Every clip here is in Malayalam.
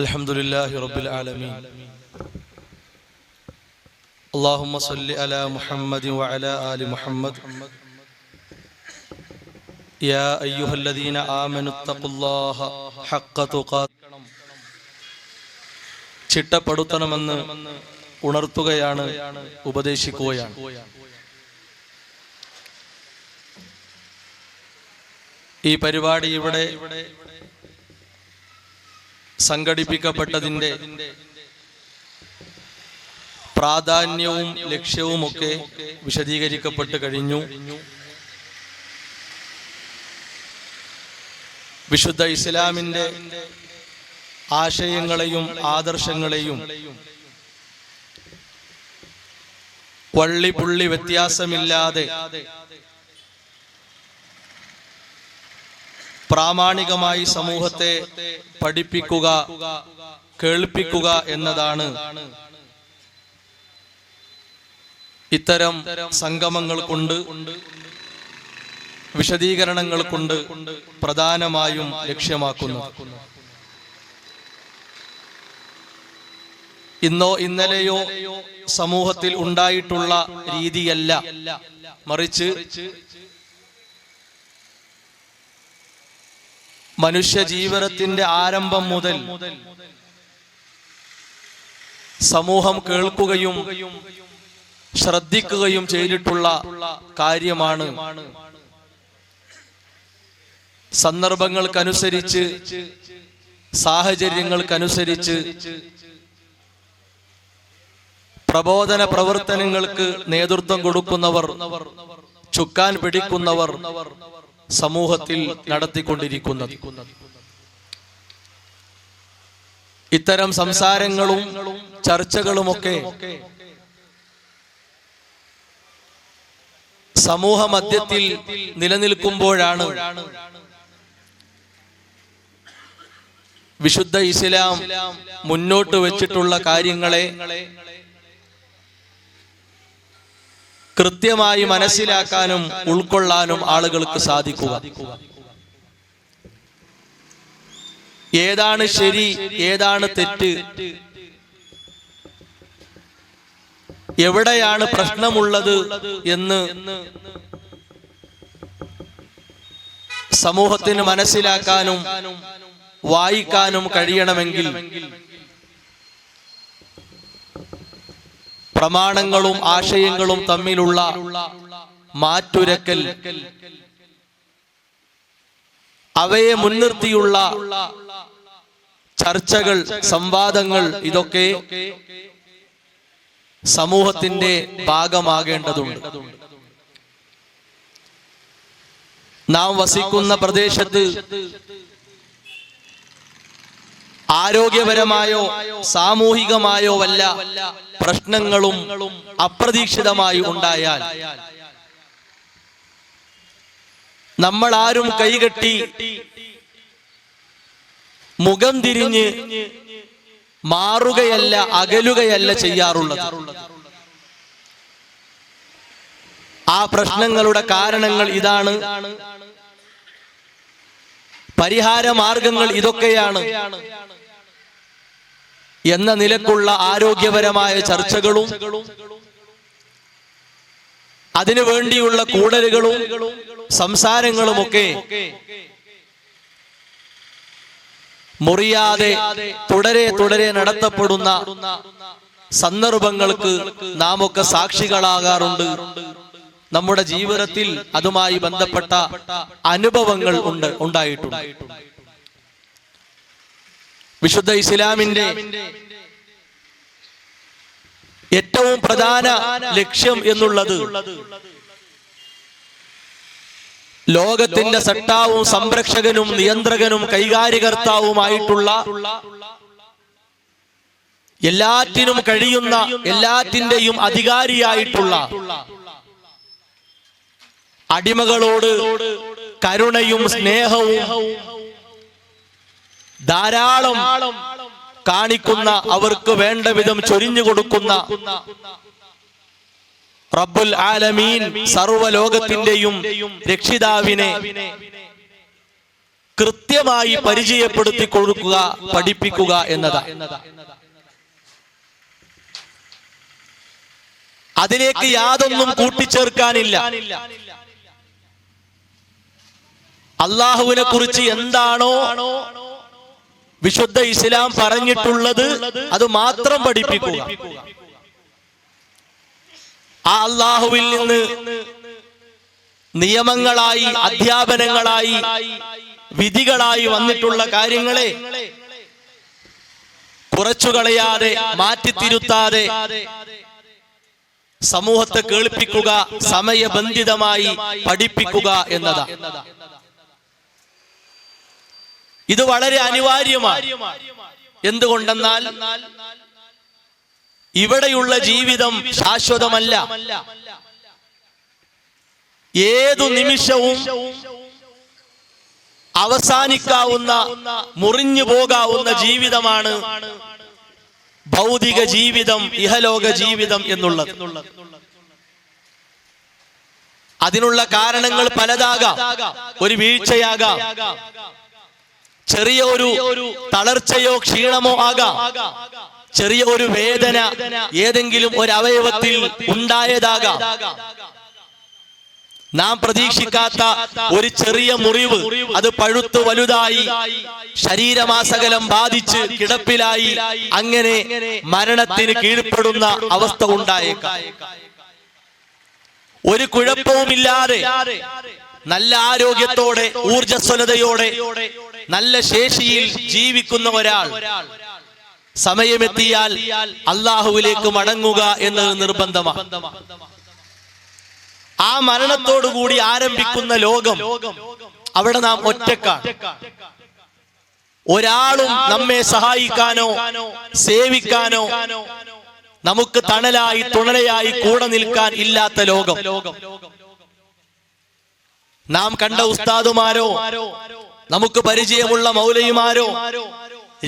الحمدلله رب العالمين اللهم صل على محمد وعلى آل محمد يا أيها الذين آمنوا اتقوا الله حق تقاته ചിട്ടപ്പെടുത്തണമെന്ന് ഉണർത്തുകയാണ്, ഉപദേശിക്കുകയാണ്. ഈ പരിപാടി ഇവിടെ സംഘടിപ്പിക്കപ്പെട്ടതിൻ്റെ പ്രാധാന്യവും ലക്ഷ്യവുമൊക്കെ വിശദീകരിക്കപ്പെട്ട് കഴിഞ്ഞു. വിശുദ്ധ ഇസ്ലാമിൻ്റെ ആശയങ്ങളെയും ആദർശങ്ങളെയും വള്ളിപുള്ളി വ്യത്യാസമില്ലാതെ പ്രാമാണികമായി സമൂഹത്തെ പഠിപ്പിക്കുക, കേൾപ്പിക്കുക എന്നതാണ് ഇത്തരം സംഗമങ്ങൾ കൊണ്ട്, വിശദീകരണങ്ങൾ കൊണ്ട് പ്രധാനമായും ലക്ഷ്യമാക്കുന്നത്. ഇന്നോ ഇന്നലെയോ സമൂഹത്തിൽ ഉണ്ടായിട്ടുള്ള രീതിയല്ല, മറിച്ച് മനുഷ്യ ജീവിതത്തിന്റെ ആരംഭം മുതൽ സമൂഹം കേൾക്കുകയും ശ്രദ്ധിക്കുകയും ചെയ്തിട്ടുള്ള കാര്യമാണ്. സന്ദർഭങ്ങൾക്കനുസരിച്ച്, സാഹചര്യങ്ങൾക്കനുസരിച്ച് പ്രബോധന പ്രവർത്തനങ്ങൾക്ക് നേതൃത്വം കൊടുക്കുന്നവർ, ചുക്കാൻ പിടിക്കുന്നവർ സമൂഹത്തിൽ നടത്തിക്കൊണ്ടിരിക്കുന്നത്. ഇത്തരം സംസാരങ്ങളും ചർച്ചകളുമൊക്കെ സമൂഹ മധ്യത്തിൽ നിലനിൽക്കുമ്പോഴാണ് വിശുദ്ധ ഇസ്ലാം മുന്നോട്ട് വെച്ചിട്ടുള്ള കാര്യങ്ങളെ കൃത്യമായി മനസ്സിലാക്കാനും ഉൾക്കൊള്ളാനും ആളുകൾക്ക് സാധിക്കുക. ഏതാണ് ശരി, ഏതാണ് തെറ്റ്, എവിടെയാണ് പ്രശ്നമുള്ളത് എന്ന് സമൂഹത്തിന് മനസ്സിലാക്കാനും വായിക്കാനും കഴിയണമെങ്കിൽ പ്രമാണങ്ങളും ആശയങ്ങളും തമ്മിലുള്ള മാറ്റുരക്കൽ, അവയെ മുൻനിർത്തിയുള്ള ചർച്ചകൾ, സംവാദങ്ങൾ, ഇതൊക്കെ സമൂഹത്തിന്റെ ഭാഗമാകേണ്ടതുണ്ട്. നാം വസിക്കുന്ന പ്രദേശത്ത് ആരോഗ്യപരമായോ സാമൂഹികമായോ വല്ല പ്രശ്നങ്ങളും അപ്രതീക്ഷിതമായി ഉണ്ടായാൽ നമ്മൾ ആരും കൈകെട്ടി മുഖം തിരിഞ്ഞ് മാറുകയല്ല, അകലുകയല്ല ചെയ്യാറുള്ളത്. ആ പ്രശ്നങ്ങളുടെ കാരണങ്ങൾ ഇതാണ്, പരിഹാര മാർഗങ്ങൾ ഇതൊക്കെയാണ് എന്ന നിലക്കുള്ള ആരോഗ്യപരമായ ചർച്ചകളും അതിനു വേണ്ടിയുള്ള കൂടലുകളും സംസാരങ്ങളുമൊക്കെ മുറിയാതെ തുടരെ തുടരെ നടത്തപ്പെടുന്ന സന്ദർഭങ്ങൾക്ക് നാം ഒക്കെ സാക്ഷികളാകാറുണ്ട്. നമ്മുടെ ജീവിതത്തിൽ അതുമായി ബന്ധപ്പെട്ട അനുഭവങ്ങൾ ഉണ്ടായിട്ടുണ്ട്. വിശുദ്ധ ഇസ്ലാമിന്റെ ഏറ്റവും പ്രധാന ലക്ഷ്യം എന്നുള്ളത് ലോകത്തിന്റെ സട്ടാവും സംരക്ഷകനും നിയന്ത്രകനും കൈകാര്യകർത്താവുമായിട്ടുള്ള, എല്ലാറ്റിനും കഴിയുന്ന, എല്ലാറ്റിന്റെയും അധികാരിയായിട്ടുള്ള അടിമകളോട് കരുണയും സ്നേഹവും ധാരാളം കാണിക്കുന്ന, അവർക്ക് വേണ്ട വിധം ചൊരിഞ്ഞു കൊടുക്കുന്ന റബ്ബുൽ ആലമീൻ സർവ്വലോകത്തിന്റെയും രക്ഷിതാവിനെ കൃത്യമായി പരിചയപ്പെടുത്തി കൊടുക്കുക, പഠിപ്പിക്കുക എന്നതാണ്. അതിലേക്ക് യാതൊന്നും കൂട്ടിച്ചേർക്കാനില്ല. അള്ളാഹുവിനെ കുറിച്ച് എന്താണോ വിശുദ്ധ ഇസ്ലാം പറഞ്ഞിട്ടുള്ളത് അത് മാത്രം പഠിപ്പിക്കുക. ആ അള്ളാഹുവിൽ നിന്ന് നിയമങ്ങളായി, അധ്യാപനങ്ങളായി, വിധികളായി വന്നിട്ടുള്ള കാര്യങ്ങളെ കുറച്ചുകളയാതെ, മാറ്റിത്തിരുത്താതെ സമൂഹത്തെ കേൾപ്പിക്കുക, സമയബന്ധിതമായി പഠിപ്പിക്കുക എന്നതാണ്. ഇത് വളരെ അനിവാര്യമാണ്. എന്തുകൊണ്ടെന്നാൽ ഇവിടെയുള്ള ജീവിതം ശാശ്വതമല്ല. ഏതു നിമിഷവും അവസാനിക്കാവുന്ന, മുറിഞ്ഞു പോകാവുന്ന ജീവിതമാണ് ഭൗതിക ജീവിതം, ഇഹലോക ജീവിതം എന്നുള്ളത്. അതിനുള്ള കാരണങ്ങൾ പലതാകാം. ഒരു വീഴ്ചയാകാം, ചെറിയ ഒരു തളർച്ചയോ ക്ഷീണമോ ആകാം, ചെറിയ ഒരു വേദന ഏതെങ്കിലും ഒരു അവയവത്തിൽ ഉണ്ടായതാകാം, നാം പ്രതീക്ഷിക്കാത്ത ഒരു ചെറിയ മുറിവ് അത് പഴുത്ത് വലുതായി ശരീരമാസകലം ബാധിച്ച് കിടപ്പിലായി അങ്ങനെ മരണത്തിന് കീഴ്പ്പെടുന്ന അവസ്ഥ ഉണ്ടായേക്കാം. ഒരു കുഴപ്പവുമില്ലാതെ നല്ല ആരോഗ്യത്തോടെ, ഊർജ്ജസ്വലതയോടെ, നല്ല ശേഷിയിൽ ജീവിക്കുന്ന ഒരാൾ സമയമെത്തിയാൽ അള്ളാഹുവിലേക്ക് മടങ്ങുക എന്നത് നിർബന്ധമാണ്. ആ മരണത്തോടുകൂടി ആരംഭിക്കുന്ന ലോകം, അവിടെ നാം ഒറ്റക്കാണ്. ഒരാളും നമ്മെ സഹായിക്കാനോ സേവിക്കാനോ നമുക്ക് തണലായി, തുണയായി കൂടെ നിൽക്കാൻ ഇല്ലാത്ത ലോകം. നാം കണ്ട ഉസ്താദുമാരോ, നമുക്ക് പരിചയമുള്ള മൗലവിമാരോ,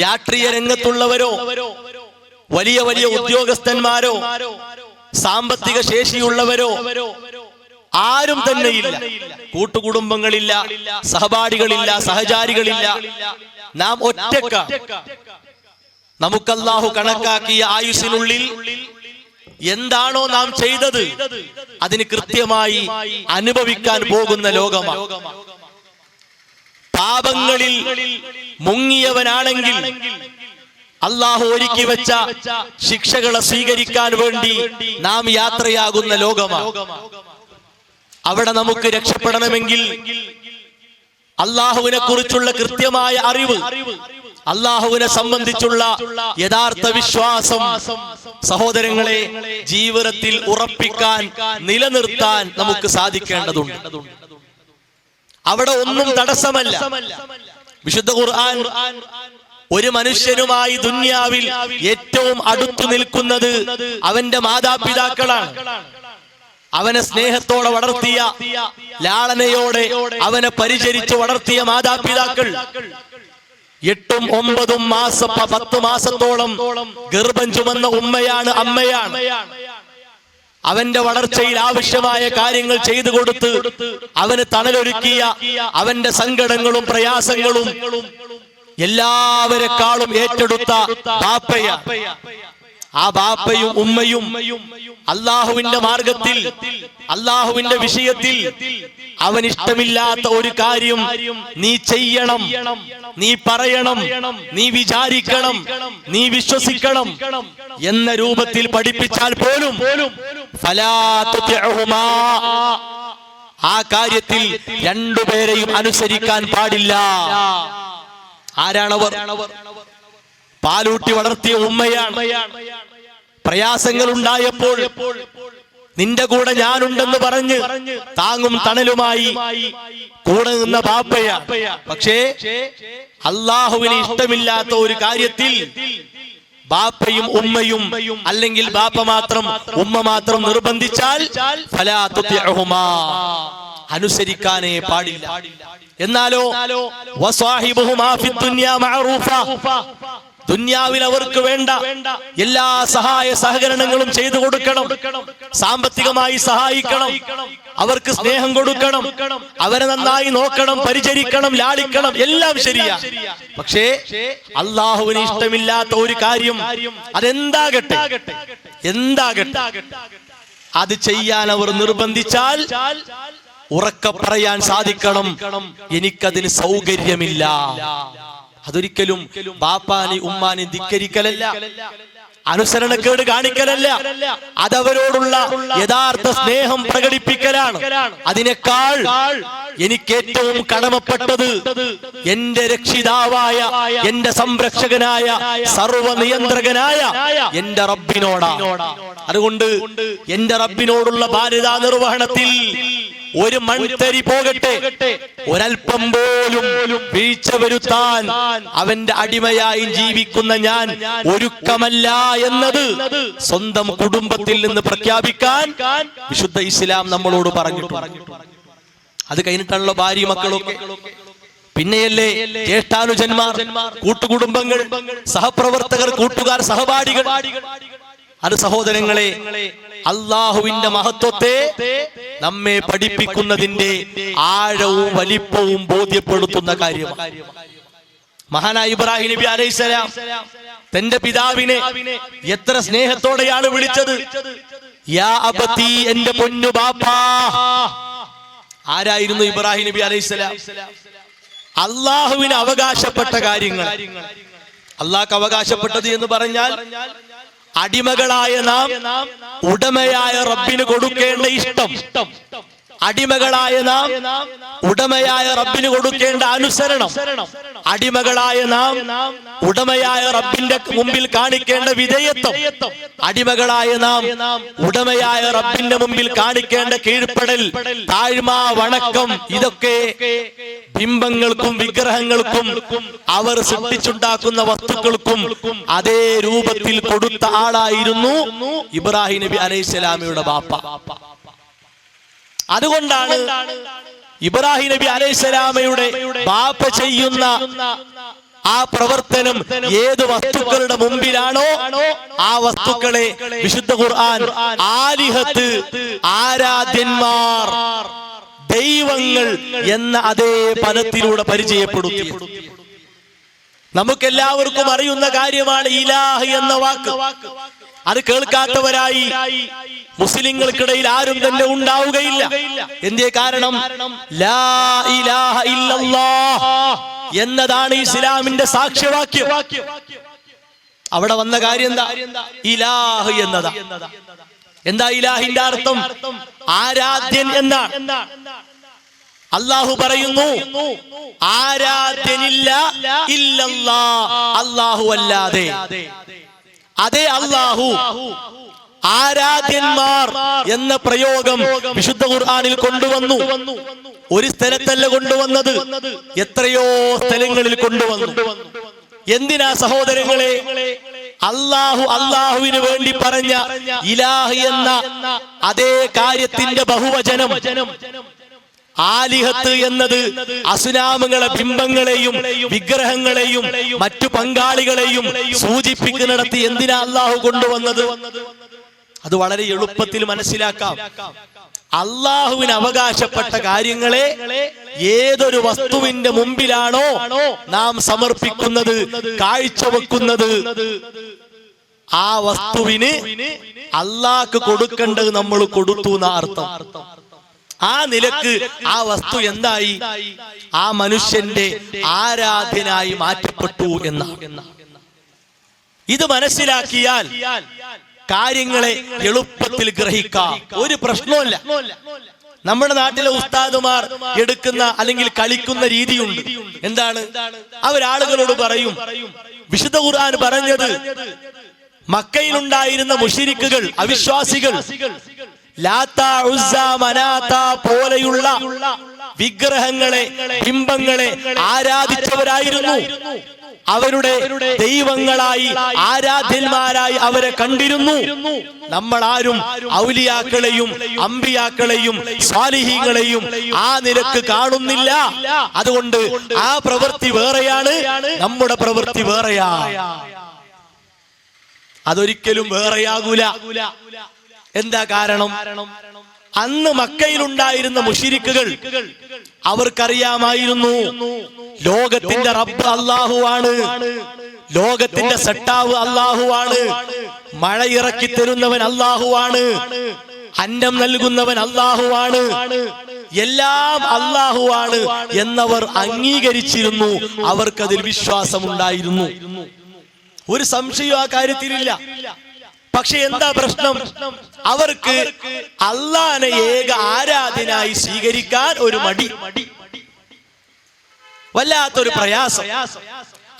രാഷ്ട്രീയ രംഗത്തുള്ളവരോ, വലിയ വലിയ ഉദ്യോഗസ്ഥന്മാരോ, സാമ്പത്തിക ശേഷിയുള്ളവരോ ആരും തന്നെയില്ല. കൂട്ടുകുടുംബങ്ങളില്ല, സഹപാഠികളില്ല, സഹചാരികളില്ല. നാം ഒറ്റക്കാണ്. നമുക്ക് അല്ലാഹു കണക്കാക്കിയ ആയുസ്സിനുള്ളിൽ എന്താണോ നാം ചെയ്തത് അതിന് കൃത്യമായി അനുഭവിക്കാൻ പോകുന്ന ലോകമാണ്. പാപങ്ങളിൽ മുങ്ങിയവനാണെങ്കിൽ അല്ലാഹു ഒരുക്കി വെച്ച ശിക്ഷകളെ സ്വീകരിക്കാൻ വേണ്ടി നാം യാത്രയാകുന്ന ലോകമാണ്. അവിടെ നമുക്ക് രക്ഷപ്പെടണമെങ്കിൽ അല്ലാഹുവിനെ കുറിച്ചുള്ള കൃത്യമായ അറിവ്, അല്ലാഹുവിനെ സംബന്ധിച്ചുള്ള യഥാർത്ഥ വിശ്വാസം സഹോദരങ്ങളെ ജീവിതത്തിൽ ഉറപ്പിക്കാൻ, നിലനിർത്താൻ നമുക്ക് സാധിക്കേണ്ടതുണ്ട്. അവിടെ ഒന്നും തടസ്സമല്ല. വിശുദ്ധ ഖുർആൻ ഒരു മനുഷ്യനുമായി ദുനിയാവിൽ ഏറ്റവും അടുത്തു നിൽക്കുന്നത് അവന്റെ മാതാപിതാക്കളാണ്. അവനെ സ്നേഹത്തോടെ വളർത്തിയ, ലാളനയോടെ അവനെ പരിചരിച്ച് വളർത്തിയ മാതാപിതാക്കൾ 8, 9 മാസം 10 മാസത്തോളം ഗർഭം ചുമന്ന ഉമ്മയാണ്, അമ്മയാണ്. അവന്റെ വളർച്ചയിൽ ആവശ്യമായ കാര്യങ്ങൾ ചെയ്തു കൊടുത്ത് അവന് തണലൊരുക്കിയ, അവന്റെ സങ്കടങ്ങളും പ്രയാസങ്ങളും എല്ലാവരെക്കാളും ഏറ്റെടുത്ത ബാപ്പയാണ്. ആ ബാപ്പയും ഉമ്മയും അല്ലാഹുവിന്റെ മാർഗത്തിൽ, അല്ലാഹുവിന്റെ വിഷയത്തിൽ അവനിഷ്ടമില്ലാത്ത ഒരു കാര്യം നീ ചെയ്യണം, നീ പറയണം, നീ വിചാരിക്കണം, നീ വിശ്വസിക്കണം എന്ന രൂപത്തിൽ പഠിപ്പിച്ചാൽ പോലും ഫലാ തുതിഉഹുമാ, ആ കാര്യത്തിൽ രണ്ടുപേരെയും അനുസരിക്കാൻ പാടില്ല. ആരാണവർ? പാലൂട്ടി വളർത്തിയ ഉമ്മയാണ്. പ്രയാസങ്ങൾ ഉണ്ടായപ്പോൾ നിന്റെ കൂടെ ഞാനുണ്ടെന്ന് പറഞ്ഞ് താങ്ങും തണലുമായി കൂടെ നിന്ന ബാപ്പയാണ്. പക്ഷേ അല്ലാഹുവിന് ഇഷ്ടമില്ലാത്ത ഒരു കാര്യത്തിൽ ബാപ്പയും ഉമ്മയും, അല്ലെങ്കിൽ ബാപ്പ മാത്രം ഉമ്മ മാത്രം നിർബന്ധിച്ചാൽ ഫലാ തുതിഉഹുമാ, അനുസരിക്കാനേ പാടില്ല. എന്നാലോ വസ്വാഹിബുഹുമാ ഫിദ്ദുനിയാ മഅറൂഫ, ദുന്യാവിൽ അവർക്ക് വേണ്ട എല്ലാ സഹായ സഹകരണങ്ങളും ചെയ്തു കൊടുക്കണം, സാമ്പത്തികമായി സഹായിക്കണം, അവർക്ക് സ്നേഹം കൊടുക്കണം, അവരെ നന്നായി നോക്കണം, പരിചരിക്കണം, ലാളിക്കണം, എല്ലാം ശരിയാ. പക്ഷേ അള്ളാഹുവിന് ഇഷ്ടമില്ലാത്ത ഒരു കാര്യം അതെന്താകട്ടെ അത് ചെയ്യാൻ അവർ നിർബന്ധിച്ചാൽ ഉറക്കെ പറയാൻ സാധിക്കണം, എനിക്കതിന് സൗകര്യമില്ല. അതൊരിക്കലും ബാപ്പാനി ഉമ്മാനി ധിക്കരിക്കലല്ല, അനുസരണക്കേട് കാണിക്കലല്ല, അതവരോടുള്ള യഥാർത്ഥ സ്നേഹം പ്രകടിപ്പിക്കലാണ്. അതിനേക്കാൾ എനിക്ക് ഏറ്റവും കടമപ്പെട്ടത് എന്റെ രക്ഷിതാവായ, എന്റെ സംരക്ഷകനായ, സർവനിയന്ത്രകനായ എന്റെ റബ്ബിനോടാണ്. അതുകൊണ്ട് എന്റെ റബ്ബിനോടുള്ള ബാധ്യതാ നിർവഹണത്തിൽ ഒരു മൺതരി പോകട്ടെ, ഒരൽപ്പം പോലും വീഴ്ച വരുത്താൻ അവന്റെ അടിമയായി ജീവിക്കുന്ന ഞാൻ ഒരുക്കമല്ല എന്നത് സ്വന്തം കുടുംബത്തിൽ നിന്ന് പ്രഖ്യാപിക്കാൻ വിശുദ്ധ ഇസ്ലാം നമ്മളോട് പറഞ്ഞിട്ടുണ്ട്. അത് കഴിഞ്ഞിട്ടാണല്ലോ ഭാര്യ മക്കളൊക്കെ, പിന്നെയല്ലേ ജ്യേഷ്ഠാനുജന്മാർ, കൂട്ടുകുടുംബങ്ങൾ, സഹപ്രവർത്തകർ, കൂട്ടുകാർ, സഹപാഠികൾ. അത് സഹോദരങ്ങളെ, അള്ളാഹുവിന്റെ മഹത്വത്തെ നമ്മെ പഠിപ്പിക്കുന്നതിന്റെ ആഴവും വലിപ്പവും ബോധ്യപ്പെടുത്തുന്ന കാര്യമാണ്. മഹാനായ ഇബ്രാഹിം നബി അലൈഹിസ്സലാം തന്റെ പിതാവിനെ എത്ര സ്നേഹത്തോടെയാണ് വിളിച്ചത്, യാ അബതി, എന്റെ പൊന്നു ബാപ്പാ. ആരായിരുന്നു ഇബ്രാഹിം നബി അലൈഹിസ്സലാം? അള്ളാഹുവിന് അവകാശപ്പെട്ട കാര്യങ്ങൾ, അള്ളാഹ്ക്ക് അവകാശപ്പെട്ടത് എന്ന് പറഞ്ഞാൽ അടിമകളായ നാം ഉടമയായ റബ്ബിന് കൊടുക്കേണ്ട ഇഷ്ടം, അടിമകളായ നാം ഉടമയായ റബ്ബിന് കൊടുക്കേണ്ട അനുസരണം, അടിമകളായ നാം ഉടമയായ റബ്ബിന്റെ മുമ്പിൽ കാണിക്കേണ്ട വിധേയത്വം, അടിമകളായ നാം ഉടമയായ റബ്ബിന്റെ മുമ്പിൽ കാണിക്കേണ്ട കീഴ്പ്പെടൽ, താഴ്മ, വണക്കം, ഇതൊക്കെ ബിംബങ്ങൾക്കും വിഗ്രഹങ്ങൾക്കും അവർ സൃഷ്ടിച്ചുണ്ടാക്കുന്ന വസ്തുക്കൾക്കും അതേ രൂപത്തിൽ കൊടുത്ത ആളായിരുന്നു ഇബ്രാഹിം നബി അലൈഹിസ്സലാമയുടെ ബാപ്പ. അതുകൊണ്ടാണ് ഇബ്രാഹിം നബി അലൈഹിസ്സലാമയുടെ ബാപ്പ ചെയ്യുന്ന ആ പ്രവർത്തനം ഏത് വസ്തുക്കളുടെ മുമ്പിലാണോ ആ വസ്തുക്കളെ വിശുദ്ധ ഖുർആൻ ആലിഹത്ത്, ആരാധ്യന്മാർ, ദൈവങ്ങൾ എന്ന അതേ പദത്തിലൂടെ പരിചയപ്പെടുത്തി. നമുക്കെല്ലാവർക്കും അറിയുന്ന കാര്യമാണ് ഇലാഹ് എന്ന വാക്ക്. അത് കേൾക്കാത്തവരായി മുസ്ലിങ്ങൾക്കിടയിൽ ആരും തന്നെ ഉണ്ടാവുകയില്ല. എന്തേ കാരണം? ലാ ഇലാഹ ഇല്ലല്ലാഹ് എന്നതാണ് ഇസ്ലാമിന്റെ സാക്ഷ്യവാക്യം. അവിടെ വന്ന കാര്യം എന്താ? ഇലാഹ് എന്നതാ. എന്താ ഇലാഹിന്റെ അർത്ഥം? ആരാധ്യൻ എന്നാണ്. അല്ലാഹു പറയുന്നു, ആരാധ്യനില്ല ഇല്ലല്ലാഹ്, അല്ലാഹു അല്ലാതെ. അതേ അല്ലാഹു ആരാധ്യന്മാർ എന്ന പ്രയോഗം വിശുദ്ധ ഖുർആനിൽ കൊണ്ടുവന്നു. ഒരു സ്ഥലത്തല്ല കൊണ്ടുവന്നത്, എത്രയോ സ്ഥലങ്ങളിൽ കൊണ്ടുവന്നു. എന്തിനാ സഹോദരങ്ങളെ? അല്ലാഹുവിന് വേണ്ടി പറഞ്ഞ ഇലാഹ് എന്ന അതേ കാര്യത്തിന്റെ ബഹുവചനം ആലിഹത്ത് എന്നത് അസുനാമങ്ങളെ, ബിംബങ്ങളെയും വിഗ്രഹങ്ങളെയും മറ്റു പങ്കാളികളെയും സൂചിപ്പിക്കുന്നിടത്ത് എന്തിനാ അല്ലാഹു കൊണ്ടുവന്നത്? അത് വളരെ എളുപ്പത്തിൽ മനസ്സിലാക്കാം. അല്ലാഹുവിന് അവകാശപ്പെട്ട കാര്യങ്ങളെ ഏതൊരു വസ്തുവിന്റെ മുമ്പിലാണോ നാം സമർപ്പിക്കുന്നത്, കാഴ്ചവെക്കുന്നത്, ആ വസ്തുവിന് അല്ലാഹ്ക്ക് കൊടുക്കേണ്ടത് നമ്മൾ കൊടുത്തു എന്ന അർത്ഥം. ആ നിലക്ക് ആ വസ്തു എന്തായി? ആ മനുഷ്യന്റെ ആരാധ്യനായി മാറ്റപ്പെട്ടു എന്ന. ഇത് മനസ്സിലാക്കിയാൽ കാര്യങ്ങളെ എളുപ്പത്തിൽ ഗ്രഹിക്കാം. ഒരു പ്രശ്നവുമില്ല. നമ്മുടെ നാട്ടിലെ ഉസ്താദുമാർ എടുക്കുന്ന അല്ലെങ്കിൽ കളിക്കുന്ന രീതിയുണ്ട്. എന്താണ്? അവരാളുകളോട് പറയും, വിശുദ്ധ ഖുർആൻ പറഞ്ഞത് മക്കയിലുണ്ടായിരുന്ന മുശ്രിക്കുകൾ, അവിശ്വാസികൾ ലാത്ത, ഉസ്സ, മനാത്ത പോലെയുള്ള വിഗ്രഹങ്ങളെ, ബിംബങ്ങളെ ആരാധിച്ചവരായിരുന്നു. അവരുടെ ദൈവങ്ങളായി ആരാധ്യന്മാരായി അവരെ കണ്ടിരുന്നു. നമ്മൾ ആരും ഔലിയാക്കളെയും അമ്പിയാക്കളെയും സ്വാലിഹീങ്ങളെയും ആ നിലക്ക് കാണുന്നില്ല. അതുകൊണ്ട് ആ പ്രവൃത്തി വേറെയാണ്, നമ്മുടെ പ്രവൃത്തി വേറെയാ. അതൊരിക്കലും വേറെയാകൂല. എന്താ കാരണം? അന്ന് മക്കയിലുണ്ടായിരുന്ന മുശ്രിക്കുകൾ അവർക്കറിയാമായിരുന്നു ലോകത്തിന്റെ റബ്ബ് അല്ലാഹുവാണ്, ലോകത്തിന്റെ സട്ടാവ് അല്ലാഹുവാണ്, മഴ ഇറക്കി തരുന്നവൻ അല്ലാഹുവാണ്, അന്നം നൽകുന്നവൻ അല്ലാഹുവാണ്, എല്ലാം അല്ലാഹുവാണ് എന്നവർ അംഗീകരിച്ചിരുന്നു. അവർക്കതിൽ വിശ്വാസമുണ്ടായിരുന്നു. ഒരു സംശയവും ആ കാര്യത്തിലില്ല. പക്ഷെ എന്താ പ്രശ്നം? അവർക്ക് അല്ലാഹനെ ഏക ആരാധനായി സ്വീകരിക്കാൻ ഒരു മടി, വല്ലാത്തൊരു പ്രയാസം.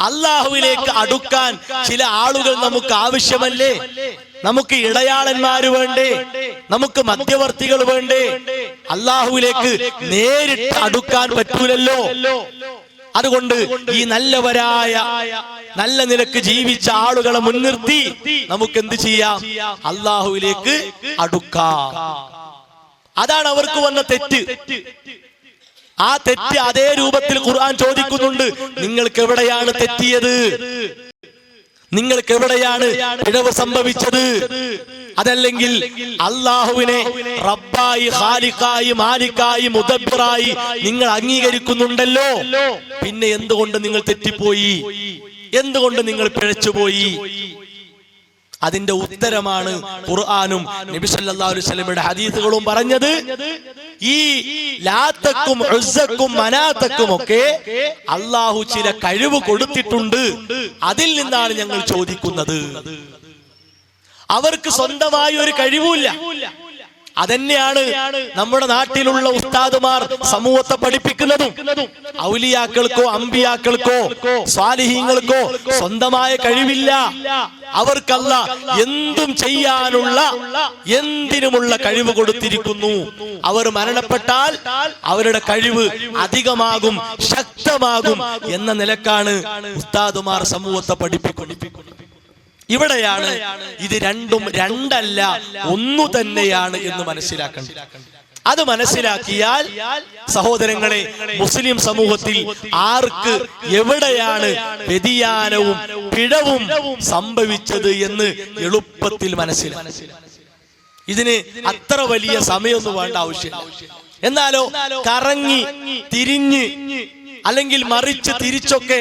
അല്ലാഹുവിലേക്ക് അടുക്കാൻ ചില ആളുകൾ നമുക്ക് ആവശ്യമല്ലേ? നമുക്ക് ഇടയാളന്മാര് വേണ്ടേ? നമുക്ക് മധ്യവർത്തികൾ വേണ്ടേ? അല്ലാഹുവിലേക്ക് നേരിട്ട് അടുക്കാൻ പറ്റൂലല്ലോ. അതുകൊണ്ട് ഈ നല്ലവരായ നല്ല നിലക്ക് ജീവിച്ച ആളുകളെ മുൻനിർത്തി നമുക്ക് എന്ത് ചെയ്യാം? അല്ലാഹുവിലേക്ക് അടുക്കാം. അതാണ് അവർക്ക് വന്ന തെറ്റ്. ആ തെറ്റ് അതേ രൂപത്തിൽ ഖുർആൻ ചോദിക്കുന്നുണ്ട്, നിങ്ങൾക്ക് എവിടെയാണ് തെറ്റിയത്? നിങ്ങൾക്ക് എവിടെയാണ് പിഴവ് സംഭവിച്ചത്? അതല്ലെങ്കിൽ അല്ലാഹുവിനെ റബ്ബായി, ഖാലിഖായി, മാലിക്കായി, മുദബ്ബിറായി നിങ്ങൾ അംഗീകരിക്കുന്നുണ്ടല്ലോ, പിന്നെ എന്തുകൊണ്ട് നിങ്ങൾ തെറ്റിപ്പോയി? എന്തുകൊണ്ട് നിങ്ങൾ പിഴച്ചുപോയി? അതിന്റെ ഉത്തരമാണ് ഖുർആനും നബി സല്ലല്ലാഹു അലൈഹി വസല്ലമയുടെ ഹദീസുകളും പറഞ്ഞത്. ഈ ലാത്തക്കും ഉസ്സക്കും മനാത്തക്കും ഒക്കെ അല്ലാഹു ചില കഴിവ് കൊടുത്തിട്ടുണ്ട്. അതിൽ നിന്നാണ് ഞങ്ങൾ ചോദിക്കുന്നത്. അവർക്ക് സ്വന്തമായി ഒരു കഴിവുമില്ല. അതന്നെയാണ് നമ്മുടെ നാട്ടിലുള്ള ഉസ്താദുമാർ സമൂഹത്തെ പഠിപ്പിക്കുന്നതും. ഔലിയാക്കൾക്കോ അമ്പിയാക്കൾക്കോ സ്വാലിഹീങ്ങൾക്കോ സ്വന്തമായ കഴിവില്ല. അവർക്കല്ല എന്തും ചെയ്യാനുള്ള, എന്തിനുമുള്ള കഴിവ് കൊടുത്തിരിക്കുന്നു. അവർ മരണപ്പെട്ടാൽ അവരുടെ കഴിവ് അധികമാകും, ശക്തമാകും എന്ന നിലക്കാണ് ഉസ്താദുമാർ സമൂഹത്തെ പഠിപ്പിക്കുന്നത്. ഇവിടെയാണ് ഇത് രണ്ടും രണ്ടല്ല, ഒന്നു തന്നെയാണ് എന്ന് മനസ്സിലാക്കേണ്ടത്. അത് മനസ്സിലാക്കിയാൽ സഹോദരങ്ങളെ, മുസ്ലിം സമൂഹത്തിൽ ആർക്ക് എവിടെയാണ് വ്യതിയാനവും പിഴവും സംഭവിച്ചത് എന്ന് എളുപ്പത്തിൽ മനസ്സിലാക്കാം. ഇതിന് അത്ര വലിയ സമയമൊന്നും വേണ്ട ആവശ്യമില്ല. എന്നാലോ കറങ്ങി തിരിഞ്ഞ് അല്ലെങ്കിൽ മറിച്ച് തിരിച്ചൊക്കെ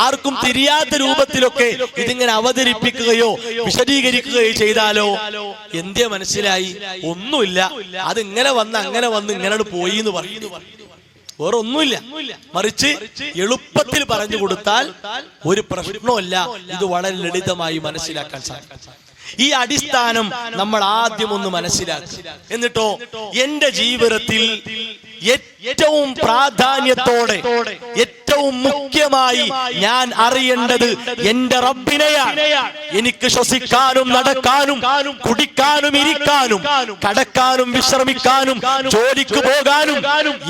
ആർക്കും തിരിയാത്ത രൂപത്തിലൊക്കെ ഇതിങ്ങനെ അവതരിപ്പിക്കുകയോ വിശദീകരിക്കുകയോ ചെയ്താലോ എന്തേ മനസ്സിലായി? ഒന്നുമില്ല, അതിങ്ങനെ വന്ന് അങ്ങനെ വന്ന് ഇങ്ങനെ പോയി എന്ന് പറയുന്നു. വേറെ ഒന്നുമില്ല. മറിച്ച് എളുപ്പത്തിൽ പറഞ്ഞു കൊടുത്താൽ ഒരു പ്രശ്നമല്ല. ഇത് വളരെ ലളിതമായി മനസ്സിലാക്കാൻ സാധിക്കും. ഈ അടിസ്ഥാനം നമ്മൾ ആദ്യം ഒന്ന് മനസ്സിലാക്കി. എന്നിട്ടോ എന്റെ ജീവിതത്തിൽ ഏറ്റവും പ്രാധാന്യത്തോടെ, ഏറ്റവും മുഖ്യമായി ഞാൻ അറിയേണ്ടത് എന്റെ റബ്ബിനെയാണ്. എനിക്ക് ശ്വസിക്കാനും നടക്കാനും കുടിക്കാനും ഇരിക്കാനും കടക്കാനും വിശ്രമിക്കാനും ജോലിക്ക് പോകാനും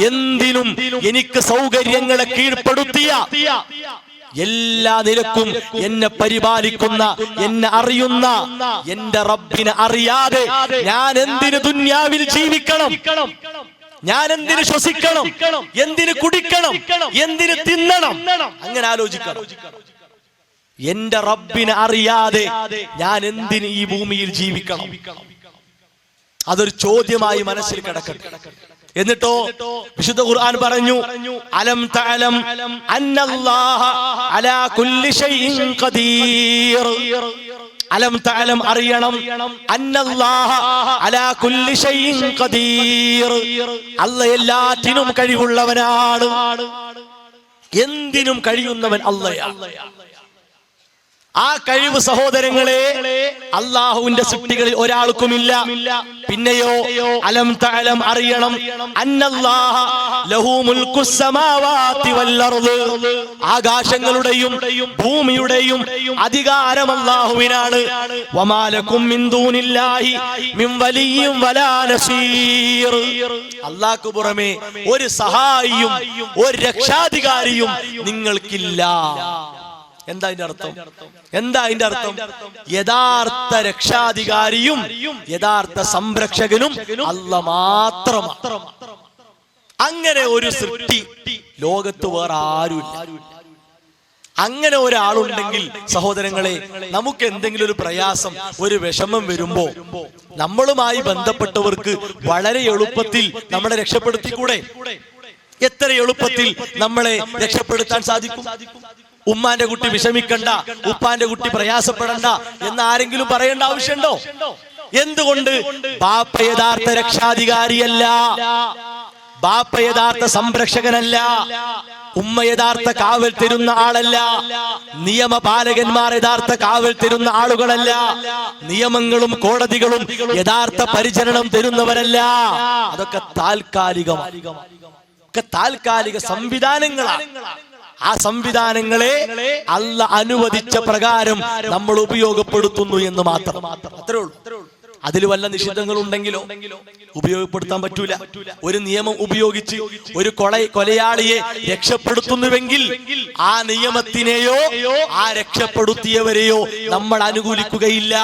എന്തിനും എനിക്ക് സൗകര്യങ്ങളെ കീഴ്പ്പെടുത്തിയ, എല്ലാ നിലക്കും എന്നെ പരിപാലിക്കുന്ന, എന്നെ അറിയുന്ന എന്റെ റബ്ബിനെ അറിയാതെ ഞാൻ എന്തിന് ദുനിയാവിൽ ജീവിക്കണം? ഞാൻ എന്തിന് ശ്വസിക്കണം? എന്തിന് കുടിക്കണം? എന്തിന് തിന്നണം? അങ്ങനെ ആലോചിക്കണം. എന്റെ റബ്ബിനെ അറിയാതെ ഞാൻ എന്തിന് ഈ ഭൂമിയിൽ ജീവിക്കണം? അതൊരു ചോദ്യമായി മനസ്സിൽ കിടക്കട്ടെ. എന്നിട്ടോ വിശുദ്ധ ഖുർആൻ പറഞ്ഞു, അലം തഅലം അന്നല്ലാഹ അലാ കുല്ലി ഷൈഇൻ ഖദീർ. അലം തഅലം അറിയണം, അന്നല്ലാഹ അലാ കുല്ലി ഷൈഇൻ ഖദീർ. അല്ലാഹ് എല്ലാറ്റിനും കഴിവുള്ളവനാണ്. എന്തിനും കഴിയുന്നവൻ അല്ലാഹയാണ്. ആ കഴിവ് സഹോദരങ്ങളെ അല്ലാഹുവിന്റെ സൃഷ്ടികളിൽ ഒരാൾക്കുമില്ല. പിന്നെയോ അലം തഅലം അറിയണം, അന്നല്ലാഹ ലഹു മുൽക്കുസ് സമാവാതി വൽ അർദ്. ആകാശങ്ങളുടെയും ഭൂമിയുടെയും അധികാരം അല്ലാഹുവിനാണ്. വമാ ലകും മിൻ ദൂനില്ലാഹി മിൻ വലിയ്യിൻ വലാ നസീർ. അല്ലാഹുവിന് പുറമെ ഒരു സഹായിയും ഒരു രക്ഷാധികാരിയും നിങ്ങൾക്കില്ല. എന്താ അതിന്റെ അർത്ഥം? യഥാർത്ഥ രക്ഷാധികാരിയും യഥാർത്ഥ സംരക്ഷകനും അല്ലാഹ് മാത്രമാണ്. അങ്ങനെ ഒരു സൃഷ്ടി ലോകത്ത് വേറെ ആരുമില്ല. അങ്ങനെ ഒരാളുണ്ടെങ്കിൽ സഹോദരങ്ങളെ, നമുക്ക് എന്തെങ്കിലും ഒരു പ്രയാസം, ഒരു വിഷമം വരുമ്പോ നമ്മളുമായി ബന്ധപ്പെട്ടവർക്ക് വളരെ എളുപ്പത്തിൽ നമ്മളെ രക്ഷപ്പെടുത്തിക്കൂടെ? എത്ര എളുപ്പത്തിൽ നമ്മളെ രക്ഷപ്പെടുത്താൻ സാധിക്കും. ഉമ്മാന്റെ കുട്ടി വിഷമിക്കണ്ട, ഉപ്പാന്റെ കുട്ടി പ്രയാസപ്പെടണ്ട എന്ന് ആരെങ്കിലും പറയേണ്ട ആവശ്യമുണ്ടോ? എന്തുകൊണ്ട്? ബാപ്പ യഥാർത്ഥ രക്ഷാധികാരിയല്ല, ബാപ്പ യഥാർത്ഥ സംരക്ഷകനല്ല, ഉമ്മ യഥാർത്ഥ കാവൽ തരുന്ന ആളല്ല, നിയമപാലകന്മാർ യഥാർത്ഥ കാവൽ തരുന്ന ആളുകളല്ല, നിയമങ്ങളും കോടതികളും യഥാർത്ഥ പരിചരണം തരുന്നവരല്ല. അതൊക്കെ താൽക്കാലിക സംവിധാനങ്ങളാണ്. ആ സംവിധാനങ്ങളെ അല്ലാഹ് അനുവദിച്ച പ്രകാരം നമ്മൾ ഉപയോഗപ്പെടുത്തുന്നു എന്ന് മാത്രം. അത്രേ ഉള്ളൂ. അതിൽ വല്ല നിഷിദ്ധങ്ങൾ ഉണ്ടെങ്കിലോ ഉപയോഗപ്പെടുത്താൻ പറ്റൂല. ഒരു നിയമം ഉപയോഗിച്ച് ഒരു കൊലയാളിയെ രക്ഷപ്പെടുത്തുന്നുവെങ്കിൽ ആ നിയമത്തിനെയോ ആ രക്ഷപ്പെടുത്തിയവരെയോ നമ്മൾ അനുകൂലിക്കുകയില്ല.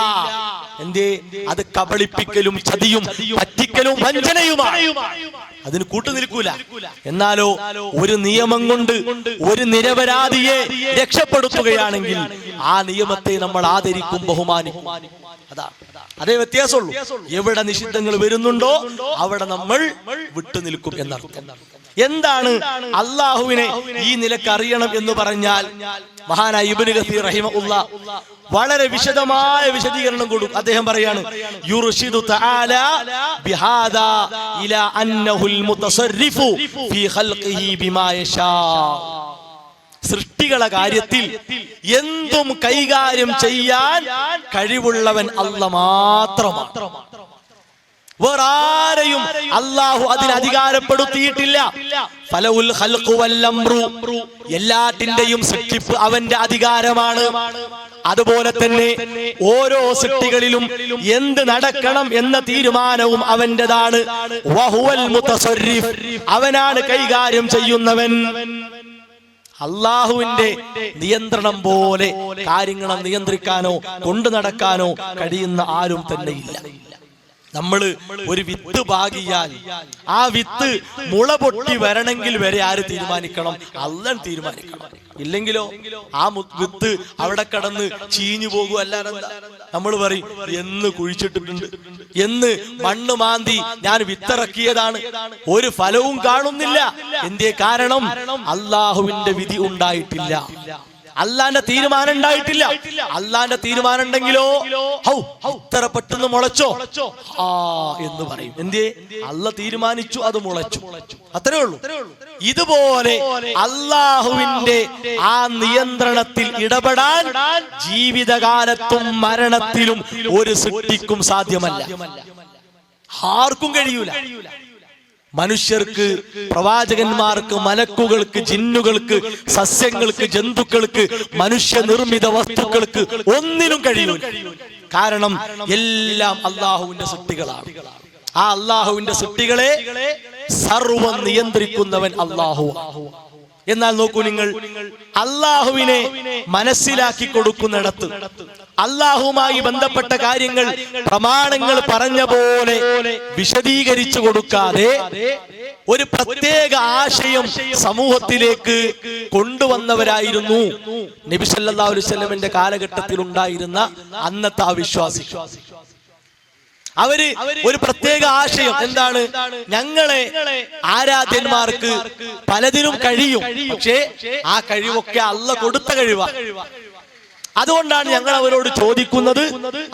എന്തേ? അത് കബളിപ്പിക്കലും ചതിയും പറ്റിക്കലും വഞ്ചനയുമാണ്. അതിന് കൂട്ടുനിൽക്കൂല. എന്നാലോ ഒരു നിയമം കൊണ്ട് ഒരു നിരപരാധിയെ രക്ഷപ്പെടുത്തുകയാണെങ്കിൽ ആ നിയമത്തെ നമ്മൾ ആദരിക്കും, ബഹുമാനിക്കും. അതേ വ്യത്യാസമുള്ളൂ. എവിടെ നിഷിദ്ധങ്ങൾ വരുന്നുണ്ടോ അവിടെ നമ്മൾ വിട്ടുനിൽക്കും എന്നർത്ഥം. എന്താണ് അള്ളാഹുവിനെ ഈ നിലക്ക് അറിയണം എന്ന് പറഞ്ഞാൽ, മഹാനായ ഇബ്നു കസീർ റഹിമഹുല്ലാഹ് വളരെ വിശദമായ വിശദീകരണം കൊടുക്കും. അദ്ദേഹം പറയാണ്, യുർഷിദു തആല ബിഹാദാ ഇലാ അന്നഹുൽ മുതസർരിഫു ഫീ ഖൽഖിഹി ബിമാ യശാ. സൃഷ്ടികളെ കാര്യത്തിൽ എന്തും കൈകാര്യം ചെയ്യാൻ കഴിവുള്ളവൻ അല്ലാഹ് മാത്രമാണ്. വേറാരെയും അല്ലാഹു അതിന് അധികാരപ്പെടുത്തിയിട്ടില്ല. ഫലഉൽ ഖൽഖു വൽ അംറു, എല്ലാറ്റിന്റെയും സൃഷ്ടിപ്പ് അവന്റെ അധികാരമാണ്. അതുപോലെ തന്നെ ഓരോ സൃഷ്ടികളിലും എന്ത് നടക്കണം എന്ന തീരുമാനവും അവന്റേതാണ്. വഹുവൽ മുതസർരിഫ്, അവനാണ് കൈകാര്യം ചെയ്യുന്നവൻ. അള്ളാഹുവിന്റെ നിയന്ത്രണം പോലെ കാര്യങ്ങളെ നിയന്ത്രിക്കാനോ കൊണ്ടു നടക്കാനോ കഴിയുന്ന ആരും തന്നെ ഇല്ല. നമ്മള് ഒരു വിത്ത് പാകിയാൽ ആ വിത്ത് മുള പൊട്ടി വരണമെങ്കിൽ വരെ ആര് തീരുമാനിക്കണം? അല്ലാഹ് തീരുമാനിക്കണം. ഇല്ലെങ്കിലോ ആ വിത്ത് അവിടെ കടന്ന് ചീഞ്ഞു പോകും. അല്ലാതെ നമ്മൾ പറയും എന്ന് കുഴിച്ചിട്ടിട്ടുണ്ട്, എന്ന് മണ്ണ് മാന്തി ഞാൻ വിത്തിറക്കിയതാണ്, ഒരു ഫലവും കാണുന്നില്ല. എന്തേ കാരണം? അള്ളാഹുവിന്റെ വിധി ഉണ്ടായിട്ടില്ല, അള്ളാന്റെ തീരുമാനം ഉണ്ടായിട്ടില്ല. അള്ളാന്റെ തീരുമാനം ഉണ്ടെങ്കിലോ ഇത്ര പെട്ടെന്ന് മുളച്ചോ എന്ന് പറയും. എന്തേ? അള്ളാഹ് തീരുമാനിച്ചു, അത് മുളച്ചു, അത്രേ ഉള്ളൂ. ഇതുപോലെ അള്ളാഹുവിന്റെ ആ നിയന്ത്രണത്തിൽ ഇടപെടാൻ ജീവിതകാലത്തും മരണത്തിലും ഒരു സൃഷ്ടിക്കും സാധ്യമല്ല, ആർക്കും കഴിയൂല. മനുഷ്യർക്ക്, പ്രവാചകന്മാർക്ക്, മലക്കുകൾക്ക്, ജിന്നുകൾക്ക്, സസ്യങ്ങൾക്ക്, ജന്തുക്കൾക്ക്, മനുഷ്യനിർമ്മിത വസ്തുക്കൾക്ക് ഒന്നിനും കഴിയൂല. കാരണം എല്ലാം അള്ളാഹുവിന്റെ സൃഷ്ടികളാണ്. ആ അള്ളാഹുവിന്റെ സൃഷ്ടികളെ സർവ്വം നിയന്ത്രിക്കുന്നവൻ അള്ളാഹു. എന്നാൽ നോക്കൂ നിങ്ങൾ, അള്ളാഹുവിനെ മനസ്സിലാക്കി കൊടുക്കുന്നിടത്ത് അള്ളാഹുവുമായി ബന്ധപ്പെട്ട കാര്യങ്ങൾ പ്രമാണങ്ങൾ പറഞ്ഞ പോലെ വിശദീകരിച്ചു കൊടുക്കാതെ ഒരു പ്രത്യേക ആശയം സമൂഹത്തിലേക്ക് കൊണ്ടുവന്നവരായിരുന്നു നബി സല്ലല്ലാഹു അലൈഹി വസല്ലമയുടെ കാലഘട്ടത്തിൽ ഉണ്ടായിരുന്ന അന്നത്തെ അവിശ്വാസികൾ. അവര് ഒരു പ്രത്യേക ആശയം എന്താണ്? ഞങ്ങളെ ആരാധ്യന്മാർക്ക് പലതിനും കഴിയും, പക്ഷേ ആ കഴിവൊക്കെ അല്ലാഹ് കൊടുത്ത കഴിവാണ്. അതുകൊണ്ടാണ് ഞങ്ങൾ അവരോട് ചോദിക്കുന്നത്,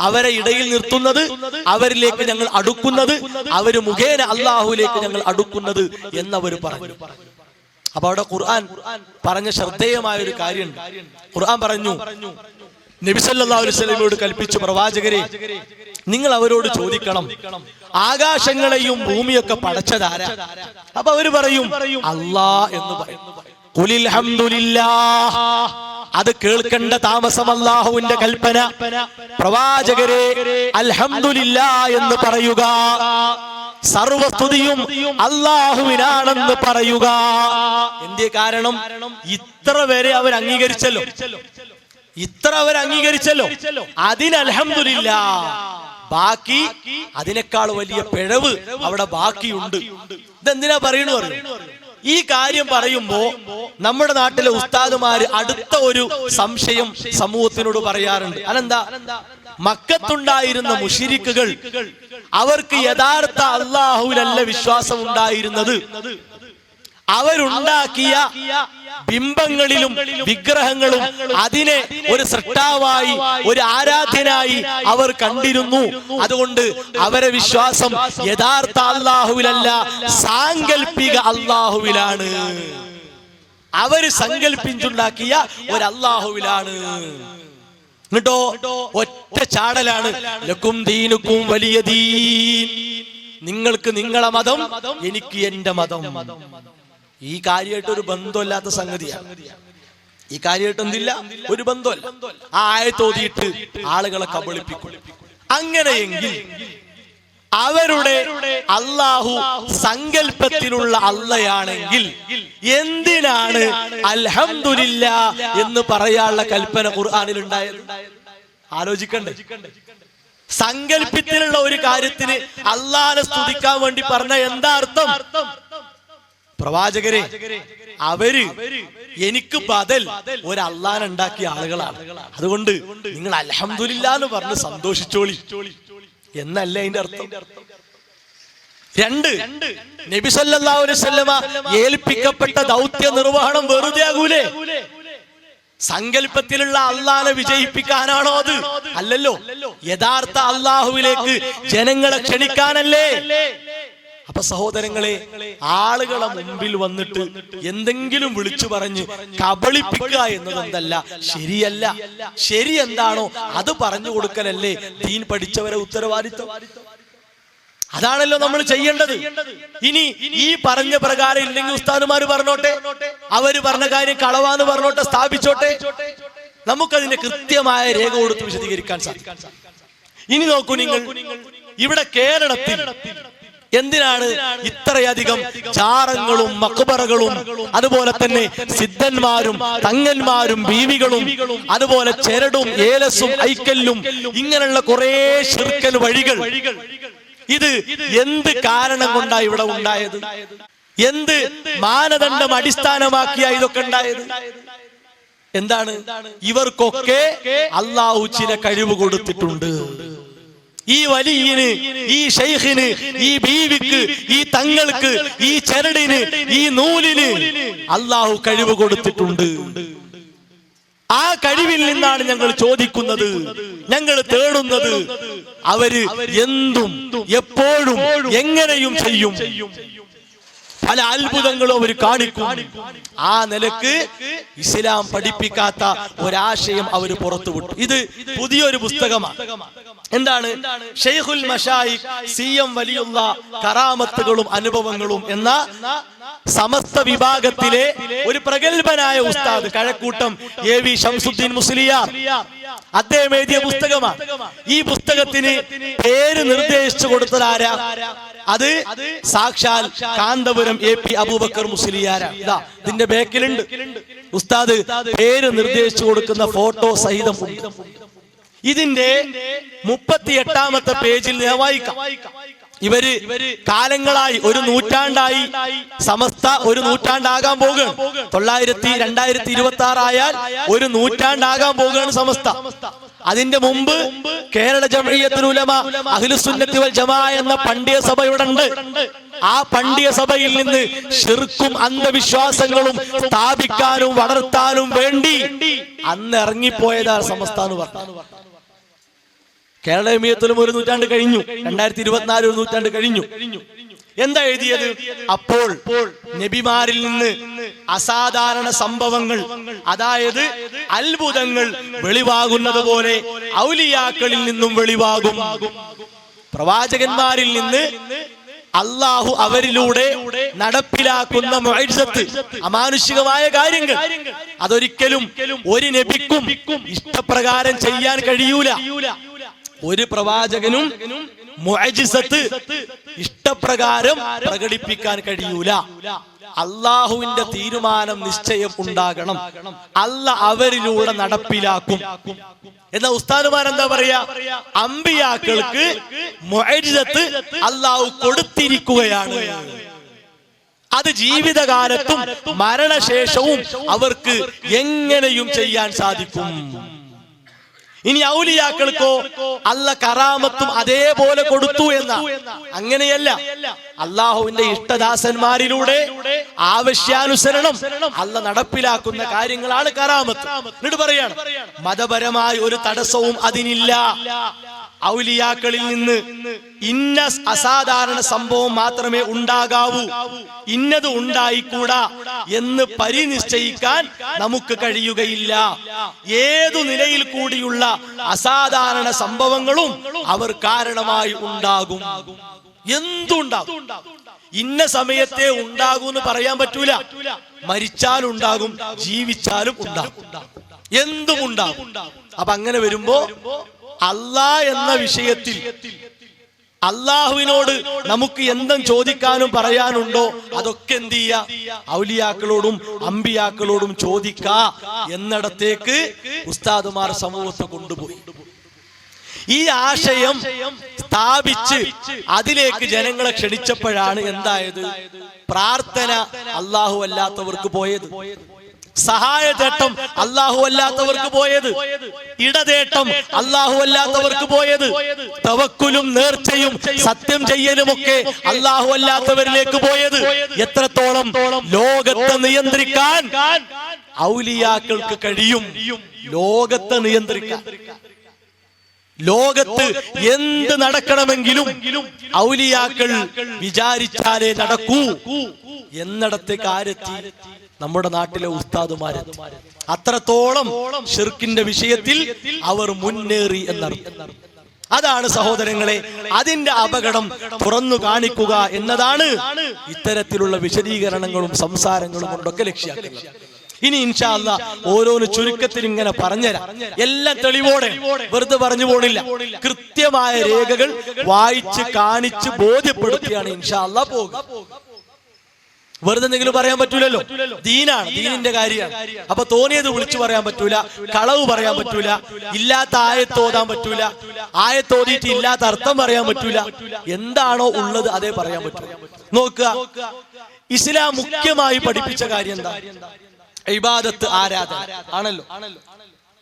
അവരെ ഇടയിൽ നിർത്തുന്നത്, അവരിലേക്ക് ഞങ്ങൾ അടുക്കുന്നത്, അവര് മുഖേന അള്ളാഹുവിലേക്ക് ഞങ്ങൾ അടുക്കുന്നത് എന്നവർ പറഞ്ഞു. അപ്പൊ അവിടെ ഖുർആൻ പറഞ്ഞ ശ്രദ്ധേയമായ ഒരു കാര്യമുണ്ട്. ഖുർആൻ പറഞ്ഞു, നബി സല്ലല്ലാഹു അലൈഹി വസല്ലമയോട് കൽപ്പിച്ചു, പ്രവാചകരെ നിങ്ങൾ അവരോട് ചോദിക്കണം, ആകാശങ്ങളെയും ഭൂമിയൊക്കെ പടച്ചതാരാ? അപ്പൊ അവര് പറയും അല്ലാഹ് എന്ന് പറയും. ഖുലിൽ ഹംദുലില്ലാഹ്, അത് കേൾക്കേണ്ട താമസം അല്ലാഹുവിന്റെ കൽപ്പന. പ്രവാചകരെ അൽഹംദുലില്ലാഹ് എന്ന് പറയുക, സർവസ്തുതിയും അല്ലാഹുവിനാണെന്ന് പറയുക. എന്തേ കാരണം? ഇത്ര വരെ അവർ അംഗീകരിച്ചല്ലോ. ഇത്ര അവർ അംഗീകരിച്ചല്ലോ, അതിന് അൽഹംദുലില്ലാഹ്. ബാക്കി അതിനേക്കാൾ വലിയ പിഴവ് അവിടെ ബാക്കിയുണ്ട്. ഇതെന്തിനാ പറയണു? ഈ കാര്യം പറയുമ്പോ നമ്മുടെ നാട്ടിലെ ഉസ്താദുമാര് അടുത്ത ഒരു സംശയം സമൂഹത്തിനോട് പറയാറുണ്ട്. അതെന്താ? മക്കത്തുണ്ടായിരുന്ന മുശ്രിക്കുകൾ, അവർക്ക് യഥാർത്ഥ അല്ലാഹുവിലല്ല വിശ്വാസം ഉണ്ടായിരുന്നത്. അവരുണ്ടാക്കിയ ബിംബങ്ങളിലും വിഗ്രഹങ്ങളും അതിനെ ഒരു സൃഷ്ടാവായി, ഒരു ആരാധ്യനായി അവർ കണ്ടിരുന്നു. അതുകൊണ്ട് അവരെ വിശ്വാസം യഥാർത്ഥ അല്ലാഹുവിലല്ല, സാങ്കല്പിക അല്ലാഹുവിലാണ്. അവര് സങ്കല്പിച്ചുണ്ടാക്കിയ ഒരു അല്ലാഹുവിലാണ്. എന്നിട്ടോ ഒറ്റ ചാടലാണ്, ലക്കും ദീനുക്കും വലിയ ദീൻ. നിങ്ങൾക്ക് നിങ്ങളെ മതം, എനിക്ക് എന്റെ മതം. ഈ കാര്യമായിട്ട് ഒരു ബന്ധമില്ലാത്ത സംഗതിയാണ്. ഈ കാര്യമായിട്ട് എന്തില്ല, ഒരു ബന്ധമല്ല. ആ ആയത്ത് ഓതിയിട്ട് ആളുകളെ കബളിപ്പിക്കും. അങ്ങനെയെങ്കിൽ അവരുടെ അല്ലാഹു സങ്കല്പത്തിലുള്ള അള്ളയാണെങ്കിൽ എന്തിനാണ് അൽഹംദുലില്ലാഹ് എന്ന് പറയാനുള്ള കൽപ്പന ഖുർആനിൽ ഉണ്ടായത്? ആലോചിക്കണ്ടേ? സങ്കല്പത്തിലുള്ള ഒരു കാര്യത്തിന് അള്ളാഹനെ സ്തുതിക്കാൻ വേണ്ടി പറഞ്ഞ എന്താ അർത്ഥം? പ്രവാചകരെ, അവര് എനിക്ക് ബദൽ ഒരു അള്ളാഹനെ ഉണ്ടാക്കിയ ആളുകളാണ്. അതുകൊണ്ട് നിങ്ങൾ അൽഹംദുലില്ലാഹ് എന്ന് പറഞ്ഞ് സന്തോഷിച്ചോളി എന്നല്ല അതിന്റെ അർത്ഥം. രണ്ട്, നബി സല്ലല്ലാഹു അലൈഹി വസല്ലമ ഏൽപ്പിക്കപ്പെട്ട ദൗത്യ നിർവഹണം വെറുതെ ആകൂലേ? സങ്കല്പത്തിലുള്ള അള്ളാഹനെ വിജയിപ്പിക്കാനാണോ അത്? അല്ലല്ലോ. യഥാർത്ഥ അള്ളാഹുവിലേക്ക് ജനങ്ങളെ ക്ഷണിക്കാനല്ലേ? അപ്പൊ സഹോദരങ്ങളെ, ആളുകളെ മുമ്പിൽ വന്നിട്ട് എന്തെങ്കിലും വിളിച്ചു പറഞ്ഞ് കബളിപ്പിക്കുക എന്നതെന്തല്ല, ശരിയല്ല. ശരി എന്താണോ അത് പറഞ്ഞു കൊടുക്കലല്ലേ ദീൻ പഠിച്ചവരെ ഉത്തരവാദിത്വം. അതാണല്ലോ നമ്മൾ ചെയ്യേണ്ടത്. ഇനി ഈ പറഞ്ഞ പ്രകാരം ഇല്ലെങ്കിൽ ഉസ്താദുമാര് പറഞ്ഞോട്ടെ, അവര് പറഞ്ഞ കാര്യം കളവാന്ന് പറഞ്ഞോട്ടെ, സ്ഥാപിച്ചോട്ടെ. നമുക്കതിന്റെ കൃത്യമായ രേഖ കൊടുത്ത് വിശദീകരിക്കാൻ സാധിക്കും. ഇനി നോക്കൂ നിങ്ങൾ, ഇവിടെ കേരളത്തിൽ എന്തിനാണ് ഇത്രയധികം ചാറങ്ങളും മക്ബറകളും അതുപോലെ തന്നെ സിദ്ധന്മാരും തങ്ങന്മാരും ബീവികളും അതുപോലെ ചെരടും ഏലസും ഐക്കല്ലും ഇങ്ങനെയുള്ള കുറെ ശിർക്കൽ വഴികൾ? ഇത് എന്ത് കാരണം കൊണ്ടാണ് ഇവിടെ ഉണ്ടായത്? എന്ത് മാനദണ്ഡം അടിസ്ഥാനമാക്കിയാ ഇതൊക്കെ ഉണ്ടായത്? എന്താണ്? ഇവർക്കൊക്കെ അല്ലാഹു ചില കഴിവ് കൊടുത്തിട്ടുണ്ട്. ഈ വലിയന്, ഈ ശൈഖിന്, ഈ ബീവിക്ക്, ഈ തങ്ങൾക്ക്, ഈ ചരടിന്, ഈ നൂലിന് അല്ലാഹു കഴിവ് കൊടുത്തിട്ടുണ്ട്. ആ കഴിവിൽ നിന്നാണ് ഞങ്ങൾ ചോദിക്കുന്നത്, ഞങ്ങൾ തേടുന്നത്. അവര് എന്തും എപ്പോഴും എങ്ങനെയും ചെയ്യും. പല അത്ഭുതങ്ങളും അവർ കാണിക്കും. ആ നിലക്ക് ഇസ്ലാം പഠിപ്പിക്കാത്ത ഒരാശയം അവർ പുറത്തുവിട്ടു. ഇത് പുതിയൊരു പുസ്തകമാണ്. എന്താണ്? ഷെയ്ഖുൽ മശായിഖ് CM വലിയുള്ള കറാമത്തുകളും അനുഭവങ്ങളും എന്ന സമസ്ത വിഭാഗത്തിലെ ഒരു പ്രഗത്ഭനായ ഉസ്താദ് കഴക്കൂട്ടം AV ശംസുദ്ദീൻ മുസ്ലിയാർ അദ്ദേഹം എഴുതിയ പുസ്തകമാണ്. ഈ പുസ്തകത്തിന് പേര് നിർദ്ദേശിച്ചു കൊടുത്തതാരാ? അത് സാക്ഷാൽ കാന്തപുരം AP അബൂബക്കർ മുസ്ലിയാരാ. ഇതാ ഇതിന്റെ ബാക്കിലുണ്ട്. ഉസ്താദ് പേര് നിർദ്ദേശിച്ചു കൊടുക്കുന്ന ഫോട്ടോ സഹിതം. ഇതിന്റെ 38ാമത്തെ പേജിൽ ഞാൻ വായിക്കാം. ഇവര് കാലങ്ങളായി, ഒരു നൂറ്റാണ്ടായി, സമസ്ത ഒരു നൂറ്റാണ്ടാകാൻ പോകുകയാണ്. 2026 ആയാൽ ഒരു നൂറ്റാണ്ടാകാൻ പോകുകയാണ് സമസ്ത. അതിന്റെ മുമ്പ് കേരള ജംഇയ്യത്തുൽ ഉലമ അഹ്ലുസുന്നത്തി വൽ ജമാഅ എന്ന പണ്ഡിയ സഭ ഇവിടെ ഉണ്ട്. ആ പണ്ഡിയ സഭയിൽ നിന്ന് ശിർക്കും അന്ധവിശ്വാസങ്ങളും സ്ഥാപിക്കാനും വളർത്താനും വേണ്ടി അന്ന് ഇറങ്ങിപ്പോയതാ സമസ്ത എന്ന് പറഞ്ഞു. കേരള ജംഇയ്യത്തുലും ഒരു നൂറ്റാണ്ട് കഴിഞ്ഞു, 2024 ഒരു നൂറ്റാണ്ട് കഴിഞ്ഞു. എന്താ എഴുതിയത്? അപ്പോൾ നബിമാരിൽ നിന്ന് അസാധാരണ സംഭവങ്ങൾ, അതായത് അത്ഭുതങ്ങൾ വെളിവാകുന്നത് പോലെ ഔലിയാക്കളിൽ നിന്നും വെളിവാകും. പ്രവാചകന്മാരിൽ നിന്ന് അല്ലാഹു അവരിലൂടെ നടപ്പിലാക്കുന്ന മുഅ്ജിസത്ത്, അമാനുഷികമായ കാര്യങ്ങൾ, അതൊരിക്കലും ഒരു നബിക്കും ഇഷ്ടപ്രകാരം ചെയ്യാൻ കഴിയൂല. ഒരു പ്രവാചകനും മുഅ്ജിസത്ത് ഇഷ്ടപ്രകാരം പ്രകടിപ്പിക്കാൻ കഴിയൂല. അള്ളാഹുവിന്റെ തീരുമാനം നിശ്ചയം ഉണ്ടാകണം. അല്ലാഹ് അവരിലൂടെ നടപ്പിലാക്കും. എന്നാ ഉസ്താദുമാരെന്താ പറയാ? അമ്പിയാക്കൾക്ക് മുഅ്ജിസത്ത് അള്ളാഹു കൊടുത്തിരിക്കുകയാണ്. അത് ജീവിതകാലത്തും മരണശേഷവും അവർക്ക് എങ്ങനെയും ചെയ്യാൻ സാധിക്കും. ഇനി ഔലിയാക്കൾക്കോ അല്ല കറാമത്തും അതേപോലെ കൊടുത്തു എന്ന അങ്ങനെയല്ല. അള്ളാഹുവിന്റെ ഇഷ്ടദാസന്മാരിലൂടെ ആവശ്യാനുസരണം അല്ല നടപ്പിലാക്കുന്ന കാര്യങ്ങളാണ് കറാമത്ത്. എന്നിട്ട് പറയാണ്, മതപരമായ ഒരു തടസ്സവും അതിനില്ല. ഔലിയാക്കളിൽ നിന്ന് ഇന്ന അസാധാരണ സംഭവം മാത്രമേ ഉണ്ടാകാവൂ, ഇന്നത് ഉണ്ടായിക്കൂടാ എന്ന് പരിനിശ്ചയിക്കാൻ നമുക്ക് കഴിയുകയില്ല. ഏതു നിലയിൽ കൂടിയുള്ള അസാധാരണ സംഭവങ്ങളും അവർ കാരണമായി ഉണ്ടാകും. എന്തുണ്ടാകും? ഇന്ന സമയത്തെ ഉണ്ടാകും എന്ന് പറയാൻ പറ്റൂല. മരിച്ചാലും ഉണ്ടാകും, ജീവിച്ചാലും ഉണ്ടാകും, എന്തും ഉണ്ടാകും. അപ്പൊ അങ്ങനെ വരുമ്പോ അല്ലാഹ് എന്ന വിഷയത്തിൽ അള്ളാഹുവിനോട് നമുക്ക് എന്തും ചോദിക്കാനും പറയാനുണ്ടോ അതൊക്കെ എന്ത് ചെയ്യാ? ഔലിയാക്കളോടും അമ്പിയാക്കളോടും ചോദിക്കാ എന്നിടത്തേക്ക് ഉസ്താദുമാർ സമൂഹത്തെ കൊണ്ടുപോയി. ഈ ആശയം സ്ഥാപിച്ച് അതിലേക്ക് ജനങ്ങളെ ക്ഷണിച്ചപ്പോഴാണ് എന്തായത്? പ്രാർത്ഥന അല്ലാഹു അല്ലാത്തവർക്ക് പോയത്, സഹായതേട്ടം അല്ലാഹു അല്ലാത്തവർക്ക് പോയത്, ഇടതേട്ടം അല്ലാഹു അല്ലാത്തവർക്ക് പോയത്, തവക്കുലും നേർച്ചയും സത്യം ചെയ്യലുമൊക്കെ അല്ലാഹു അല്ലാത്തവരിലേക്ക് പോയത്. എത്രത്തോളം ലോകത്തെ നിയന്ത്രിക്കാൻ ഔലിയാക്കൾക്ക് കഴിയും. ലോകത്തെ നിയന്ത്രിക്കാൻ, ലോകത്ത് എന്ത് നടക്കണമെങ്കിലും ഔലിയാക്കൾ വിചാരിച്ചാലേ നടക്കൂ എന്നിടത്തെ കാര്യത്തിൽ നമ്മുടെ നാട്ടിലെ ഉസ്താദുമാരെത്തി. അത്രത്തോളം ശിർക്കിന്റെ വിഷയത്തിൽ അവർ മുന്നേറി എന്നർത്ഥം. അതാണ് സഹോദരങ്ങളെ അതിന്റെ അപകടം തുറന്നു കാണിക്കുക എന്നതാണ് ഇത്തരത്തിലുള്ള വിശദീകരണങ്ങളും സംസാരങ്ങളും കൊണ്ടൊക്കെ ലക്ഷ്യാക്കുന്നത്. ഇനി ഇൻഷാ അല്ലാഹ് ഓരോന്ന് ചുരുക്കത്തിൽ ഇങ്ങനെ പറഞ്ഞുതരാം. എല്ലാം തെളിവോടെ, വെറുതെ പറഞ്ഞു പോണില്ല. കൃത്യമായ രേഖകൾ വായിച്ച് കാണിച്ച് ബോധ്യപ്പെടുത്തിയാണ് ഇൻഷാ അല്ലാഹ് പോകുക. വെറുതെ എന്തെങ്കിലും പറയാൻ പറ്റൂലല്ലോ. ദീനാണ്, ദീനിന്റെ കാര്യമാണ്. അപ്പൊ തോന്നിയത് വിളിച്ചു പറയാൻ പറ്റൂല, കളവ് പറയാൻ പറ്റൂല, ഇല്ലാത്ത ആയത്ത് ഓതാൻ പറ്റൂല, ആയത്ത് ഓതിയിട്ട് ഇല്ലാത്ത അർത്ഥം പറയാൻ പറ്റൂല. എന്താണോ ഉള്ളത് അതേ പറയാൻ പറ്റൂ. നോക്കുക, ഇസ്ലാം മുഖ്യമായി പഠിപ്പിച്ച കാര്യം എന്താ? ഇബാദത്ത്, ആരാധന ആണല്ലോ.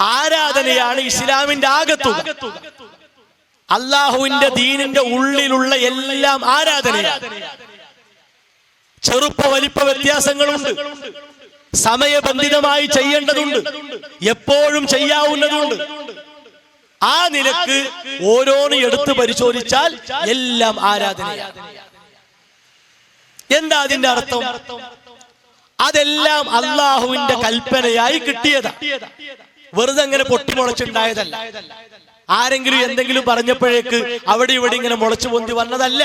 ആരാധനയാണ് ഇസ്ലാമിന്റെ ആകത്തുക. അള്ളാഹുവിന്റെ ദീനിന്റെ ഉള്ളിലുള്ള എല്ലാം ആരാധനയാണ്. ചെറുപ്പ വലിപ്പ വ്യത്യാസങ്ങളുണ്ട്, സമയബന്ധിതമായി ചെയ്യേണ്ടതുണ്ട്, എപ്പോഴും ചെയ്യാവുന്നതുണ്ട്. ആ നിലക്ക് ഓരോന്ന് എടുത്ത് പരിശോധിച്ചാൽ എല്ലാം ആരാധനയാണ്. എന്താ അതിന്റെ അർത്ഥം? അതെല്ലാം അള്ളാഹുവിന്റെ കൽപ്പനയായി കിട്ടിയതാണ്. വെറുതെ അങ്ങനെ പൊട്ടിമുളച്ചുണ്ടായതല്ല. ആരെങ്കിലും എന്തെങ്കിലും പറഞ്ഞപ്പോഴേക്ക് അവിടെ ഇവിടെ ഇങ്ങനെ മുളച്ചു പൊന്തി വന്നതല്ല.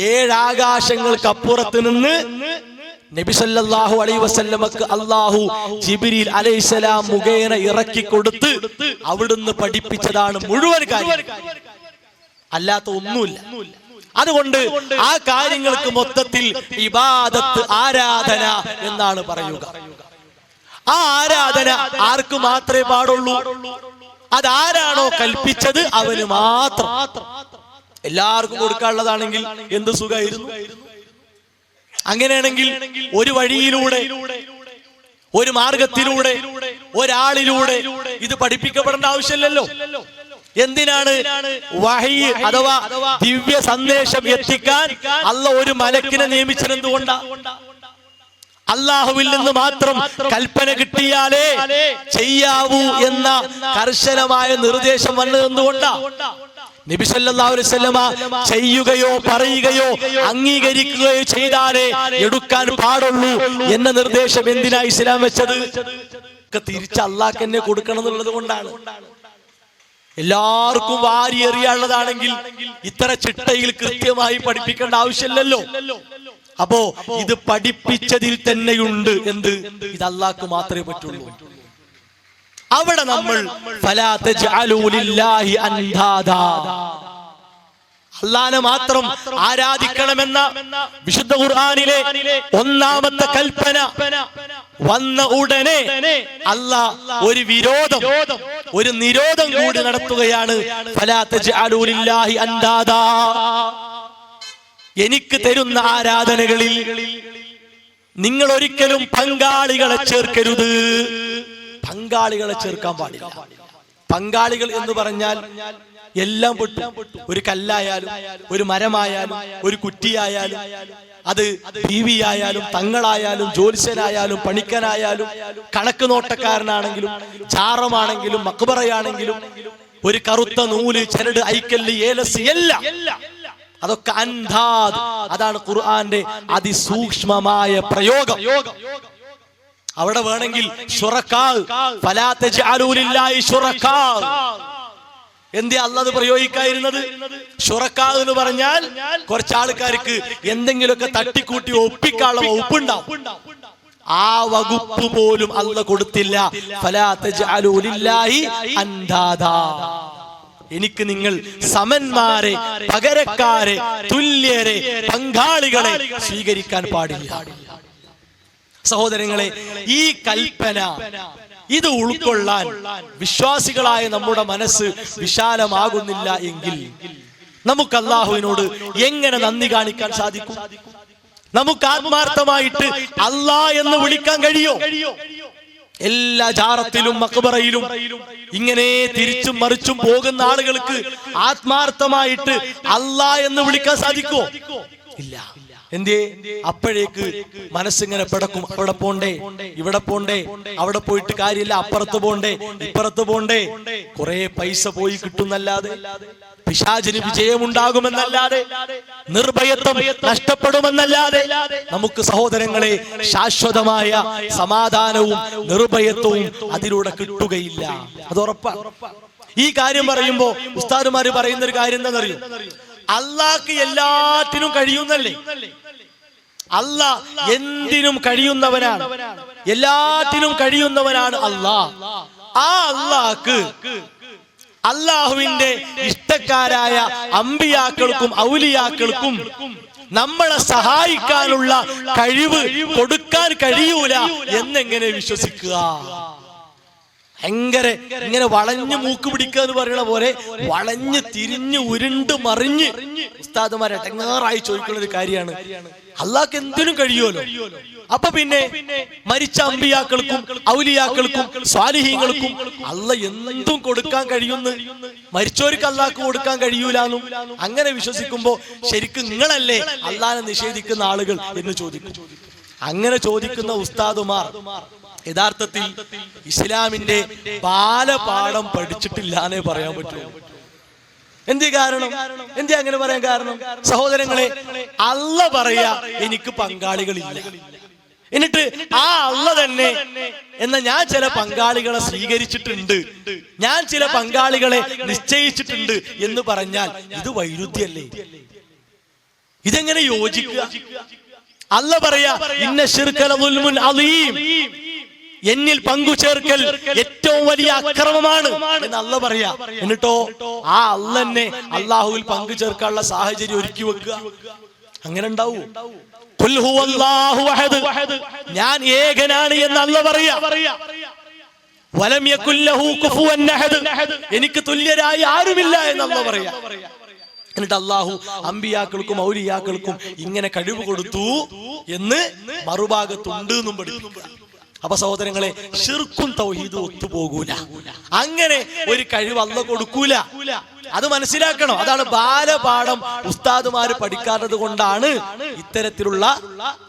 7 ആകാശങ്ങൾക്കപ്പുറത്ത് നിന്ന് നബി സല്ലല്ലാഹു അലൈഹി വസല്ലമക്ക് അല്ലാഹു ജിബ്രീൽ അലൈഹിസ്സലാം മുഖേന ഇറക്കി കൊടുത്ത് അവിടുന്ന് പഠിപ്പിച്ചതാണ് മുഴുവൻ കാര്യം, അല്ലാത്ത ഒന്നുമില്ല. അതുകൊണ്ട് ആ കാര്യങ്ങൾക്ക് മൊത്തത്തിൽ ഇബാദത്ത്, ആരാധന എന്നാണ് പറയുക. ആ ആരാധന ആർക്ക് മാത്രമേ പാടുള്ളൂ? അതാരാണോ കൽപ്പിച്ചത് അവന് മാത്രം. എല്ലാവർക്കും കൊടുക്കാനുള്ളതാണെങ്കിൽ എന്ത് സുഖമായിരുന്നു. അങ്ങനെയാണെങ്കിൽ ഒരു വഴിയിലൂടെ, ഒരു മാർഗത്തിലൂടെ, ഒരാളിലൂടെ ഇത് പഠിപ്പിക്കപ്പെടേണ്ട ആവശ്യമില്ലല്ലോ. എന്തിനാണ് വഹയ് അഥവാ ദിവ്യ സന്ദേശം എത്തിക്കാൻ അല്ലാഹ് ഒരു മലക്കിനെ നിയമിച്ചത്? എന്തുകൊണ്ടാ? അല്ലാഹുവിൽ നിന്ന് മാത്രം കൽപ്പന കിട്ടിയാലേ ചെയ്യാവൂ എന്ന കർശനമായ നിർദ്ദേശം വന്നത് എന്തുകൊണ്ടാ? നബി സല്ലല്ലാഹു അലൈഹി വസല്ലമ ചെയ്യുകയോ പറയുകയോ അംഗീകരിക്കുകയോ ചെയ്താലേ എടുക്കാൻ പാടുള്ളൂ എന്ന നിർദ്ദേശം എന്തിനാ ഇസ്ലാം വെച്ചത്? തിരിച്ച് അല്ലാഹ്ക്ക് തന്നെ കൊടുക്കണം എന്നുള്ളത് കൊണ്ടാണ്. എല്ലാവർക്കും വാരി എറിയാനുള്ളതാണെങ്കിൽ ഇത്ര ചിട്ടയിൽ കൃത്യമായി പഠിപ്പിക്കേണ്ട ആവശ്യമില്ലല്ലോ. അപ്പോ ഇത് പഠിപ്പിച്ചതിൽ തന്നെയുണ്ട് എന്ത്? ഇത് അല്ലാഹ്ക്ക് മാത്രമേ പറ്റുള്ളൂ. അവിടെ നമ്മൾ ഫലാ തജ്അലൂ ലില്ലാഹി അൻദാദാ, അല്ലാഹനെ മാത്രം ആരാധിക്കണമെന്ന വിശുദ്ധ ഖുർആനിലെ ഒന്നാമത്തെ കൽപ്പന വന്ന ഉടനെ അല്ലാഹ് ഒരു വിരോധം, ഒരു നിരോധം കൂടി നടത്തുകയാണ്. ഫലാ തജ്അലൂ ലില്ലാഹി അൻദാദാ, എനിക്ക് തരുന്ന ആരാധനകളിൽ നിങ്ങൾ ഒരിക്കലും പങ്കാളികളെ ചേർക്കരുത്. പങ്കാളികളെ ചേർക്കാൻ പാടില്ല. പങ്കാളികൾ എന്ന് പറഞ്ഞാൽ എല്ലാം പെട്ടു. ഒരു കല്ലായാലും, ഒരു മരമായാലും, ഒരു കുറ്റിയായാലും, അത് ബീവിയായാലും, തങ്ങളായാലും, ജ്യോത്സ്യനായാലും, പണിക്കനായാലും, കണക്ക് നോട്ടക്കാരനാണെങ്കിലും, ചാറമാണെങ്കിലും, മക്ബറയാണെങ്കിലും, ഒരു കറുത്ത നൂല്, ചരട്, ഐക്കല്ല്, ഏലസ് എല്ലാം, അതൊക്കെ അൻദാദ്. അതാണ് ഖുർആന്റെ അതിസൂക്ഷ്മമായ പ്രയോഗം. അവിടെ വേണമെങ്കിൽ ശുറക്കാ, ഫലാ തജ്അലൂ ലില്ലാഹി ശുറക്കാ, എന്തേ അല്ലാഹ് പ്രയോഗിക്കാതിരുന്നത്? ശുറക്കാ എന്ന് പറഞ്ഞാൽ കുറച്ച് ആൾക്കാർക്ക് എന്തെങ്കിലുമൊക്കെ തട്ടിക്കൂട്ടി ഒപ്പിക്കാനുള്ള വകുപ്പുണ്ടാവും. ആ വകുപ്പ് പോലും അല്ലാഹ് കൊടുത്തില്ല. ഫലാ തജ്അലൂ ലില്ലാഹി അൻദാദാ, എനിക്ക് നിങ്ങൾ സമന്മാരെ, പകരക്കാരെ, തുല്യരെ, പങ്കാളികളെ സ്വീകരിക്കാൻ പാടില്ല. സഹോദരങ്ങളെ, ഈ കൽപ്പന ഇത് ഉൾക്കൊള്ളാൻ വിശ്വാസികളായ നമ്മുടെ മനസ്സ് വിശാലമാകുന്നില്ല എങ്കിൽ നമുക്ക് അല്ലാഹുവിനോട് എങ്ങനെ നന്ദി കാണിക്കാൻ സാധിക്കും? നമുക്ക് ആത്മാർത്ഥമായിട്ട് അല്ലാഹ് എന്ന് വിളിക്കാൻ കഴിയോ? എല്ലാ ജാറത്തിലും മക്ബറയിലും ഇങ്ങനെ തിരിച്ചും മറിച്ചും പോകുന്ന ആളുകൾക്ക് ആത്മാർത്ഥമായിട്ട് അല്ലാഹ് എന്ന് വിളിക്കാൻ സാധിക്കോ? ഇല്ല. എന്തേ? അപ്പോഴേക്ക് മനസ്സിങ്ങനെ പിടക്കും. അവിടെ പോണ്ടേ, ഇവിടെ പോണ്ടേ, അവിടെ പോയിട്ട് കാര്യമില്ല, അപ്പുറത്ത് പോണ്ടേ, ഇപ്പുറത്ത് പോണ്ടേ. കുറെ പൈസ പോയി കിട്ടുന്നല്ലാതെ, പിശാചിന് വിജയമുണ്ടാകുമെന്നല്ലാതെ, നിർഭയത്വം നഷ്ടപ്പെടുമെന്നല്ലാതെ നമുക്ക് സഹോദരങ്ങളെ ശാശ്വതമായ സമാധാനവും നിർഭയത്വവും അതിലൂടെ കിട്ടുകയില്ല. അത് ഉറപ്പാണ്. ഈ കാര്യം പറയുമ്പോ ഉസ്താദുമാര് പറയുന്ന ഒരു കാര്യം എന്താണെന്നറിയോ? അല്ലാഹ്ക്ക് എല്ലാറ്റിനും കഴിയുന്നല്ലേ? അല്ലാഹ് എന്തിനും കഴിയുന്നവനാണ്, എല്ലാറ്റിനും കഴിയുന്നവനാണ് അല്ലാഹ്. ആ അല്ലാഹ്ക്ക് അല്ലാഹുവിന്റെ ഇഷ്ടക്കാരായ അമ്പിയാക്കൾക്കും ഔലിയാക്കൾക്കും നമ്മളെ സഹായിക്കാനുള്ള കഴിവ് കൊടുക്കാൻ കഴിയൂല എന്നെങ്ങനെ വിശ്വസിക്കുക? ഭയങ്കര ഇങ്ങനെ വളഞ്ഞു മൂക്ക് പിടിക്കുക എന്ന് പറയുന്ന പോലെ വളഞ്ഞ് തിരിഞ്ഞ് ഉരുണ്ട് മറിഞ്ഞ് ഉസ്താദുമാരെ എടങ്ങേറായി ചോദിക്കുന്ന ഒരു കാര്യമാണ്. അല്ലാഹ്ക്ക് എന്തിനും കഴിയുമല്ലോ. അപ്പൊ പിന്നെ മരിച്ച അമ്പിയാക്കൾക്കും ഔലിയാക്കൾക്കും സ്വാലിഹീങ്ങൾക്കും അല്ലാഹ് എന്തും കൊടുക്കാൻ കഴിയുന്നു, മരിച്ചവർക്ക് അല്ലാഹ്ക്ക് കൊടുക്കാൻ കഴിയൂലെന്നും അങ്ങനെ വിശ്വസിക്കുമ്പോ ശരിക്കും നിങ്ങളല്ലേ അല്ലാഹനെ നിഷേധിക്കുന്ന ആളുകൾ എന്ന് ചോദിക്കും. അങ്ങനെ ചോദിക്കുന്ന ഉസ്താദുമാർ യഥാർത്ഥത്തിൽ ഇസ്ലാമിന്റെ ബാലപാഠം പഠിച്ചിട്ടില്ലാന്നേ പറയാൻ പറ്റൂ. എന്തേ കാരണം? എന്തേ അങ്ങനെ പറയാൻ കാരണം? സഹോദരങ്ങളെ, അല്ലാഹ് പറയാ എനിക്ക് പങ്കാളികളില്ല. എന്നിട്ട് ആ അല്ലാഹ് തന്നെ എന്നാ ഞാൻ ചില പങ്കാളികളെ സ്വീകരിച്ചിട്ടുണ്ട്, ഞാൻ ചില പങ്കാളികളെ നിശ്ചയിച്ചിട്ടുണ്ട് എന്ന് പറഞ്ഞാൽ ഇത് വൈരുദ്ധ്യല്ലേ? ഇതെങ്ങനെ യോജിക്കുക? അല്ലാഹ് പറയാ ഇന്ന ശിർക ലദുൽമുൻ അദീം, എന്നിൽ പങ്കു ചേർക്കൽ ഏറ്റവും വലിയ അക്രമമാണ് എന്ന് അല്ലാഹ് പറയാ. എന്നിട്ടോ ആ അല്ലാഹ്നെ അല്ലാഹുവിൽ പങ്കു ചേർക്കാനുള്ള സാഹചര്യം ഒരുക്കി വെക്കുക. അങ്ങനെ ഉണ്ടാവൂ? ഖുൽ ഹുവല്ലാഹു അഹദ്, ഞാൻ ഏകനാണ് എന്ന് അല്ലാഹ് പറയാ. വലം യകുൽ ലഹു കുഫുവൻ അഹദ്, എനിക്ക് തുല്യരായി ആരുമില്ല എന്ന് അല്ലാഹ് പറയാ. എന്നിട്ട് അല്ലാഹു അമ്പിയാക്കൾക്കും ഔലിയാക്കൾക്കും ഇങ്ങനെ കഴിവ് കൊടുത്തു എന്ന് മറുഭാഗത്തുണ്ട് എന്നും പഠിപ്പിക്കുക. അപ്പൊ സഹോദരങ്ങളെ, ശിർക്കും തൗഹീദും ഒത്തുപോകൂല. അങ്ങനെ ഒരു കഴിവ് അല്ലാഹ് കൊടുക്കൂല. അത് മനസ്സിലാക്കണം. അതാണ് ബാലപാഠം ഉസ്താദുമാര് പഠിക്കാത്തത് കൊണ്ടാണ് ഇത്തരത്തിലുള്ള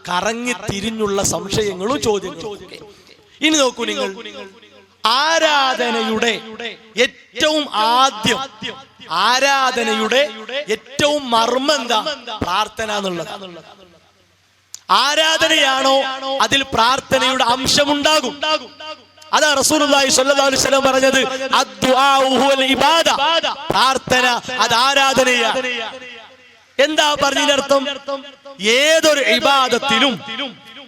കറങ്ങി തിരിഞ്ഞുള്ള സംശയങ്ങളും ചോദ്യങ്ങളും. ഇനി നോക്കൂ നിങ്ങൾ, ആരാധനയുടെ ഏറ്റവും ആദ്യം, ആരാധനയുടെ ഏറ്റവും മർമ്മം എന്താ? പ്രാർത്ഥന എന്നുള്ളത്. ആരാധനയാണോ അതിൽ പ്രാർത്ഥനയുടെ അംശമുണ്ടാകും. അതാ റസൂലുള്ളാഹി സ്വല്ലല്ലാഹു അലൈഹി വസല്ലം പറഞ്ഞത്, അദ്ദുആഉ ഹുവൽ ഇബാദ, പ്രാർത്ഥന അത് ആരാധനയാണ്. എന്താ പറഞ്ഞതിനർത്ഥം? ഏതൊരു ഇബാദത്തിലും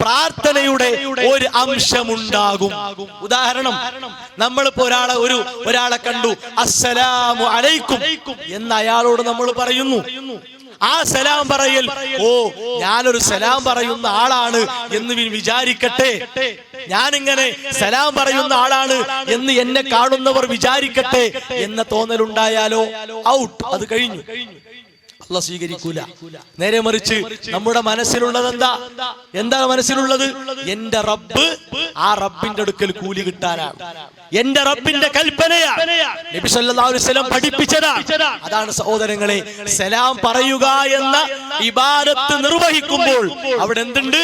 പ്രാർത്ഥനയുടെ ഒരു അംശമുണ്ടാകും. ഉദാഹരണം, നമ്മളിപ്പോ ഒരാളെ കണ്ടു, അസ്സലാമു അലൈക്കും എന്ന് അയാളോട് നമ്മൾ പറയുന്നു. ആ സലാം പറയൽ, ഓ ഞാനൊരു സലാം പറയുന്ന ആളാണ് എന്ന് വിചാരിക്കട്ടെ, ഞാനിങ്ങനെ സലാം പറയുന്ന ആളാണ് എന്ന് എന്നെ കാണുന്നവർ വിചാരിക്കട്ടെ എന്ന തോന്നലുണ്ടായാലോ ഔട്ട്, അത് കഴിഞ്ഞു, അല്ലാഹു സ്വീകരിക്കൂല. നേരെ മറിച്ച് നമ്മുടെ മനസ്സിലുള്ളത് എന്താ മനസ്സിലുള്ളത്? എന്റെ റബ്ബ്, ആ റബ്ബിന്റെ അടുക്കൽ കൂലി കിട്ടാനാണ്, എന്റെ റബ്ബിന്റെ കൽപ്പനയാണ്, നബി സല്ലല്ലാഹു അലൈഹി വസല്ലം പഠിപ്പിച്ചതാണ്. അതാണ് സഹോദരങ്ങളെ, സലാം പറയുക എന്ന ഇബാദത്ത് നിർവഹിക്കുമ്പോൾ അവിടെ എന്തുണ്ട്?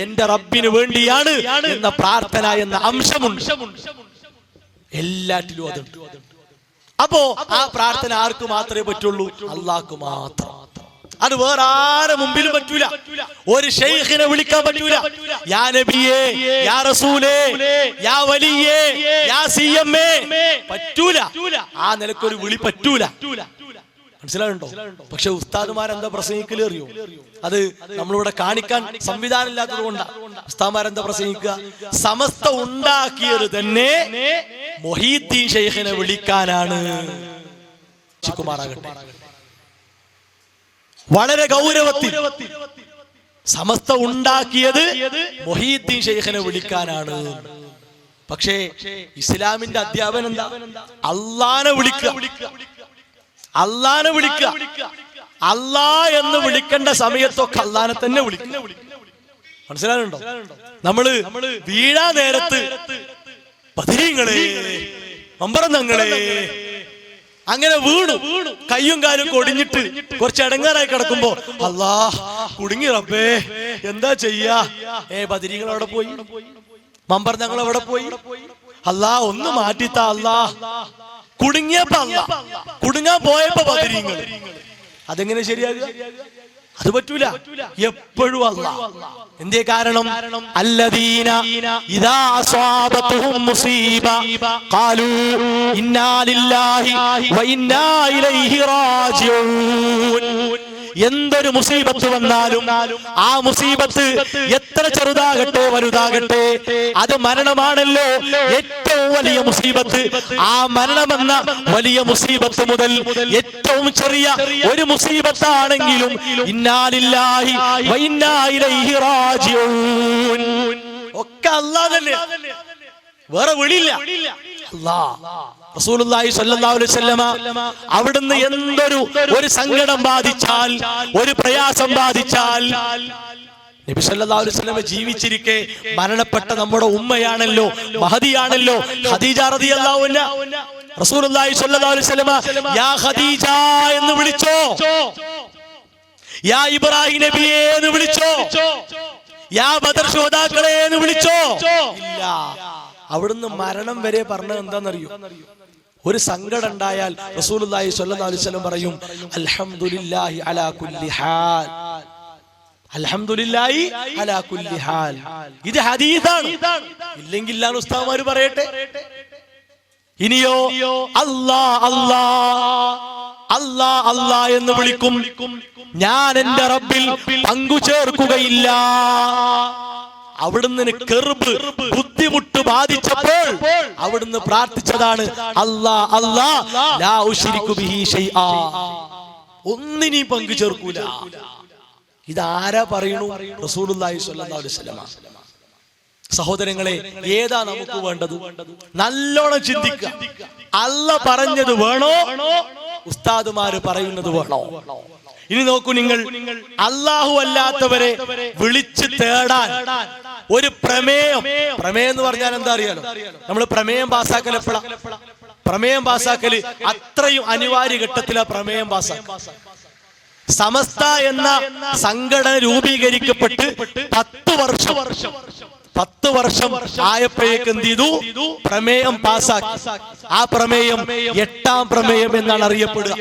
എന്റെ റബ്ബിന് വേണ്ടിയാണ് എന്ന പ്രാർത്ഥന എന്ന അംശമുണ്ട്. എല്ലാറ്റിലും അതുണ്ട്. അപ്പോ ആ പ്രാർത്ഥന ആർക്ക് മാത്രമേ പറ്റുള്ളൂ? അള്ളാഹ്ക്ക് മാത്രം. അത് വേറെ ആരുടെ മുമ്പിലും പറ്റൂല. ഒരു ശൈഖിനെ വിളിക്കാൻ പറ്റൂല, യാ നബിയേ, യാ റസൂലേ, യാ വലിയേ, യാ സിഎംഎ, പറ്റൂല. ആ നിലക്കൊരു വിളി പറ്റൂല. മനസ്സിലാവുണ്ടോ? പക്ഷെ ഉസ്താദുമാരെന്താ പ്രസംഗിക്കല് അറിയോ? അത് നമ്മളിവിടെ കാണിക്കാൻ സംവിധാനം ഇല്ലാത്തത് കൊണ്ടാ. ഉസ്താദുമാരെന്താ പ്രസംഗിക്കുക? സമസ്ത ഉണ്ടാക്കിയത് തന്നെ മൊഹീദ്ദീൻ ശൈഖിനെ വിളിക്കാനാണ്. ശിക്കുമാറാകട്ടെ. വളരെ ഗൗരവത്തിൽ സമസ്ത ഉണ്ടാക്കിയത് മൊഹീദ്ദീൻ ശൈഖിനെ വിളിക്കാനാണ്. പക്ഷേ ഇസ്ലാമിന്റെ അധ്യാപനം എന്താ? അള്ളാനെ വിളിക്കുക, അള്ളാനെ വിളിക്കുക. അള്ളാ എന്ന് വിളിക്കേണ്ട സമയത്തൊക്കെ അള്ളാനെ തന്നെ വിളിക്കുക. മനസ്സിലാകുന്നുണ്ടോ? നമ്മള് വീഴാ നേരത്ത് ബദരീങ്ങളെ, അമ്പറന്നങ്ങളെ, അങ്ങനെ വീണു, കയ്യും കാലും കൊടിഞ്ഞിട്ട് കുറച്ച് ഇടങ്ങാറായി കിടക്കുമ്പോ അല്ലാ കുടുങ്ങി റബ്ബേ എന്താ ചെയ്യാ? ബദരീങ്ങൾ അവിടെ പോയി, മമ്പർന്നങ്ങൾ അവിടെ പോയി, അല്ലാ ഒന്ന് മാറ്റിത്താ അല്ലാ. കുടുങ്ങിയപ്പോ അല്ല, കുടുങ്ങാൻ പോയപ്പോ ബദരീങ്ങൾ. അതെങ്ങനെ ശരിയാകുക? അത് പറ്റൂല. എപ്പോഴും അല്ലാഹ്. എന്തേ കാരണം? അല്ലദീന ഇദാ അസ്വാബതുഹും മുസീബ ഖാലൂ ഇന്നാ ലില്ലാഹി വ ഇന്നാ ഇലൈഹി റാജിഊൻ. എന്തൊരു മുസീബത്ത് വന്നാലും ആ മുസീബത്ത് എത്ര ചെറുതാകട്ടെ വലുതാകട്ടെ, അത് മരണമാണല്ലോ ഏറ്റവും വലിയ മുസീബത്ത്. ആ മരണമെന്ന വലിയ മുസീബത്ത് മുതൽ ഏറ്റവും ചെറിയ ഒരു മുസീബത്താണെങ്കിലും ഇന്നാ ലില്ലാഹി വ ഇന്നാ ഇലൈഹി റാജിഊൻ, ഒക്കെ അല്ലാഹ് തന്നെ, വേറെ വിളിയില്ല. റസൂലുള്ളാഹി സ്വല്ലല്ലാഹു അലൈഹി വസല്ലമ അവിടുന്ന് ഒരു സങ്കടം ബാധിച്ചാൽ, ഒരു പ്രയാസം ബാധിച്ചാൽ, നബി സല്ലല്ലാഹു അലൈഹി വസല്ലമ ജീവിച്ചിരിക്കെ മരണപ്പെട്ട നമ്മുടെ ഉമ്മയാണല്ലോ, മഹദിയാണല്ലോ, ഖദീജ റളിയല്ലാഹു അൻഹ. റസൂലുള്ളാഹി സ്വല്ലല്ലാഹു അലൈഹി വസല്ലമ യാ ഖദീജ എന്ന് വിളിച്ചോ? യാ ഇബ്രാഹിം നബിയെ എന്ന് വിളിച്ചോ? യാ ബദർ ശുഹദാക്കളെ എന്ന് വിളിച്ചോ? ഇല്ല. അവിടുന്ന് മരണം വരെ പറഞ്ഞത് എന്താണെന്നറിയോ? ഒരു സങ്കടം ഉണ്ടായാൽ റസൂലുള്ളാഹി സ്വല്ലല്ലാഹു അലൈഹി വസല്ലം പറയും അൽഹംദുലില്ലാഹി അലാ കുല്ലി ഹാൽ, അൽഹംദുലില്ലാഹി അലാ കുല്ലി ഹാൽ. ഇത് ഹദീസാണ്. ഇല്ലെങ്കിൽ ഇല്ലാന്ന് ഉസ്താദുമാര് പറയട്ടെ. ഇനിയോ അല്ലാ അല്ലാ അല്ലാ അല്ലാ എന്ന് വിളിക്കും. ഞാൻ എന്റെ റബ്ബിൽ പങ്കു ചേർക്കുകയില്ല. അവിടുന്ന് കെർബ്, ബുദ്ധിമുട്ട് ബാധിച്ചപ്പോൾ അവിടുന്ന് പ്രാർത്ഥിച്ചതാണ് അല്ലാ അല്ലാ ലാ ഉശ്രികു ബിഹി ശൈആ, ഒന്നിനെയും പങ്കു ചേർക്കൂല. ഇതാരാ പറയണു? റസൂലുള്ളാഹി സ്വല്ലല്ലാഹു അലൈഹി വസല്ലം. സഹോദരങ്ങളെ, ഏതാ നമുക്ക് വേണ്ടത്? നല്ലോണം ചിന്തിക്കുക. അല്ലാഹ് പറഞ്ഞത് വേണോ, ഉസ്താദുമാര് പറയുന്നത് വേണോ? ഇനി നോക്കൂ നിങ്ങൾ, അല്ലാഹു അല്ലാത്തവരെ വിളിച്ച് തേടാൻ ഒരു പ്രമേയം എന്ന് പറഞ്ഞാൽ എന്താ അറിയാലോ? നമ്മൾ പ്രമേയം പാസ്സാക്കൽ എപ്പോഴാ? പ്രമേയം പാസ്സാക്കല് അത്രയും അനിവാര്യ ഘട്ടത്തിലാ പ്രമേയം പാസ്സാക്കുക. സമസ്ത എന്ന സംഘടന രൂപീകരിക്കപ്പെട്ട് 10 വർഷം ആയപ്പോഴേക്ക് എന്ത് ചെയ്തു? പ്രമേയം പാസ്സാക്കി. ആ പ്രമേയം 8ാം പ്രമേയം എന്നാണ് അറിയപ്പെടുക.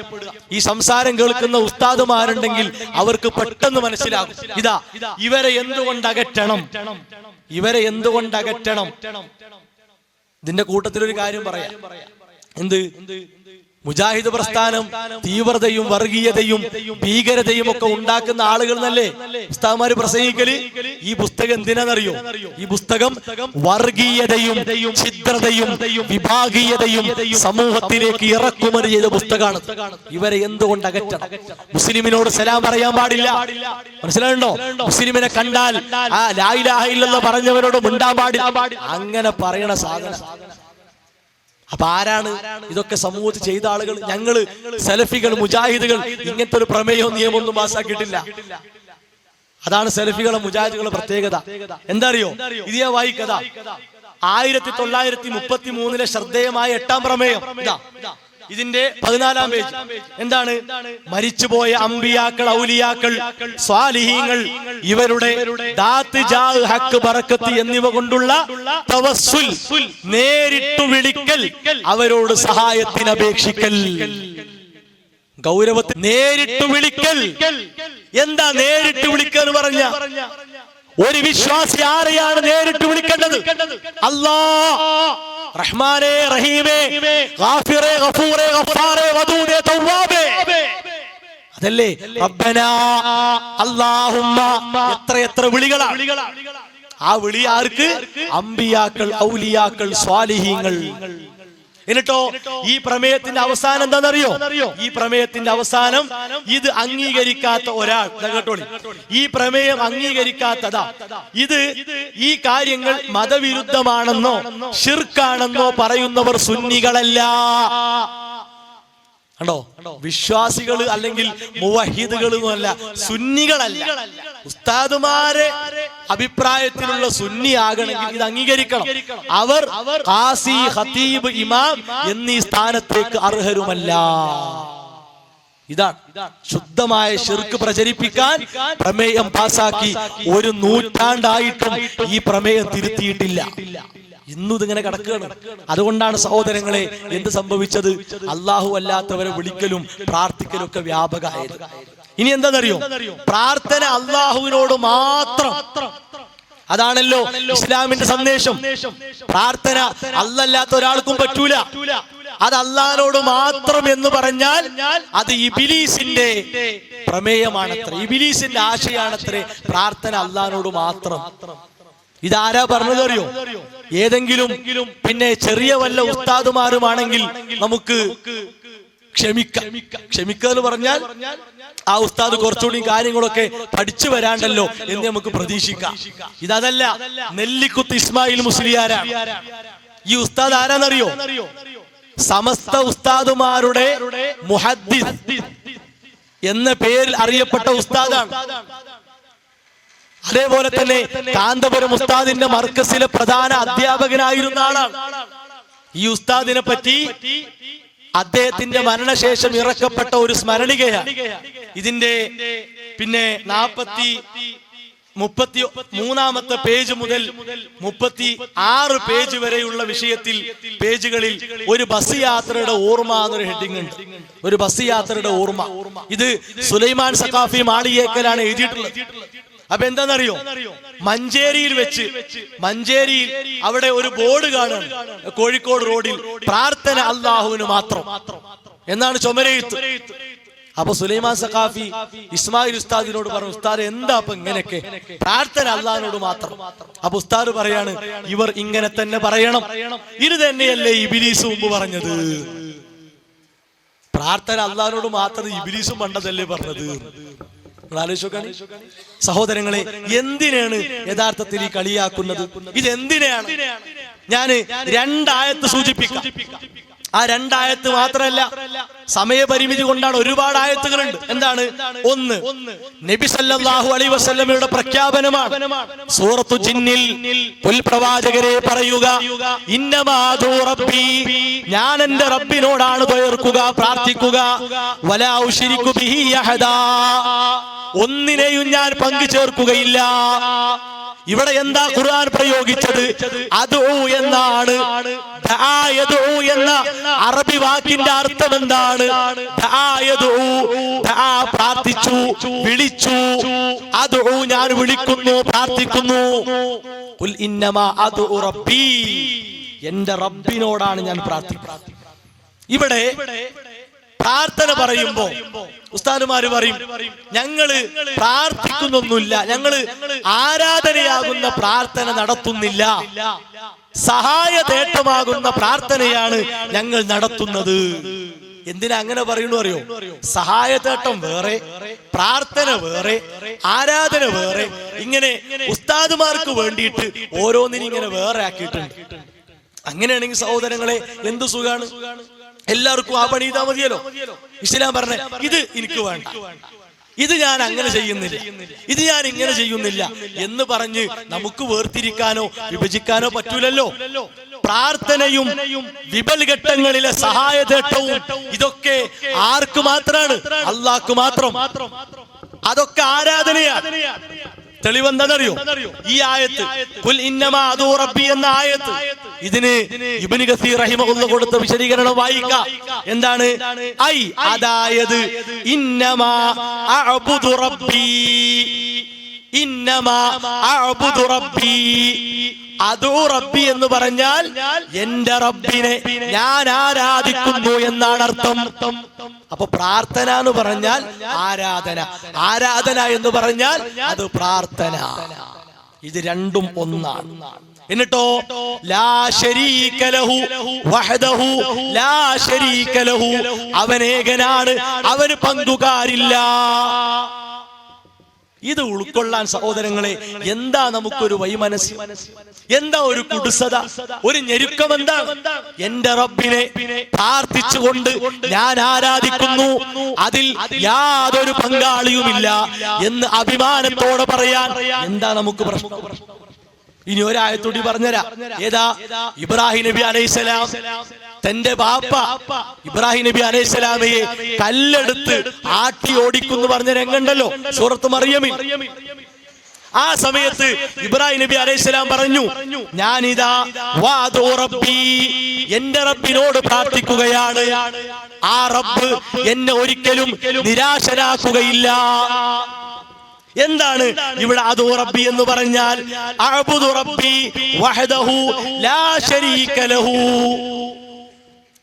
ഈ സംസാരം കേൾക്കുന്ന ഉസ്താദുമാരുണ്ടെങ്കിൽ അവർക്ക് പെട്ടെന്ന് മനസ്സിലാകും, ഇതാ ഇവരെ എന്തുകൊണ്ട് അകറ്റണം, ഇവരെ എന്തുകൊണ്ട് അകറ്റണം. ഇതിന്റെ കൂട്ടത്തിലൊരു കാര്യം പറയാം. എന്ത്? മുജാഹിദ് പ്രസ്ഥാനം തീവ്രതയും വർഗീയതയും ഭീകരതയും ഒക്കെ ഉണ്ടാക്കുന്ന ആളുകൾ എന്നല്ലേ ഉസ്താദ്മാര് പ്രസംഗിക്കല്? ഈ പുസ്തകം എന്തിനാണെന്നറിയോ? ഈ പുസ്തകം വർഗീയതയും ഛിദ്രതയും വിഭാഗീയതയും സമൂഹത്തിലേക്ക് ഇറക്കുമതി ചെയ്ത പുസ്തകമാണ്. ഇവരെ എന്തുകൊണ്ട് അകറ്റണം? മുസ്ലിമിനോട് സലാം പറയാൻ പാടില്ല, മനസ്സിലാവുണ്ടോ? മുസ്ലിമിനെ കണ്ടാൽ ആ ലാ ഇലാഹ ഇല്ലല്ലാഹ് പറഞ്ഞവരോട് മിണ്ടാൻ പാടില്ല, അങ്ങനെ പറയണ സാധനം. അപ്പൊ ആരാണ് ഇതൊക്കെ സമൂഹത്തിൽ ചെയ്ത ആളുകൾ? ഞങ്ങള് സലഫികൾ, മുജാഹിദുകൾ ഇങ്ങനത്തെ ഒരു പ്രമേയവും നിയമമൊന്നും പാസ്സാക്കിയിട്ടില്ല. അതാണ് സലഫികളെ മുജാഹിദുകളുടെ പ്രത്യേകത. എന്താ അറിയോ? ഇത് ഞാൻ വായിക്കതാ. 1933 ശ്രദ്ധേയമായ 8ാം പ്രമേയം ഇതാ. ഇതിന്റെ 14ാം പേജ്. എന്താണ്? മരിച്ചുപോയ അമ്പിയാക്കൾ, ഔലിയാക്കൾ, സ്വാലിഹീങ്ങൾ ഇവരുടെ ദാത്ത്, ജാഹ്, ഹക്ക്, ബറക്കത്ത് എന്നിവ കൊണ്ടുള്ള തവസ്സുൽ, നേരിട്ടു വിളിക്കൽ, അവരോട് സഹായത്തിന് അപേക്ഷിക്കൽ. ഗൗരവത്തിൽ നേരിട്ടു വിളിക്കൽ. എന്താ നേരിട്ട് വിളിക്കൽ എന്ന് പറഞ്ഞ? ഒരു വിശ്വാസി ആരെയാണ് നേരിട്ട് വിളിക്കേണ്ടത്? അല്ലാഹ്, റഹ്മാനേ, റഹീമേ, ഗാഫിറേ, ഗഫൂറേ, ഗഫാറേ, വദൂദേ, തവ്വാബേ. അതല്ലേ റബ്ബനാ, അല്ലാഹുമ്മ. എത്ര വിളികളാണ്. ആ വിളി ആർക്ക്? അമ്പിയാക്കൾ, ഔലിയാക്കൾ, സ്വാലിഹീങ്ങൾ. എന്നിട്ടോ ഈ പ്രമേയത്തിന്റെ അവസാനം എന്താണെന്നറിയോ? ഈ പ്രമേയത്തിന്റെ അവസാനം ഇത് അംഗീകരിക്കാത്ത ഒരാൾ, കേട്ടോളി, ഈ പ്രമേയം അംഗീകരിക്കാത്തതാ, ഇത് ഈ കാര്യങ്ങൾ മതവിരുദ്ധമാണെന്നോ ശിർക്കാണെന്നോ പറയുന്നവർ സുന്നികളല്ല. കണ്ടോ? വിശ്വാസികൾ അല്ലെങ്കിൽ മുവഹിദുകളൊന്നുമല്ല, സുന്നികളല്ല. ഉസ്താദുമാരെ അഭിപ്രായത്തിലുള്ള സുന്നി ആകണമെങ്കിൽ ഇത് അംഗീകരിക്കണം. അവർ ഖാസി, ഖതീബ്, ഇമാം എന്നീ സ്ഥാനത്തേക്ക് അർഹരുമല്ല. ഇതാണ് ശുദ്ധമായ ശിർക്ക് പ്രചരിപ്പിക്കാൻ പ്രമേയം പാസാക്കി 1 നൂറ്റാണ്ടായിട്ടും ഈ പ്രമേയം തിരുത്തിയിട്ടില്ല. ഇന്നും ഇതിങ്ങനെ കിടക്കുകയാണ്. അതുകൊണ്ടാണ് സഹോദരങ്ങളെ എന്ത് സംഭവിച്ചത്? അള്ളാഹു അല്ലാത്തവരെ വിളിക്കലും പ്രാർത്ഥിക്കലും ഒക്കെ വ്യാപകമായത്. ഇനി എന്താണെന്നറിയോ? പ്രാർത്ഥന അള്ളാഹുവിനോട് മാത്രം. അതാണല്ലോ ഇസ്ലാമിന്റെ സന്ദേശം. പ്രാർത്ഥന അല്ലാത്ത ഒരാൾക്കും പറ്റൂല. അത് അള്ളാഹിനോട് മാത്രം എന്ന് പറഞ്ഞാൽ അത് ഇബ്ലീസിന്റെ പ്രമേയമാണത്രേ, ഇബ്ലീസിന്റെ ആശയാണത്രേ പ്രാർത്ഥന അള്ളാഹിനോട് മാത്രം. ഇതാരാ പറഞ്ഞത് അറിയോ? ഏതെങ്കിലും പിന്നെ ചെറിയ വല്ല ഉസ്താദുമാരുമാണെങ്കിൽ നമുക്ക് ക്ഷമിക്കുക എന്ന് പറഞ്ഞാൽ ആ ഉസ്താദ് കുറച്ചുകൂടി കാര്യങ്ങളൊക്കെ പഠിച്ചു വരാണ്ടല്ലോ എന്ന് നമുക്ക് പ്രതീക്ഷിക്കാം. ഇതല്ല, നെല്ലിക്കുത്ത് ഇസ്മായിൽ മുസ്ലിയാരാണ്. ഈ ഉസ്താദ് ആരാന്നറിയോ? സമസ്ത ഉസ്താദുമാരുടെ മുഹദ്ദിസ് എന്ന പേരിൽ അറിയപ്പെട്ട ഉസ്താദാണ്. അതേപോലെ തന്നെ കാന്തപുരം ഉസ്താദിന്റെ മർക്കസിലെ പ്രധാന അധ്യാപകനായിരുന്ന ആളാണ്. ഈ ഉസ്താദിനെ പറ്റി അദ്ദേഹത്തിന്റെ മരണശേഷം ഇറക്കപ്പെട്ട ഒരു സ്മരണികയാണ്. ഇതിന്റെ പിന്നെ 33 പേജ് മുതൽ 36 പേജ് വരെയുള്ള വിഷയത്തിൽ പേജുകളിൽ ഒരു ബസ് യാത്രയുടെ ഓർമ്മ എന്നൊരു ഹെഡിങ് ഉണ്ട്. ഒരു ബസ് യാത്രയുടെ ഓർമ്മ. ഇത് സുലൈമാൻ സഖാഫി മാളിയേക്കലാണ് എഴുതിയിട്ടുള്ളത്. അപ്പൊ എന്താണെന്നറിയോ? മഞ്ചേരിയിൽ വെച്ച്, മഞ്ചേരിയിൽ അവിടെ ഒരു ബോർഡ് കാണുകയാണ്, കോഴിക്കോട് റോഡിൽ, പ്രാർത്ഥന അല്ലാഹുവിന് മാത്രം എന്നാണ് ചുമരെഴുത്ത്. അപ്പൊ സുലൈമാൻ സഖാഫി ഇസ്മായിൽ ഉസ്താദിനോട് പറഞ്ഞു, ഉസ്താദ് എന്താ അപ്പൊ ഇങ്ങനെയൊക്കെ? പ്രാർത്ഥന അല്ലാഹുവിനോട് മാത്രം. അപ്പൊ ഉസ്താദ് പറയാണ്, ഇവർ ഇങ്ങനെ തന്നെ പറയണം. ഇത് തന്നെയല്ലേ ഇബ്ലീസ് മുമ്പ് പറഞ്ഞത്? പ്രാർത്ഥന അല്ലാഹുവിനോട് മാത്രം ഇബ്ലീസും പണ്ടതല്ലേ പറഞ്ഞത്? സഹോദരങ്ങളെ, എന്തിനാണ് യഥാർത്ഥത്തിൽ ഈ കളിയാക്കുന്നത്? ഇതെന്തിനാണ്? ഞാൻ 2 ആയത്ത് സൂചിപ്പിക്കാം. ആ 2 ആയത്ത് മാത്രമല്ല, സമയപരിമിതി കൊണ്ടാണ്, ഒരുപാട് ആയത്തുകളുണ്ട്. എന്താണ്? 1, നബി സല്ലല്ലാഹു അലൈഹി വസല്ലമയുടെ പ്രഖ്യാപനമാണ്. സൂറത്തു ജിന്നിൽ പ്രവാചകരെ പറയുക, ഇന്നമാ ദൂ റബ്ബി, ഞാൻ എന്റെ റബ്ബിനോടാണ് ദ്വയർക്കുക, പ്രാർത്ഥിക്കുക, വലാ ഉശ്രികു ബിഹി അഹദാ, ഒന്നിനെയും ഞാൻ പങ്കു ചേർക്കുകയില്ല. ഇവിടെ എന്താ ഖുർആൻ പ്രയോഗിച്ചത്? അദൂ എന്നാണ്. ദആ യദൂ എന്ന അറബി വാക്കിന്റെ അർത്ഥം എന്താണ്? ദആ യദൂ, ദആ പ്രാർത്ഥിച്ചു, വിളിച്ചു. അദൂ ഞാൻ വിളിക്കുന്നു, പ്രാർത്ഥിക്കുന്നു. ഖുൽ ഇന്നമാ അദൂ റബ്ബി, എന്റെ റബ്ബിനോടാണ് ഞാൻ പ്രാർത്ഥിക്കുന്നത്. ഇവിടെ പ്രാർത്ഥന പറയുമ്പോ ഉസ്താദുമാര് പറയും, ഞങ്ങള് പ്രാർത്ഥിക്കുന്നൊന്നുമില്ല, ഞങ്ങള് ആരാധനയാകുന്ന പ്രാർത്ഥന നടത്തുന്നില്ല, സഹായതേട്ടമാകുന്ന പ്രാർത്ഥനയാണ് ഞങ്ങൾ നടത്തുന്നത്. എന്തിനാ അങ്ങനെ പറയണു അറിയോ? സഹായതേട്ടം വേറെ, പ്രാർത്ഥന വേറെ, ആരാധന വേറെ. ഇങ്ങനെ ഉസ്താദുമാർക്ക് വേണ്ടിയിട്ട് ഓരോന്നിനും ഇങ്ങനെ വേറെ ആക്കിയിട്ടുണ്ട്. അങ്ങനെയാണെങ്കിൽ സഹോദരങ്ങളെ എന്ത് സുഖാണ്, എല്ലാവർക്കും ആ പണി ചെയ്താൽ മതിയല്ലോ. ഇസ്ലാം പറഞ്ഞ ഇത് എനിക്ക് വേണ്ട, ഇത് ഞാൻ അങ്ങനെ ചെയ്യുന്നില്ല, ഇത് ഞാൻ ഇങ്ങനെ ചെയ്യുന്നില്ല എന്ന് പറഞ്ഞ് നമുക്ക് വേർതിരിക്കാനോ വിഭജിക്കാനോ പറ്റൂലല്ലോ. പ്രാർത്ഥനയും വിപൽഘട്ടങ്ങളിലെ സഹായതേട്ടവും ഇതൊക്കെ ആർക്ക് മാത്രാണ്? അള്ളാഹ്ക്ക് മാത്രം. അതൊക്കെ ആരാധനയാണ്. തെളിവെന്താണെന്നറിയോ? ഈ ആയത്ത് ഖുൽ ഇന്നമാ അദൂ റബ്ബി എന്ന ആയത്ത്, ഇതിന് ഇബ്നു കസീർ റഹിമഹുല്ലാഹ് കൊടുത്ത വിശദീകരണം വായിക്കാം. എന്താണ്? ഐ അതായത് ഇന്നമാ അഅ്ബുദു റബ്ബി, ഇന്നമാ അഅ്ബുദു റബ്ബി, അദൂ റബ്ബി എന്ന് പറഞ്ഞാൽ എന്റെ റബ്ബിനെ ഞാൻ ആരാധിക്കുന്നു എന്നാണ് അർത്ഥം. അപ്പൊ പ്രാർത്ഥന എന്ന് പറഞ്ഞാൽ ആരാധന, ആരാധന എന്ന് പറഞ്ഞാൽ അത് പ്രാർത്ഥന. ഇത് രണ്ടും ഒന്നാണ്. എന്നിട്ടോ ലാ ശരീക ലഹു വഹദഹു ലാ ശരീക ലഹു, അവനേകനാണ്, അവന് പങ്കുകാരില്ല. ഇത് ഉൾക്കൊള്ളാൻ സഹോദരങ്ങളെ എന്താ നമുക്കൊരു വൈമനസ്സ്, എന്താ ഒരു കുടുസത, ഒരു ഞെരുക്കം? എന്താ? എന്റെ റബ്ബിനെ പ്രാർത്ഥിച്ചുകൊണ്ട് ഞാൻ ആരാധിക്കുന്നു, അതിൽ യാതൊരു പങ്കാളിയുമില്ല എന്ന് അഭിമാനത്തോടെ പറയാൻ എന്താ നമുക്ക് പ്രശ്നം? ഇനി ഒരായത്തോടി പറഞ്ഞുതരാം. ഏതാ? ഇബ്രാഹിം നബി അലൈഹിസ്സലാം തന്റെ ബാപ്പ ഇബ്രാഹിം നബി അലൈഹിസ്സലാമയെ കല്ലെടുത്ത് ആട്ടി ഓടിക്കുന്നു പറഞ്ഞ രംഗണ്ടല്ലോ സൂറത്ത് മറിയമിൽ. ആ സമയത്ത് ഇബ്രാഹിം നബി അലൈഹിസ്സലാം പറഞ്ഞു, ഞാനിതാ വഅദൂ റബ്ബി, എന്റെ റബ്ബിനോട് പ്രാർത്ഥിക്കുകയാണ്, ആ റബ്ബ് എന്നെ ഒരിക്കലും നിരാശനാക്കുകയില്ല. എന്താണ് ഇവിടെ അദൂ റബ്ബി എന്ന് പറഞ്ഞാൽ? അഅ്ബുദു റബ്ബി വഹദഹു ലാ ശരീക ലഹു,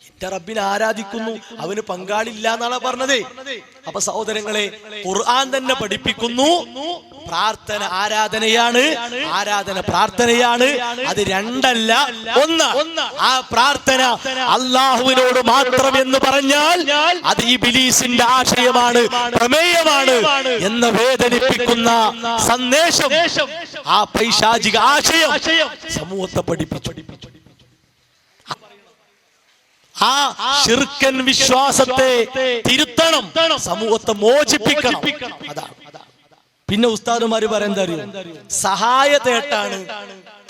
എന്റെ റബ്ബിനെ ആരാധിക്കുന്നു, അവന് പങ്കാളില്ല എന്നാണ് പറഞ്ഞത്. അപ്പൊ സഹോദരങ്ങളെ, ഖുർആൻ തന്നെ പഠിപ്പിക്കുന്നു പ്രാർത്ഥന ആരാധനയാണ്, ആരാധന പ്രാർത്ഥനയാണ്. അത് രണ്ടല്ല, ഒന്ന്. ആ പ്രാർത്ഥന അള്ളാഹുവിനോട് മാത്രം എന്ന് പറഞ്ഞാൽ അത് ഇബ്ലീസിന്റെ ആശയമാണ്, പ്രമേയമാണ് എന്ന് വേദനിപ്പിക്കുന്ന സന്ദേശം, ആ പൈശാചിക ആശയം സമൂഹത്തെ പഠിപ്പിച്ചു. ആ ശിർക്കൻ വിശ്വാസത്തെ തിരുത്തണം, സമൂഹത്തെ മോചിപ്പിക്കണം. അതാണ്. പിന്നെ ഉസ്താദുമാര് പറയുന്നത് അറിയോ? സഹായതേട്ടാണ്,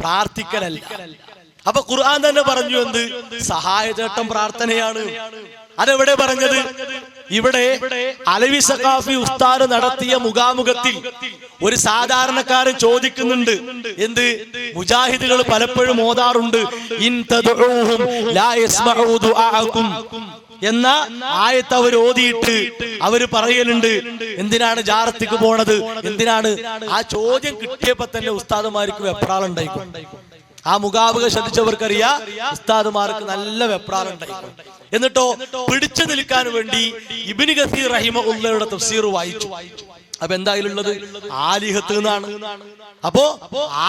പ്രാർത്ഥിക്കലല്ല. അപ്പൊ ഖുർആൻ തന്നെ പറഞ്ഞു എന്ത്? സഹായതേട്ടം പ്രാർത്ഥനയാണ്. അതെവിടെ പറഞ്ഞത്? ഇവിടെ അലവി സഖാഫി ഉസ്താദ് നടത്തിയ മുഖാമുഖത്തിൽ ഒരു സാധാരണക്കാരൻ ചോദിക്കുന്നുണ്ട്, എന്ത്? മുജാഹിദുകൾ പലപ്പോഴും ഓതാറുണ്ട്, ഇൻ തദ്ഉഹും ലാ യസ്മഉ ദുആഅകും എന്ന ആയത്ത് അവർ ഓതിയിട്ട് അവര് പറയലുണ്ട്, എന്തിനാണ് ജാറത്തിക്ക് പോണത്, എന്തിനാണ്? ആ ചോദ്യം കിട്ടിയപ്പോ തന്നെ ഉസ്താദുമാർക്ക് വെപ്രാളുണ്ടായിക്കും. ആ മുഖാമുഖം ശ്രദ്ധിച്ചവർക്കറിയാം ഉസ്താദുമാർക്ക് നല്ല വെപ്രാളുണ്ടായിക്കും. എന്നിട്ടോ പിടിച്ചു നിൽക്കാൻ വേണ്ടി ഇബ്നു കസീർ റഹിമഹുല്ലാഹയുടെ തഫ്സീർ വായിച്ചു. അപ്പൊ എന്തായാലുള്ളത് ആലിഹത്ത് എന്നാണ്. അപ്പോ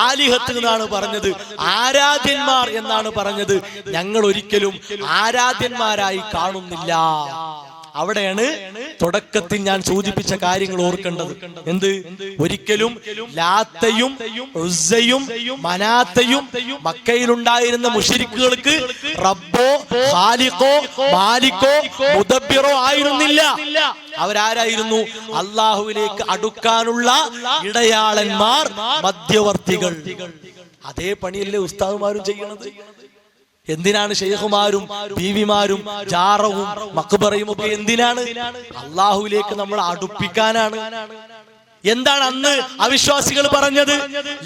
ആലിഹത്ത് എന്നാണ് പറഞ്ഞത്, ആരാധ്യന്മാർ എന്നാണ് പറഞ്ഞത്. ഞങ്ങൾ ഒരിക്കലും ആരാധ്യന്മാരായി കാണുന്നില്ല. അവിടെയാണ് തുടക്കത്തിൽ ഞാൻ സൂചിപ്പിച്ച കാര്യങ്ങൾ ഓർക്കേണ്ടത്. എന്ത്? ഒരിക്കലും ലാത്തയും ഉസ്സയും മനാത്തയും മക്കയിലുണ്ടായിരുന്ന മുശ്രിക്കുകൾക്ക് റബ്ബോ ഖാലിഖോ മാലിക്കോ മുദബ്ബിറോ ആയിരുന്നില്ല. അവരാരായിരുന്നു? അള്ളാഹുവിലേക്ക് അടുക്കാനുള്ള ഇടയാളന്മാർ, മധ്യവർത്തികൾ. അതേ പണിയല്ലേ ഉസ്താദുമാരും ചെയ്യണത്? എന്തിനാണ് ശൈഖുമാരും ബീവിമാരും ജാറവും മക്ബറയും ഒക്കെ? എന്തിനാണ്? അള്ളാഹുവിലേക്ക് നമ്മൾ അടുപ്പിക്കാനാണ്. എന്താണ് അന്ന് അവിശ്വാസികൾ പറഞ്ഞത്?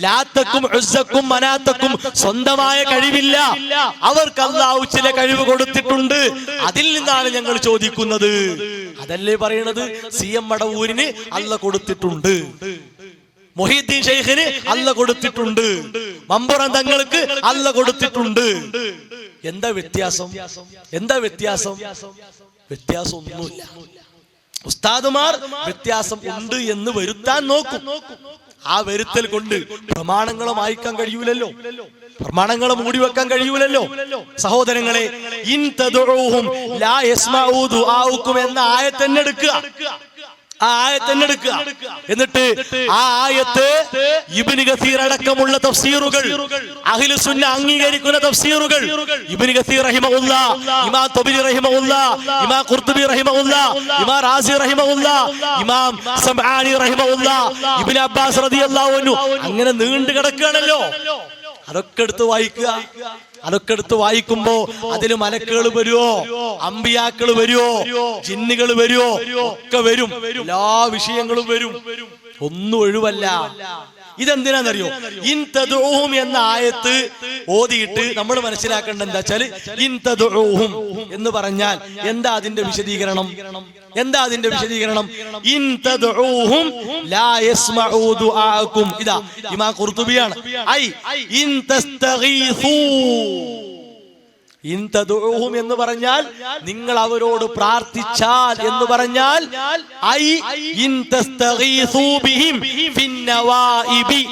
ലാത്തക്കും ഉസ്സക്കും മനാത്തക്കും സ്വന്തമായ കഴിവില്ല, അവർക്ക് അള്ളാഹു ചില കഴിവ് കൊടുത്തിട്ടുണ്ട്, അതിൽ നിന്നാണ് ഞങ്ങൾ ചോദിക്കുന്നത്. അതല്ലേ പറയണത്? CM മടവൂരിന് അള്ളാഹ് കൊടുത്തിട്ടുണ്ട്, മുഹീദ്ദീൻ ഷെയ്ഖിന് അള്ളാഹ് കൊടുത്തിട്ടുണ്ട്, മമ്പുറം തങ്ങൾക്ക് അള്ളാഹ് കൊടുത്തിട്ടുണ്ട്. എന്താ വ്യത്യാസം? എന്താ വ്യത്യാസം? വ്യത്യാസമൊന്നുമില്ല. ഉസ്താദുമാർ വ്യത്യാസം ഉണ്ട് എന്ന് വരുത്താൻ നോക്കും. ആ വരുത്തൽ കൊണ്ട് പ്രമാണങ്ങളെ മായ്ക്കാൻ കഴിയൂലല്ലോ, പ്രമാണങ്ങളെ മൂടി വെക്കാൻ കഴിയൂലല്ലോ. സഹോദരങ്ങളെ, ഇൻ തദഉഹും ലാ യസ്മഉ ദുആഉകും എന്ന ആയത്ത് തന്നെ എടുക്കുക. ആ ആയത്ത് തന്നെ എടുക്കുക. എന്നിട്ട് ആ ആയത്ത് ഇബ്നു കസീർ അടക്കമുള്ള തഫ്സീറുകൾ, അഹ്ലു സുന്ന അംഗീകരിക്കുന്ന തഫ്സീറുകൾ, ഇബ്നു കസീർ റഹിമഹുല്ലാ, ഇമാം തബരി റഹിമഹുല്ലാ, ഇമാം ഖുർതുബി റഹിമഹുല്ലാ, ഇമാം റാസി റഹിമഹുല്ലാ, ഇമാം സമആനി റഹിമഹുല്ലാ, ഇബ്നു അബ്ബാസ് റളിയല്ലാഹു അൻഹു, അങ്ങനെ നീണ്ടു കിടക്കുകയാണല്ലോ. അതൊക്കെ എടുത്ത് വായിക്കുക. അതൊക്കെ എടുത്ത് വായിക്കുമ്പോ അതില് മലക്കുകൾ വരുവോ, അമ്പിയാക്കൾ വരുവോ, ജിന്നുകൾ വരുവോ, ഒക്കെ വരും. എല്ലാ വിഷയങ്ങളും വരും, ഒന്നും ഒഴിവല്ല. ഇതെന്തിനാന്നറിയോ? ഇൻ തദഉഹും എന്ന ആയത്ത് ഓതിയിട്ട് നമ്മൾ മനസ്സിലാക്കേണ്ട എന്താ വെച്ചാല്, ഇൻ തദഉഹും എന്ന് പറഞ്ഞാൽ എന്താ അതിന്റെ വിശദീകരണം? എന്താ അതിന്റെ വിശദീകരണം? ഇൻ തദഉഹും ലാ യസ്മഉ ദുആഅകും. ഇതാ ഇമാം ഖുർതുബിയാണ്. ഐ ഇൻ തസ്തഗീസൂ. ഇൻ തദഉഹും എന്ന് പറഞ്ഞാൽ നിങ്ങൾ അവരോട് പ്രാർത്ഥിച്ചാൽ എന്ന് പറഞ്ഞാൽ, ഐ ഇൻ തസ്തഗീസൂ ബിഹിം ഫിന്നവാഇബി.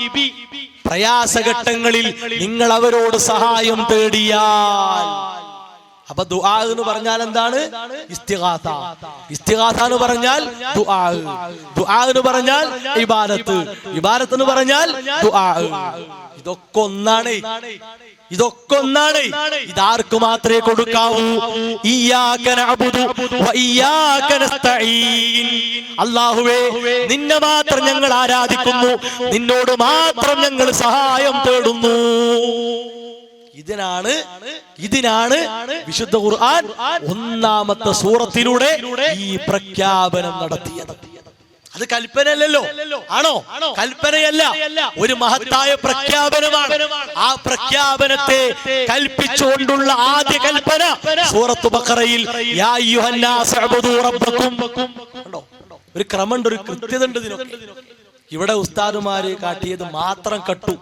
പ്രയാസഘട്ടങ്ങളിൽ നിങ്ങൾ അവരോട് സഹായം തേടിയാൽ. അപ്പൊ ദുആ എന്ന് പറഞ്ഞാൽ എന്താണ്? ഇസ്തിഗാസ. ഇസ്തിഗാസ എന്ന് പറഞ്ഞാൽ ദുആ. ദുആ എന്ന് പറഞ്ഞാൽ ഇബാദത്ത്. ഇബാദത്ത് എന്ന് പറഞ്ഞാൽ ദുആ. ഇതൊക്കെ ഒന്നാണ്. ഇതൊക്കെ ഒന്നാണ്. ഇതാർക്ക് മാത്രമേ കൊടുക്കാവൂ? ഇയ്യാക നഅ്ബുദു വ ഇയ്യാക നസ്തഈൻ. അല്ലാഹുവേ, നിന്നെ മാത്രം ഞങ്ങൾ ആരാധിക്കുന്നു, നിന്നോട് മാത്രം ഞങ്ങൾ സഹായം തേടുന്നു. ഇതിനാണ് വിശുദ്ധ ഖുർആൻ ഒന്നാമത്തെ സൂറത്തിലൂടെ ഈ പ്രഖ്യാപനം നടത്തിയത്. അത് കൽപ്പനയല്ലല്ലോ, ആണോ? കൽപ്പനയല്ല, ഒരു മഹത്തായ പ്രഖ്യാപനമാണ്. ആ പ്രഖ്യാപനത്തെ കൽപ്പിച്ചുകൊണ്ടുള്ള ആദ്യ കൽപ്പന സൂറത്ത് ബഖറയിൽ യാ അയ്യുഹന്നാസ് അബ്ദു റബ്ബക്കും. ഒരു ക്രമമുണ്ട്, ഒരു കൃത്യത ഉണ്ട് ഇതിനൊക്കെ. ഇവിടെ ഉസ്താദുമാര് കാട്ടിയത് മാത്രം കട്ടു.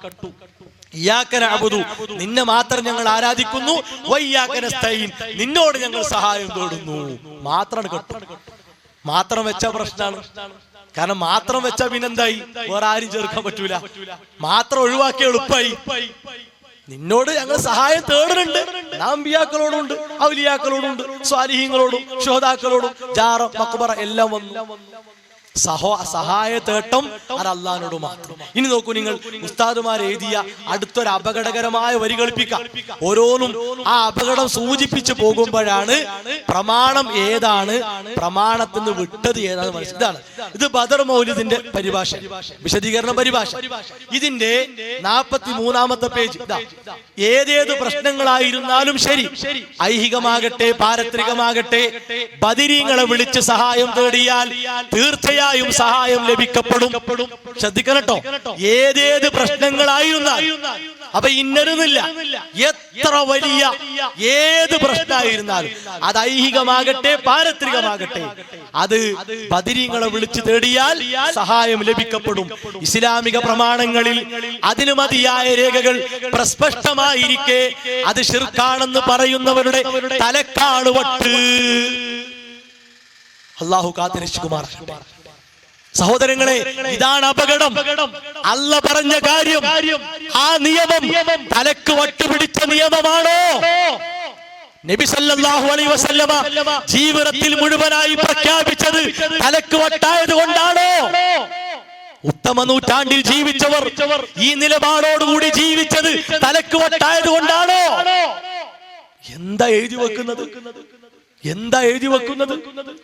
ഇയ്യാക നഅ്ബുദു, നിന്നെ മാത്രം ഞങ്ങൾ ആരാധിക്കുന്നു, വഇയ്യാക നസ്തഈൻ, നിന്നോട് ഞങ്ങൾ സഹായം തേടുന്നു. മാത്രം കട്ടു. മാത്രം വെച്ച പ്രശ്നമാണ്. കാരണം മാത്രം വെച്ചാ പിന്നെന്തായി? വേറെ ആരും ചേർക്കാൻ പറ്റൂല. മാത്രം ഒഴിവാക്കിയ എളുപ്പമായി. നിന്നോട് ഞങ്ങൾ സഹായം തേടുന്നുണ്ട്. അമ്പിയാക്കളോടുണ്ട്, ഔലിയാക്കളോടുണ്ട്, സ്വാലിഹീങ്ങളോടും ശുഹദാക്കളോടും, ജാറ മഖ്ബറ എല്ലാം വന്നു. സഹായ തേട്ടം അത് അല്ലാഹുവിനോട് മാത്രം. ഇനി നോക്കൂ നിങ്ങൾ, ഉസ്താദുമാർ എഴുതിയ അടുത്തൊരു അപകടകരമായ വരി കളിപ്പിക്കാം. ഓരോന്നും ആ അപകടം സൂചിപ്പിച്ചു പോകുമ്പോഴാണ് പ്രമാണം ഏതാണ്, പ്രമാണത്തിന് വിട്ടത് ഏതാണ് മനസ്സിലാണ്. ഇത് ബദർ മൗലിദിന്റെ പരിഭാഷ, വിശദീകരണ പരിഭാഷ. ഇതിന്റെ 43-ാമത്തെ പേജ്. ഏതേത് പ്രശ്നങ്ങളായിരുന്നാലും ശരി, ഐഹികമാകട്ടെ പാരത്രികമാകട്ടെ, ബദരീങ്ങളെ വിളിച്ച് സഹായം തേടിയാൽ തീർച്ചയായും സഹായം ലഭിക്കപ്പെടും. ശ്രദ്ധിക്കണട്ടോ, ഏതേത് പ്രശ്നങ്ങളായിരുന്നാൽ. അപ്പൊ ഇന്നരുന്നില്ല, എത്ര വലിയ ഏത് പ്രശ്നമായിരുന്നാലും, അത് ഐഹികമാകട്ടെ പാരത്രികമാകട്ടെ, അത് ബദരീങ്ങളെ വിളിച്ചു തേടിയാൽ സഹായം ലഭിക്കപ്പെടും. ഇസ്ലാമിക പ്രമാണങ്ങളിൽ അതിന് മതിയായ രേഖകൾ പ്രസ്പഷ്ടമായിരിക്കെ അത് ശിർക്കാണെന്ന് പറയുന്നവരുടെ തലക്കാണ് വട്ട്. അല്ലാഹു കാത്തുരക്ഷിക്കുമാറാകട്ടെ. സഹോദരങ്ങളെ, ഇതാണ് അപകടം. അല്ല പറഞ്ഞ കാര്യം, ആ നിയമം തലക്ക് വട്ടുപിടിച്ച നിയമമാണോ? നബി സല്ലല്ലാഹു അലൈഹി വസല്ലമ ജീവിതത്തിൽ മുഴുവനായി പ്രഖ്യാപിച്ചത് തലക്ക് വട്ടായത് കൊണ്ടാണോ? ഉത്തമ നൂറ്റാണ്ടിൽ ജീവിച്ചവർ ഈ നിലപാടോടുകൂടി ജീവിച്ചത് തലക്ക് വട്ടായത് കൊണ്ടാണോ? എന്താ എഴുതി വെക്കുന്നത്? എന്താ എഴുതി വെക്കുന്നത്?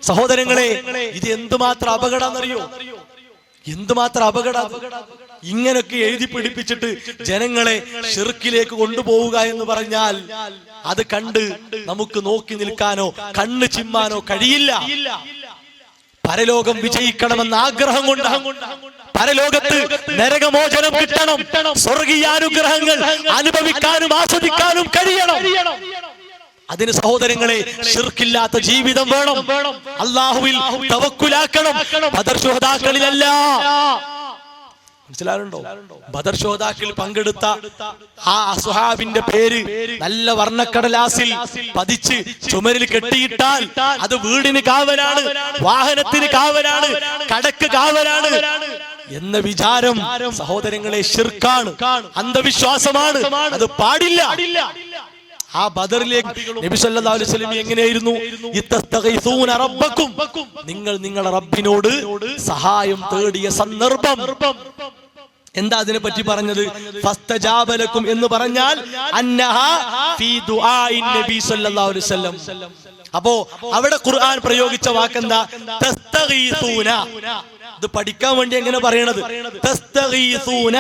സഹോദരങ്ങളെ, ഇത് എന്തുമാത്രം അപകടമെന്നറിയോ? എന്തുമാത്രം അപകടം! ഇങ്ങനൊക്കെ എഴുതി പിടിപ്പിച്ചിട്ട് ജനങ്ങളെ ഷിർക്കിലേക്ക് കൊണ്ടുപോവുക എന്ന് പറഞ്ഞാൽ അത് കണ്ട് നമുക്ക് നോക്കി നിൽക്കാനോ കണ്ണ് ചിമ്മാനോ കഴിയില്ല. പരലോകം വിജയിക്കണമെന്ന ആഗ്രഹം കൊണ്ട്, പരലോകത്ത് നരകമോചനം കിട്ടണം, സ്വർഗീയാനുഗ്രഹങ്ങൾ അനുഭവിക്കാനും ആസ്വദിക്കാനും കഴിയണം. അതിന് സഹോദരങ്ങളെ ശിർക്കില്ലാത്ത ജീവിതം വേണം. അല്ലാഹുവിൽ തവക്കുലാക്കണം. ബദർ ശുഹദാക്കളിലല്ല, മനസ്സിലാറുണ്ടോ? ബദർ ശോതാക്കൾ പങ്കെടുത്ത ആ അസ്ഹാബിന്റെ പേര് നല്ല വർണ്ണക്കടലാസിൽ പതിച്ച് ചുമരിൽ കെട്ടിയിട്ടാൽ അത് വീടിന് കാവലാണ്, വാഹനത്തിന് കാവലാണ്, കടക്ക് കാവലാണ് എന്ന വിചാരം സഹോദരങ്ങളെ ശിർക്കാണ്, അന്ധവിശ്വാസമാണ്. അത് പാടില്ല. ആ ബദറിലേക്ക് നബി സല്ലല്ലാഹു അലൈഹി വസല്ലം എങ്ങനെയായിരുന്നു? ഇത്തസ്തഗീസൂന റബ്ബക്കും, നിങ്ങൾ നിങ്ങളുടെ റബ്ബിനോട് സഹായം തേടിയ സന്ദർഭം. എന്താ അതിനെ പറ്റി പറഞ്ഞത്? ഫസ്തജാബ ലക്കും എന്ന് പറഞ്ഞാൽ അന്നഹാ ഫീ ദുആഇൻ നബി സല്ലല്ലാഹു അലൈഹി വസല്ലം. അപ്പോ അവിടെ ഖുർആൻ പ്രയോഗിച്ച വാക്കെന്താ? തസ്തഗീസൂന. ഇത് പഠിക്കാൻ വേണ്ടി എങ്ങനെ പറയണത്? തസ്തഗീസൂന,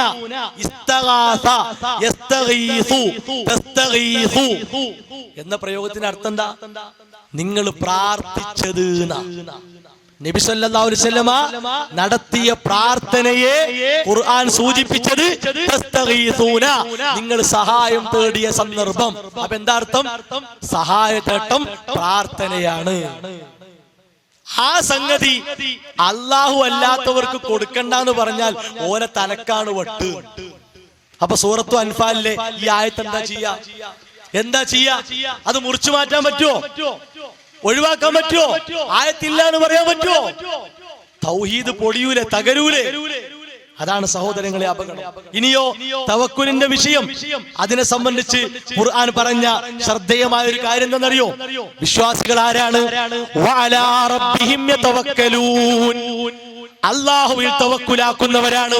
ഇസ്തഗാസ, യസ്തഗീസു, തസ്തഗീസു എന്ന പ്രയോഗത്തിന്റെ അർത്ഥം എന്താ? നിങ്ങൾ പ്രാർത്ഥിച്ചത്. നബി സല്ലല്ലാഹു അലൈഹി വസല്ലമ നടത്തിയ പ്രാർത്ഥനയെ ഖുർആൻ സൂചിപ്പിച്ചത് തസ്തഗീസൂന, നിങ്ങൾ സഹായം തേടിയ സന്ദർഭം. അപ്പൊ എന്താ അർത്ഥം? സഹായതേട്ടം പ്രാർത്ഥനയാണ്. ആ സംഗതി അല്ലാഹു അല്ലാത്തവർക്ക് കൊടുക്കണ്ടെന്ന് പറഞ്ഞാൽ ഓനെ തലക്കാണ് വട്ട്. അപ്പൊ സൂറത്തു അൻഫാലിലെ ഈ ആയത്ത് എന്താ ചെയ്യാ? അത് മുറിച്ചു മാറ്റാൻ പറ്റുമോ? ഒഴിവാക്കാൻ പറ്റുമോ? ആയത്തില്ല എന്ന് പറയാൻ പറ്റുമോ? തൗഹീദ് പൊടിയൂലെ, തകരൂലെ. അതാണ് സഹോദരങ്ങളെ അപകടം. ഇനിയോ തവക്കുലിന്റെ വിഷയം, അതിനെ സംബന്ധിച്ച് ഖുർആൻ പറഞ്ഞ ശ്രദ്ധേയമായ ഒരു കാര്യം എന്താണെന്നറിയോ? വിശ്വാസികൾ ആരാണ്? വഅലാ റബ്ബിഹിം യതവക്കലൂൻ, അല്ലാഹുവിൽ തവക്കുലാക്കുന്നവരാണ്.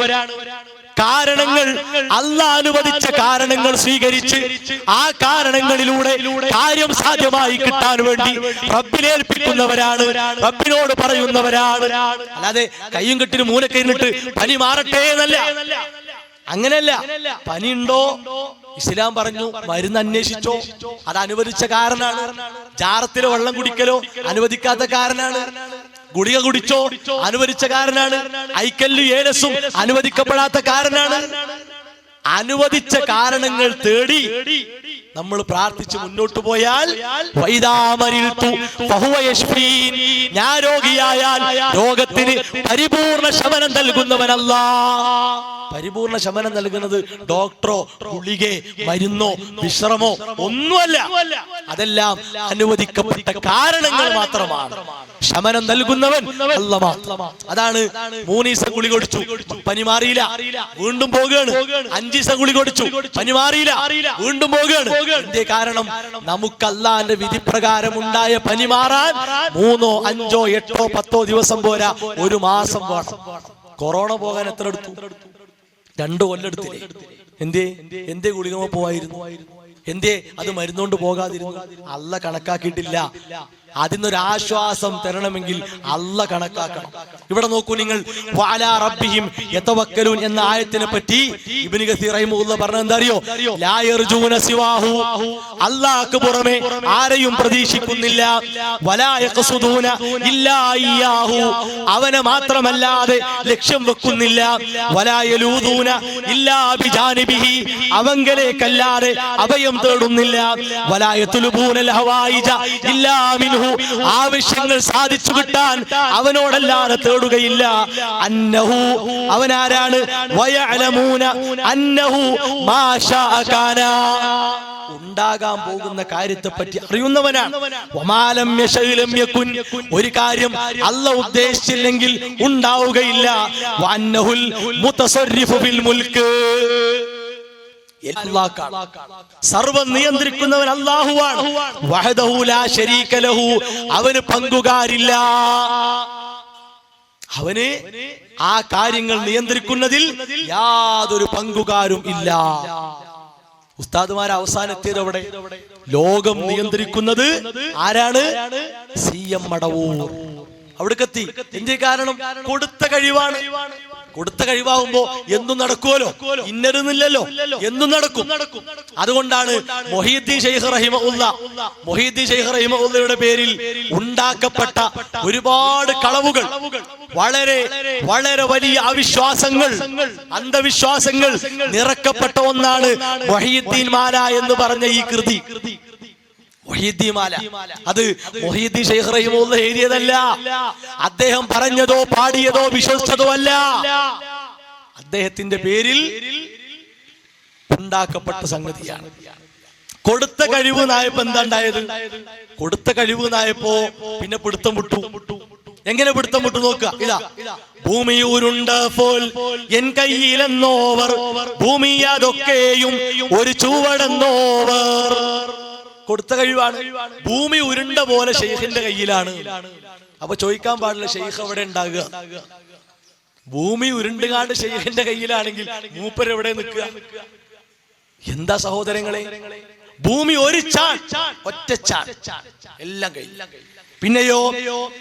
കാരണങ്ങൾ, അല്ലാഹ് അനുവദിച്ച കാരണങ്ങൾ സ്വീകരിച്ച് ആ കാരണങ്ങളിലൂടെ കാര്യം സാധ്യമായി കിട്ടാൻ വേണ്ടി റബ്ബിലേൽപ്പിക്കുന്നവരാണ്, റബ്ബിനോട് പറയുന്നവരാണ്. അല്ലാതെ കയ്യും കെട്ടിന് മൂലക്കൈന്നിട്ട് പനി മാറട്ടെ എന്നല്ല. അങ്ങനെയല്ല. പനി ഉണ്ടോ? ഇസ്ലാം പറഞ്ഞു മരുന്ന് അന്വേഷിച്ചോ, അത് അനുവദിച്ച കാരണാണ്. ജാറത്തിലെ വെള്ളം കുടിക്കലോ അനുവദിക്കാത്ത കാരണാണ്. ഗുളിക കുടിച്ചോ അനുവദിച്ച കാരണാണ്. ഐക്കല്ലും ഏലസും അനുവദിക്കപ്പെടാത്ത കാരണാണ്. അനുവദിച്ച കാരണങ്ങൾ തേടി നമ്മൾ പ്രാർത്ഥിച്ച് മുന്നോട്ട് പോയാൽ ഞാൻ രോഗിയായാൽ രോഗത്തിന് പരിപൂർണ ശമനം നൽകുന്നവനല്ല. പരിപൂർണ ശമനം നൽകുന്നത് ഡോക്ടറോ ഗുളികെ മരുന്നോ വിശ്രമോ ഒന്നുമല്ല. അതെല്ലാം അനുവദിക്കപ്പെട്ട കാരണങ്ങൾ മാത്രമാണ്. ശമനം നൽകുന്നവൻ അല്ലാഹ് മാത്രം. അതാണ് 3 ദിവസം ഗുളിക കുടിച്ചു, പനി മാറിയില്ല, വീണ്ടും പോകുകയാണ്. 5 ദിവസം ഗുളിക കുടിച്ചു, പനി മാറിയില്ല, വീണ്ടും പോകുകയാണ്. എന്തേ കാരണം? നമുക്ക് അല്ലാഹുവിന്റെ വിധി പ്രകാരം ഉണ്ടായ പനി മാറാൻ 3, 5, 8, 10 ദിവസം പോരാ, 1 മാസം വേണം. കൊറോണ പോകാൻ എത്ര എടുത്തു? 2 കൊല്ലം എടുത്തില്ലേ? എന്തേ ഗുളികമ പോവായിരുന്നു? എന്തേ അത് മരുന്നുകൊണ്ട് പോകാതിരുന്നു? അല്ലാഹ് കണക്കാക്കിയിട്ടില്ല. അതിനൊരാശ്വാസം തരണമെങ്കിൽ അല്ലാഹ് കണക്കാക്കണം. ഇവിടെ നോക്കൂ നിങ്ങൾ, വഅലാ റബ്ബിഹിം യതവക്കലൂൻ എന്ന ആയത്തിനെ പറ്റി ഇബ്നു കസീർ റഹിമഹുല്ലാഹ് പറഞ്ഞത് എന്താ അറിയോ? ലാ യർജൂന സിവാഹു, അല്ലാഹുക്ക് പുറമെ ആരെയും പ്രതീക്ഷിക്കുന്നില്ല. വലാ യഖ്സുദൂന ഇല്ലാ ഇയ്യാഹു, അവനെ മാത്രമല്ലാതെ ലക്ഷ്യം വെക്കുന്നില്ല. വലാ യലൂദൂന ഇല്ലാ ബിജാനിബിഹി, അവങ്കലേക്കല്ലാതെ അഭയം തേടുന്നില്ല. വലാ യത്ലുബൂനൽ ഹവായിജ ഇല്ലാ മിൻഹു, ആവശ്യങ്ങൾ സാധിച്ചു കിട്ടാൻ അവനോടല്ലാതെ തേടുകയില്ല. അന്നഹു, അവനാരാണ്? വയഅലമൂന അന്നഹു മാ ശാഅ കാന, ഉണ്ടാകാൻ പോകുന്ന കാര്യത്തെ പറ്റി അറിയുന്നവനാണ്. വമാലം യശഅ ലം യകുൻ, ഒരു കാര്യം അല്ലാഹ് ഉദ്ദേശിച്ചില്ലെങ്കിൽ ഉണ്ടാവുകയില്ല. വഅന്നഹുൽ മുതസർരിഫു ഫിൽ മുൽക്ക്, സർവം നിയന്ത്രിക്കുന്നവൻ അല്ലാഹുവാണ്. വഹദഹു ലാ ശരീക ലഹു, അവന് പങ്കുകാരില്ല. അവന് ആ കാര്യങ്ങൾ നിയന്ത്രിക്കുന്നതിൽ യാതൊരു പങ്കുകാരും ഇല്ല. ഉസ്താദുമാരെ അവസാനത്തേത് അവിടെ ലോകം നിയന്ത്രിക്കുന്നത് ആരാണ്? CM മടവൂർ. അവിടേക്കെത്തി. എന്തേ കാരണം? കൊടുത്ത കഴിവാണ്. കൊടുത്ത കഴിവാകുമ്പോ എന്തും നടക്കുമല്ലോ, ഇന്നരുന്നില്ലല്ലോ, എന്തും നടക്കും. അതുകൊണ്ടാണ് മൊഹീദ്ദീൻ ശൈഖ് റഹിമഹുല്ലയുടെ പേരിൽ ഉണ്ടാക്കപ്പെട്ട ഒരുപാട് കളവുകൾ, വളരെ വളരെ വലിയ അവിശ്വാസങ്ങൾ, അന്ധവിശ്വാസങ്ങൾ നിറക്കപ്പെട്ട ഒന്നാണ് മൊഹീദ്ദീൻ മാല എന്ന് പറഞ്ഞ ഈ കൃതി. മൊഹീദ്ദീൻ മാല അത് മൊഹീദ്ദീൻ ശൈഖ് റഹിമഹുല്ലാഹ് എഴുതിയതല്ല. അദ്ദേഹം പറഞ്ഞതോ പാടിയതോ വിശ്വസിച്ചതോ അല്ല. അദ്ദേഹത്തിന്റെ പേരിൽ ഉണ്ടാക്കപ്പെട്ട സംഗതിയാണ്. കൊടുത്ത കഴിവ് നായപ്പോ എന്താ ഉണ്ടായത്? കൊടുത്ത കഴിവ് നായപ്പോ പിന്നെ പിടുത്തം വിട്ടു. എങ്ങനെ പിടുത്തം വിട്ടു നോക്കുക. ഇതാ, ഭൂമി ഉരുണ്ടപ്പോൾ എൻ കയ്യിലെന്നോവർ, ഭൂമി അതൊക്കെയും ഒരു ചുവടെന്നോവർ. കൊടുത്ത കഴിവാണ്. ഭൂമി ഉരുണ്ട പോലെ ഷെയ്ഖിന്റെ കയ്യിലാണ്. അപ്പൊ ചോദിക്കാൻ പാടില്ല ഷെയ്ഖ് എവിടെ ഉണ്ടാകുക? ഭൂമി ഉരുണ്ടുകാണ്ട് ഷെയ്ഖിന്റെ കയ്യിലാണെങ്കിൽ മൂപ്പർ എവിടെ നിൽക്കുക? എന്താ സഹോദരങ്ങളെ, ഭൂമി ഒരു ചാൺ, ഒറ്റ ചാൺ, എല്ലാം കഴിയും. പിന്നെയോ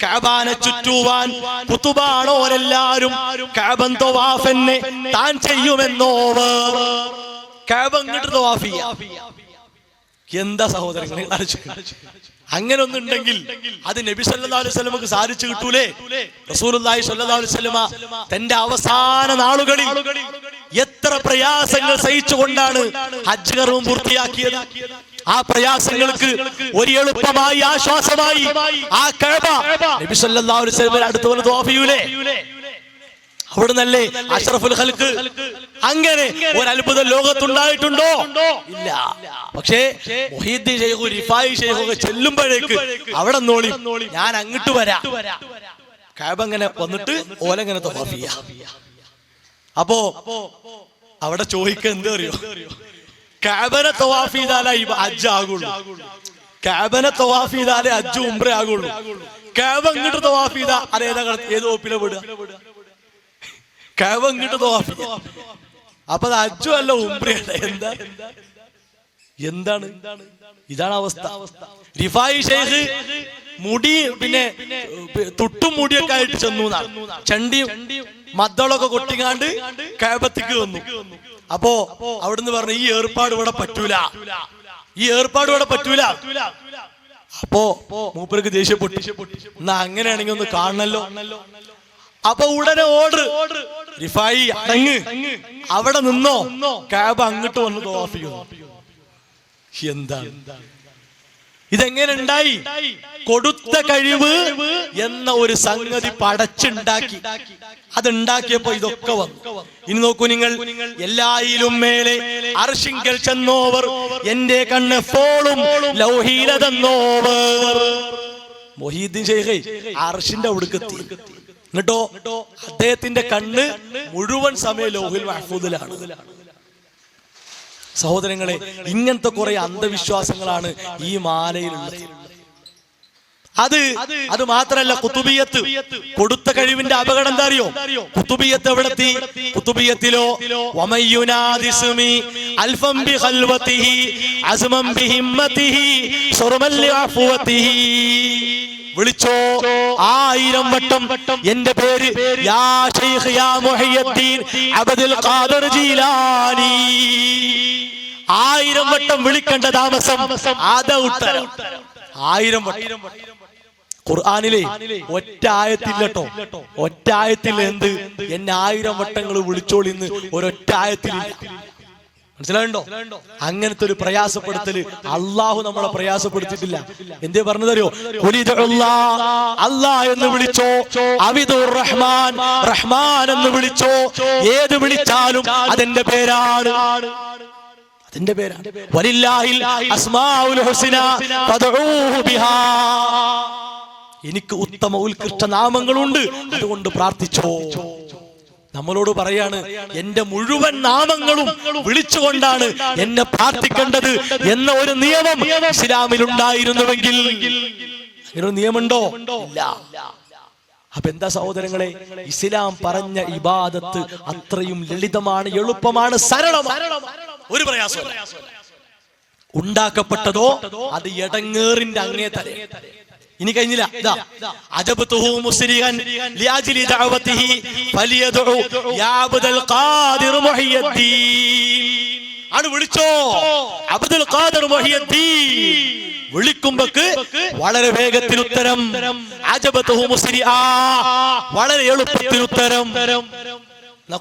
കഅബാനെ ചുറ്റുവാൻ കുതുബാണോരെല്ലാരും കഅബൻ തവാഫന്നെ താൻ ചെയ്യുമെന്നോവർ. കഅബ ഇങ്ങോട്ട് തവാഫ് ചെയ്യാം. എന്താ സഹോദരങ്ങളെ, അങ്ങനെ ഒന്നുണ്ടെങ്കിൽ അത് നബി സല്ലല്ലാഹു അലൈഹി വസല്ലമക്ക് സാധിച്ചു കിട്ടൂലേ? റസൂലുള്ളാഹി സ്വല്ലല്ലാഹു അലൈഹി വസല്ലമ തന്റെ അവസാന നാളുകളിൽ എത്ര പ്രയാസങ്ങൾ സഹിച്ചുകൊണ്ടാണ് ഹജ്ജ് കർമ്മം പൂർത്തിയാക്കിയത്. ആ പ്രയാസങ്ങൾക്ക് ഒരു എളുപ്പമായി ആശ്വാസമായി ആ കഅബ നബി സല്ലല്ലാഹു അലൈഹി വസല്ലമയുടെ അടുത്ത് വന്ന് തവാഫ് ചെയ്യൂലേ? അവിടുന്നല്ലേ അഷ്റഫുൽ ഖൽഖ്. അങ്ങനെ ഒരു അത്ഭുതം ലോകത്തുണ്ടായിട്ടുണ്ടോ? ഇല്ല. പക്ഷേ മുഹീദ്ദീൻ ശൈഖ്, റിഫായി ശൈഖ് ഒക്കെ ചെല്ലുമ്പോഴേക്ക് അവിടെ നോളി, ഞാൻ അങ്ങോട്ട് വരാം. കഅബ ഇങ്ങനെ വന്നിട്ട് ഓലങ്ങനെ തവാഫ് ചെയ്യാം. അപ്പോ അവിടെ ചോദിക്കുക എന്താ അറിയോ? കഅബനെ തവാഫ് ചെയ്താലേ ഹജ്ജ് ആകുള്ളൂ. കഅബനെ തവാഫ് ചെയ്താലേ ഹജ്ജ് ഉംറ ആകുള്ളൂ. കഅബ ഇങ്ങോട്ട് തവാഫ് ചെയ്താ അതേതാ ഏത് വകുപ്പിലെ വിടുക? കഅബ ഇങ്ങോട്ട് തവാഫ് ചെയ്യാം. അപ്പൊ അത് ഹജ്ജും അല്ല ഉംറയല്ല. എന്താണ്? ഇതാണ് അവസ്ഥ. റിഫായി ശൈഖ് മുടി പിന്നെ തുട്ടും മുടിയൊക്കെ ആയിട്ട് ചെന്നു. ചണ്ടിയും മദ്ദളൊക്കെ കൊട്ടിങ്ങാണ്ട് കഅബത്തേക്ക് വന്നു. അപ്പോ അവിടുന്ന് പറഞ്ഞു, ഈ ഏർപ്പാട് ഇവിടെ പറ്റൂല, ഈ ഏർപ്പാട് ഇവിടെ പറ്റൂല. അപ്പോ മൂപ്പർക്ക് ദേഷ്യപ്പെട്ടു. എന്നാ അങ്ങനെയാണെങ്കിൽ ഒന്ന് കാണണല്ലോ. അപ്പൊ ഉടനെ ഓർഡർ, റിഫായി അടങ്ങ്, അവിടെ നിന്നോ, കഅബ അങ്ങോട്ട് വന്ന് തവാഫ് ചെയ്യുന്നു. എന്താണ് ഇതെങ്ങനെ ഉണ്ടായി? കൊടുത്ത കഴിവ് എന്ന ഒരു സംഗതി പടച്ചുണ്ടാക്കി. അതുണ്ടാക്കിയപ്പോ ഇതൊക്കെ വന്നു. ഇനി നോക്കൂ നിങ്ങൾ, എല്ലായിലും മേലെ അർശിങ്കൽ ചെന്നോവർ, എന്റെ കണ്ണ് ഫോളും ലൗഹീലതെന്നോവർ. മുഹീദ്ദീൻ ശൈഖ് അർശിന്റെ അവിടേക്കെത്തി. എന്നിട്ടോ അദ്ദേഹത്തിന്റെ കണ്ണ് മുഴുവൻ സമയം ലൗഹിൽ മഹ്ഫൂദിലാണ്. സഹോദരങ്ങളെ, ഇങ്ങനത്തെ കുറെ അന്ധവിശ്വാസങ്ങളാണ് ഈ മാലയിലുള്ളത്. അത് മാത്രല്ല, കുത്തുബിയത്ത്, കൊടുത്ത കഴിവിന്റെ അപകടം എന്താ അറിയോ? കുത്തുബിയത്ത് എവിടെത്തി? കുത്തുബിയത്തിലോ വമയ്യുനാദിസ്മി അൽഫം ബിഖൽവതിഹി അസ്മം ബിഹിമ്മതിഹി സുർമൽ അഫ്വതിഹി. വിളിച്ചോ 1000 വട്ടം എന്റെ പേര്, യാ ശൈഖ് യാ മുഹയ്യദ്ദീൻ അബ്ദുൽ ഖാദിർ ജീലാനി. 1000 വട്ടം വിളിക്കേണ്ട താമസം, ആദാ ഉത്തരം. 1000 വട്ടം. ഖുർആനിലെ ഒറ്റ ആയത്തില്ലട്ടോ, ഒറ്റ ആയത്തിൽ എന്ത് എന്നെ 1000 വട്ടങ്ങൾ വിളിച്ചോളിന്ന് ഒരൊറ്റ ആയത്തിലില്ല. മനസ്സിലാവുണ്ടോ? അങ്ങനത്തെ ഒരു പ്രയാസപ്പെടുത്തല് അള്ളാഹു നമ്മളെ പ്രയാസപ്പെടുത്തിയിട്ടില്ല. എന്തേ പറഞ്ഞതറിയോ? അല്ലാഹ് എന്ന് വിളിച്ചോ, അവിദുർ റഹ്മാൻ, റഹ്മാൻ എന്ന് വിളിച്ചോ. ഏത് വിളിച്ചാലും അതെന്റെ പേരാണ്, അതിന്റെ പേരാണ്. വലില്ലാഹിൽ അസ്മാഉൽ ഹുസ്ന ഫദ്ഊഹു ബിഹാ. എനിക്ക് ഉത്തമ ഉത്കൃഷ്ട നാമങ്ങളുണ്ട്, അതുകൊണ്ട് പ്രാർത്ഥിച്ചോ. നമ്മളോട് പറയാണ്, എന്റെ മുഴുവൻ നാമങ്ങളും വിളിച്ചുകൊണ്ടാണ് എന്നെ പ്രാർത്ഥിക്കേണ്ടത് എന്ന ഒരു നിയമം ഇസ്ലാമിൽ ഉണ്ടായിരുന്നുവെങ്കിൽ. അങ്ങനെ ഒരു നിയമമുണ്ടോ? ഇല്ല. അപ്പൊ എന്താ സഹോദരങ്ങളെ, ഇസ്ലാം പറഞ്ഞ ഇബാദത്ത് അത്രയും ലളിതമാണ്, എളുപ്പമാണ്, സരളമാണ്. ഒരു പ്രയാസം ഉണ്ടാക്കപ്പെട്ടതോ അത് എടങ്ങേറിന്റെ അങ്ങേ തല. ഇനി കഴിഞ്ഞില്ല. അജബ്തുഹു മുസ്രിഖൻ ലിഅജ്ലി ദഅവതിഹി ഫലിയദഉ യാ അബ്ദുൽ ഖാദിർ മുഹയ്യദ്ദീൻ. ആണ് വിളിച്ചോ, അബ്ദുൽ ഖാദിർ മുഹയ്യദ്ദീൻ. വിളിക്കുമ്പോക്ക് വളരെ വേഗത്തിൽ ഉത്തരം. അജബ്തുഹു മുസ്രിആ, വളരെ എളുപ്പത്തിൽ ഉത്തരം.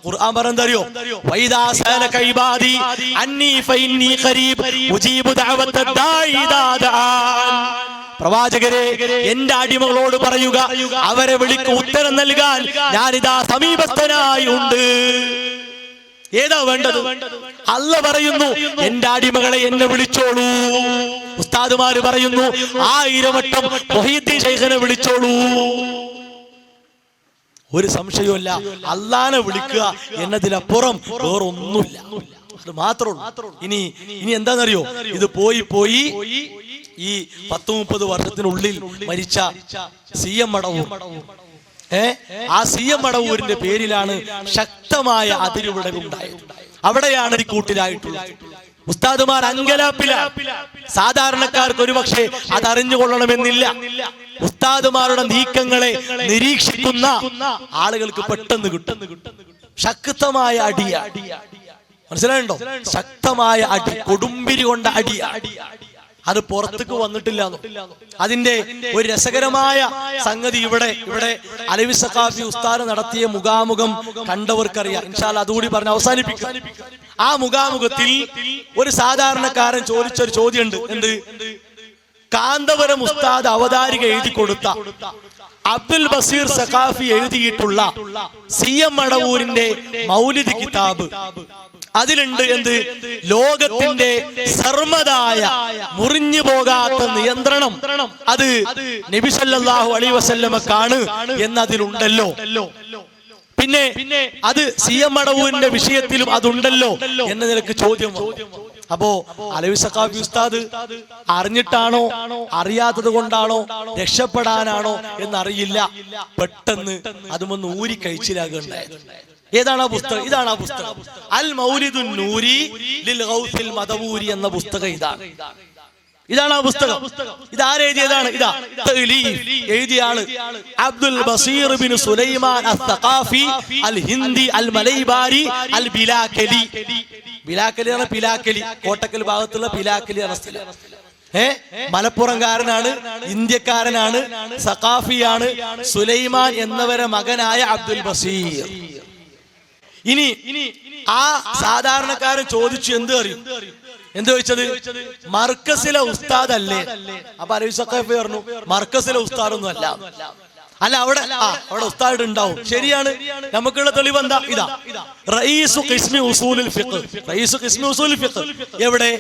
ഖുർആൻ പറഞ്ഞറിയോ? വൈദാ സഅലക ഇബാദി അന്നി ഫഇന്നി ഖരീബ് ഉജീബു ദഅവത ദാഇ ഇദാ ദഅൻ. പ്രവാചകരെ, എന്റെ അടിമകളോട് പറയുക, അവരെ വിളിക്ക് ഉത്തരം നൽകാൻ ഞാനിതാ സമീപസ്ഥനായി ഉണ്ട്. ഏതാ വേണ്ടത്? അല്ലാഹ് പറയുന്നു എന്റെ അടിമകളെ എന്നെ വിളിച്ചോളൂ. ഉസ്താദുമാര് പറയുന്നു 1000 വട്ടം മുഹീദ്ദീൻ ശൈഖിനെ വിളിച്ചോളൂ. ഒരു സംശയവുമില്ല, അല്ലാഹനെ വിളിക്കുക എന്നതിലപ്പുറം വേറൊന്നുമില്ല. അത് മാത്രമുള്ളൂ. ഇനി എന്താണെന്നറിയോ? ഇത് പോയി ഈ 10-30 വർഷത്തിനുള്ളിൽ മരിച്ച CM മടവൂർ, ആ CM മടവൂരിന്റെ പേരിലാണ് ശക്തമായ അതിരുവിടൽ ഉണ്ടായത്. അവിടെയാണ് ഈ കൂട്ടിലായിട്ടുള്ളത്. ഉസ്താദുമാർ അങ്കലാപ്പിലാണ്. സാധാരണക്കാർക്ക് ഒരുപക്ഷെ അത് അറിഞ്ഞുകൊള്ളണമെന്നില്ല. ഉസ്താദുമാരുടെ നീക്കങ്ങളെ നിരീക്ഷിക്കുന്ന ആളുകൾക്ക് പെട്ടെന്ന് കിട്ടും. ശക്തമായ അടിയ, മനസ്സിലായുണ്ടോ? ശക്തമായ അടി, കൊടുമ്പിരി കൊണ്ട അടിയ. അത് പുറത്തേക്ക് വന്നിട്ടില്ല. അതിന്റെ ഒരു രസകരമായ സംഗതി ഇവിടെ അലവി സഖാഫി ഉസ്താദ് നടത്തിയ മുഖാമുഖം കണ്ടവർക്കറിയാം. ഇൻഷാ അല്ലാഹ് അതുകൂടി പറഞ്ഞ് അവസാനിപ്പിക്കാം. ആ മുഖാമുഖത്തിൽ ഒരു സാധാരണക്കാരൻ ചോദിച്ചൊരു ചോദ്യമുണ്ട്. എന്ത്? കാന്തപുരം ഉസ്താദ് അവതാരിക എഴുതി കൊടുത്ത അബ്ദുൽ ബസീർ സഖാഫി എഴുതിയിട്ടുള്ള CM മടവൂരിന്റെ മൗലിദ് കിതാബ്, അതിലുണ്ട് എന്ത്? ലോകത്തിന്റെ സർമതായ മുറിഞ്ഞു പോകാത്ത നിയന്ത്രണം അത് നബി സല്ലല്ലാഹു അലൈഹി വസല്ലമക്കാണ് എന്നതിലുണ്ടല്ലോ. പിന്നെ അത് CM മടവൂരിന്റെ വിഷയത്തിലും അതുണ്ടല്ലോ എന്ന നിലക്ക് ചോദ്യം. അപ്പോ അലവി സഖാഫി ഉസ്താദ് അറിഞ്ഞിട്ടാണോ അറിയാത്തത് കൊണ്ടാണോ രക്ഷപ്പെടാനാണോ എന്നറിയില്ല, പെട്ടെന്ന് അതുമൊന്ന് ഊരി കഴിച്ചിലാകുണ്ടായത്. ഏതാണ് ആ പുസ്തകം? ഇതാണ് ആ പുസ്തകം, അൽ മൗലിദുൻ നൂരി ലിൽ ഗൗസിൽ മദവൂരി എന്ന പുസ്തകം. ഇതാണ് ആ പുസ്തകം. ഇതാരെഴുതിയതാണ്? ഇതാ എഴുതിയ ആള് അബ്ദുൽ ബസീർ ബിൻ സുലൈമാൻ അസ്സഖാഫി അൽ ഹിന്ദി അൽ മലൈബാരി അൽ ബിലാക്കലി. ബിലാക്കലി ആണ് പിലാക്കലി, കോട്ടക്കൽ ഭാഗത്തുള്ള പിലാക്കലി എന്ന സ്ഥലം. മലപ്പുറംകാരനാണ്, ഇന്ത്യക്കാരനാണ്, സഖാഫിയാണ്. സുലൈമാൻ എന്നവരെ മകനായ അബ്ദുൽ ബസീർ. ഇനി ആ സാധാരണക്കാരൻ ചോദിച്ചു, എന്ത് അറിയും? എന്ത് ചോദിച്ചത്? മർക്കസിലെ ഉസ്താദ് അല്ലേ? അപ്പൊ അലവി സഖാഫി പറഞ്ഞു മർക്കസിലെ ഉസ്താദൊന്നും അല്ല. അല്ല, അവിടെ ഉസ്താദ് ഉണ്ടാവും. ശരിയാണ്. നമുക്കുള്ള തെളിവ് എന്താ? ഇതാ റഈസു ഖിസ്മി ഉസൂലുൽ ഫിഖ്. റഈസു ഖിസ്മി ഉസൂലുൽ ഫിഖ് എവിടെ?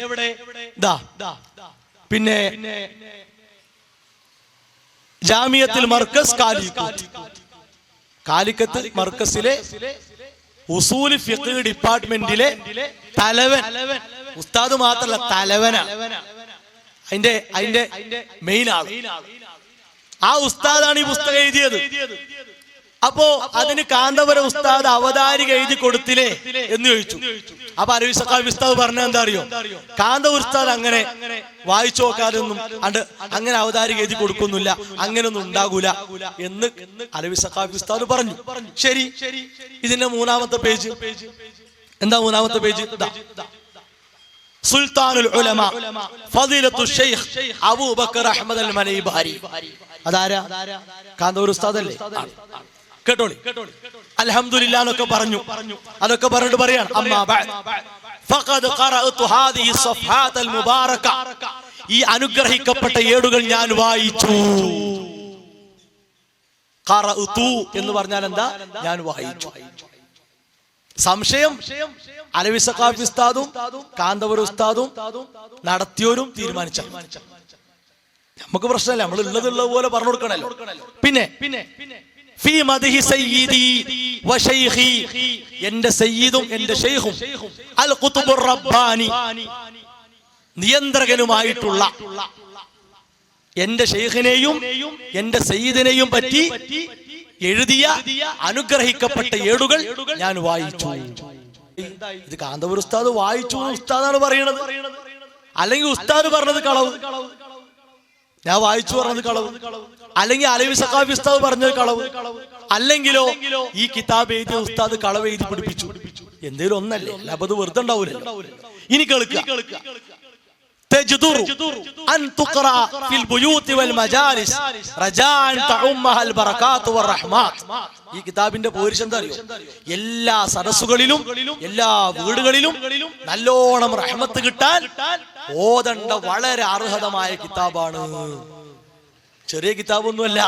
ഇതാ. പിന്നെ ജാമിയത്തുൽ മർക്കസ് കാലിക്കത്ത് മർക്കസിലെ ഉസൂൽ ഫിഖ് ഡിപ്പാർട്ട്മെന്റിലെ തലവൻ, ഉസ്താദ് മാത്രല്ല തലവനാണ്, അതിന്റെ മെയിൻ ആള്. ആ ഉസ്താദാണ് ഈ പുസ്തകം എഴുതിയത്. അപ്പോ അതിന് കാന്തപുരം ഉസ്താദ് അവതാരിക എഴുതി കൊടുത്തില്ലേ എന്ന് ചോദിച്ചു. അപ്പൊ അലവി സഖാഫി ഉസ്താദ് പറഞ്ഞ എന്താ അറിയോ? കാന്തപുരം ഉസ്താദ് അങ്ങനെ വായിച്ചു നോക്കാതൊന്നും അങ്ങനെ അവതാരിക എഴുതി കൊടുക്കുന്നില്ല, അങ്ങനൊന്നും ഉണ്ടാകൂല എന്ന് അലവി സഖാഫി ഉസ്താദ് പറഞ്ഞു. ശരി, ഇതിന്റെ 3-ാമത്തെ പേജ് എന്താ? 3-ാമത്തെ പേജ് സുൽത്താനുൽ ഉലമ ഫളീലത്തു ശൈഖ് അബൂബക്കർ അഹ്മദ് അൽ മലൈബാരി. അതാരാ? കാന്തപുരം ഉസ്താദ് അല്ലേ? കേട്ടോളി. അൽഹംദുലില്ലാ എന്നൊക്കെ പറഞ്ഞു. അതൊക്കെ പറഞ്ഞിട്ട് പറയാണ്, അമ്മാ ബഅദ് ഫഖദ് ഖറഅതു ഹാദിഹി സഫഹാത്തുൽ മുബാറക. ഈ അനുഗ്രഹിക്കപ്പെട്ട ഏടുകൾ ഞാൻ വായിച്ചു. ഖറഅതു എന്ന് പറഞ്ഞാൽ എന്താ? ഞാൻ വായിച്ചു. സംശയം അലവി സഖാഫി ഉസ്താദും കാന്തപുരം ഉസ്താദും നടത്തിയവരും തീരുമാനിച്ച. നമുക്ക് പ്രശ്നമില്ല, നമ്മൾ ഉള്ളത് പോലെ പറഞ്ഞു കൊടുക്കണല്ലോ. പിന്നെ ഫീ മദ്ഹി സയ്യിദി വ ശൈഖി, എന്റെ സയ്യിദും എന്റെ ശൈഖും അൽ ഖുതുബുർ റബ്ബാനി, നിയന്ത്രകനുമായിട്ടുള്ള എന്റെ ശൈഖിനെയും എന്റെ സയ്യിദിനെയും പറ്റി എഴുതിയ അനുഗ്രഹിക്കപ്പെട്ട ഏടുകൾ ഞാൻ വായിച്ചു. ഇത് കാന്തപുരം ഉസ്താദ് വായിച്ചു ഉസ്താദാണ് പറയണത്, അല്ലെങ്കിൽ ഉസ്താദ് പറഞ്ഞത് കളവ്, ഞാൻ വായിച്ചു പറഞ്ഞത് കളവ്, അല്ലെങ്കിൽ അലവി സഖാഫി ഉസ്താദ് പറഞ്ഞത് കളവ്, അല്ലെങ്കിലോ ഈ കിതാബ് എഴുതിയ ഉസ്താദ് കളവ് എഴുതി പിടിപ്പിച്ചു. എന്തേലും ഒന്നല്ലേ, അപ്പൊ അത് വെറുതെ ഉണ്ടാവൂലല്ലോ. ഇനി കേൾക്കുക. أن تقرأ في البيوت والمجالس رجاء تعمها البركات والرحمات. ഈ കിതാബിന്റെ പോരിശ എന്താ അറിയോ? എല്ലാ സദസ്സുകളിലും എല്ലാ വീടുകളിലും നല്ലോണം റഹ്മത്ത് കിട്ടാൻ ഓതേണ്ട വളരെ അർഹതമായ കിതാബാണ്. ചെറിയ കിതാബൊന്നുമല്ല.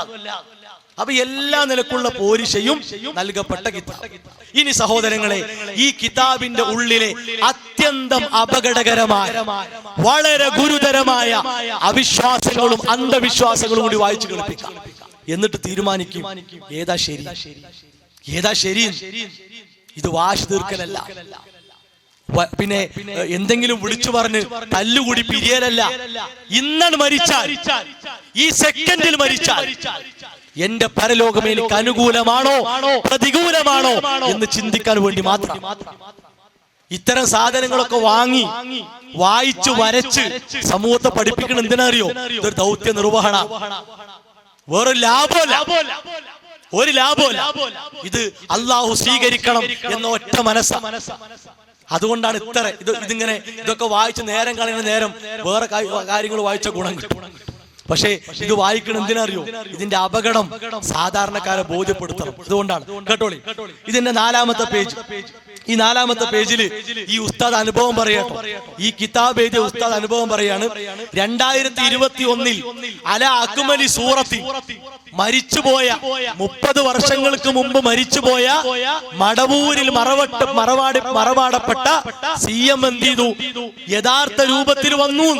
അപ്പൊ എല്ലാ നിലക്കുള്ള പോരിശയും നൽകപ്പെട്ട കിതാബ്. ഇനി സഹോദരങ്ങളെ, ഈ കിതാബിന്റെ ഉള്ളിലെ അത്യന്തം അപകടകരമായ വളരെ ഗുരുതരമായ അവിശ്വാസങ്ങളും അന്ധവിശ്വാസങ്ങളും കൂടി വായിച്ചു കേൾപ്പിക്കാം. എന്നിട്ട് തീരുമാനിക്കും ഏതാ ശരി ഏതാ ശരി. ഇത് വാശി തീർക്കലല്ല, പിന്നെ എന്തെങ്കിലും വിളിച്ചു പറഞ്ഞ് തല്ലുകൂടി പിരിയലല്ല. ഇന്നാണ് മരിച്ചാൽ, ഈ സെക്കൻഡിൽ മരിച്ചാൽ എന്റെ പരലോകം എനിക്ക് അനുകൂലമാണോ പ്രതികൂലമാണോ എന്ന് ചിന്തിക്കാൻ വേണ്ടി മാത്രം ഇത്തരം സാധനങ്ങളൊക്കെ വാങ്ങി വായിച്ചു വരച്ച് സമൂഹത്തെ പഠിപ്പിക്കണം. എന്തിനറിയോ? ഇതൊരു ദൗത്യ നിർവഹണ, വേറൊരു ലാഭമല്ല, ഒരു ലാഭമല്ല. ഇത് അള്ളാഹു സ്വീകരിക്കണം എന്ന ഒറ്റ മനസ്സാ. അതുകൊണ്ടാണ് ഇതിങ്ങനെ ഇതൊക്കെ വായിച്ച് നേരം കളയുന്ന നേരം വേറെ കാര്യങ്ങൾ വായിച്ച ഗുണം കിട്ടും. പക്ഷേ ഇത് വായിക്കണം എന്തിനറിയോ? ഇതിന്റെ അപകടം സാധാരണക്കാരെ ബോധ്യപ്പെടുത്തണം. അതുകൊണ്ടാണ്. കേട്ടോളി, ഇതിന്റെ 4-ാമത്തെ പേജ്. ഈ 4-ാമത്തെ പേജിൽ ഈ ഉസ്താദ് അനുഭവം പറയാട്ടോ. ഈ കിതാബ് എഴുതിയ ഉസ്താദ് അനുഭവം പറയാണ്. 2021 അല അക്മലി സൂറത്തി, മരിച്ചുപോയ 30 വർഷങ്ങൾക്ക് മുമ്പ് മരിച്ചുപോയ മടവൂരിൽ മറവാടപ്പെട്ട CM എന്ത് ചെയ്തു? യഥാർത്ഥ രൂപത്തിൽ വന്നു.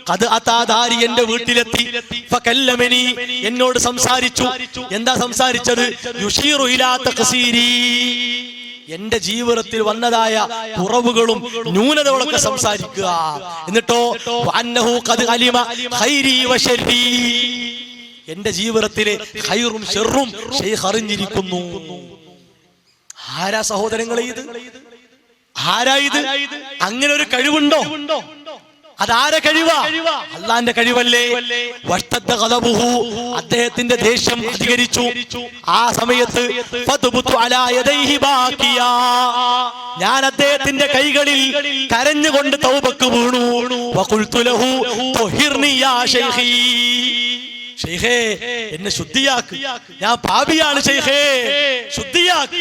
ഖദ് അതാദാരി, എന്റെ വീട്ടിലെത്തി. ഫകല്ലമനി, എന്നോട് സംസാരിച്ചു. എന്താ സംസാരിച്ചത്? യുശീറു ഇലാ തഖ്സീരി, എന്റെ ജീവിതത്തിൽ വന്നതായ കുറവുകളും ന്യൂനതകളൊക്കെ സംസാരിക്കുക. എന്നിട്ടോ അന്നഹു ഖദ് അലിമ ഖൈരി വശർരി, എന്റെ ജീവിതത്തിലെ ഖൈറും ശർറും ശൈഖ് അറിഞ്ഞിരിക്കുന്നു. ആരാ സഹോദരങ്ങളെ ഇത്? ആരായത്? അങ്ങനെ ഒരു കഴിവുണ്ടോ? അതാരെ കഴിവാ? അള്ളാന്റെ കഴിവല്ലേ. വഷ്തദ്ദ ഖദബുഹു, അദ്ദേഹത്തിന്റെ ദേഷ്യം അധികരിച്ചു. ആ സമയത്ത് ഫതുബ്തു അലാ യദൈഹി ബാക്കിയാ, ഞാൻ അദ്ദേഹത്തിന്റെ കൈകളിൽ കരഞ്ഞുകൊണ്ട് തൗബക്ക് വീണു. വഖുൽതു ലഹു തുഹിർനി യാ ശൈഖി, ശൈഖേ എന്നെ ശുദ്ധിയാക്ക്, ഞാൻ പാപിയാണ് ശൈഖേ, ശുദ്ധിയാക്ക്.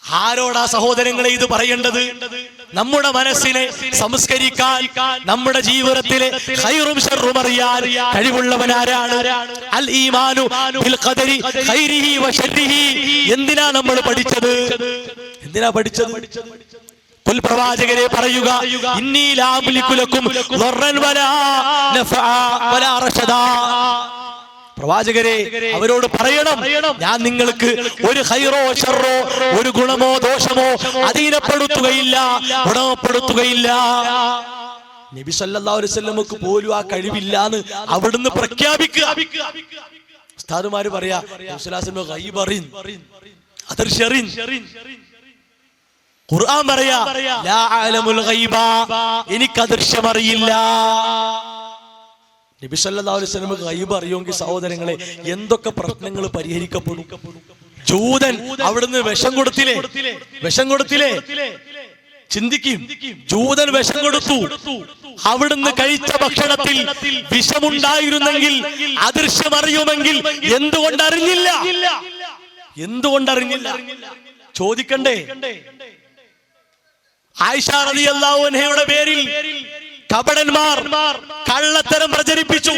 ആരോടാ സഹോദരങ്ങളെ ഇത് പറയേണ്ടത്? നമ്മുടെ മനസ്സിനെ സംസ്കരിക്കാൻ, നമ്മുടെ ജീവിതത്തിലെ ഖൈറും ശർറും അറിയാൻ കഴിവുള്ളവനാരാണ്? അൽ ഈമാനു ബിൽ ഖദരി ഖൈരിഹി വശർരിഹി. എന്തിനാ നമ്മൾ പഠിച്ചത്? എന്തിനാ പഠിച്ചത്? ഖുൽ, പ്രവാചകരെ പറയുക, ഇന്നി ലാ അംലികു ലക്കും ദർറൻ വലാ നഫഅ വലാ റശദാ. പ്രവാചകരെ അവരോട് പറയണം, ഞാൻ നിങ്ങൾക്ക് ഒരു ഖൈറോ ശർറോ, ഒരു ഗുണമോ ദോഷമോ അധീനപ്പെടുത്തുകയില്ല, ഗുണപ്പെടുത്തുകയില്ല. നബി സല്ലല്ലാഹു അലൈഹി വസല്ലമക്ക് പോലും ആ കഴിവില്ലാന്ന് അവിടുന്ന് പ്രഖ്യാപിക്കുക. ഉസ്താദുമാര് പറയാ, ഗൈബ് അറിൻ, അദർശറിൻ. ഖുർആൻ പറയാ, ലാ അലമുൽ ഗൈബ, എനിക്ക് അദൃശ്യമറിയില്ല. നബി സല്ലല്ലാഹു അലൈഹി വസല്ലം ഗൈബ് അറിയുമെങ്കിൽ സഹോദരങ്ങളെ എന്തൊക്കെ പ്രശ്നങ്ങൾ പരിഹരിക്കപ്പെടും. ജൂതൻ അവിടുന്ന് വിഷം കൊടുത്തില്ലേ? ചിന്തിക്കും, ജൂതൻ വിഷം കൊടുത്തു. അവിടുന്ന് കഴിച്ച ഭക്ഷണത്തിൽ വിഷമുണ്ടായിരുന്നെങ്കിൽ, അദൃശ്യമറിയുമെങ്കിൽ എന്തുകൊണ്ടറിഞ്ഞില്ല? ചോദിക്കണ്ടേ? ആയിഷ റളിയല്ലാഹു അൻഹയുടെ പേരിൽ കപടന്മാർ കള്ളത്തരം പ്രചരിപ്പിച്ചു.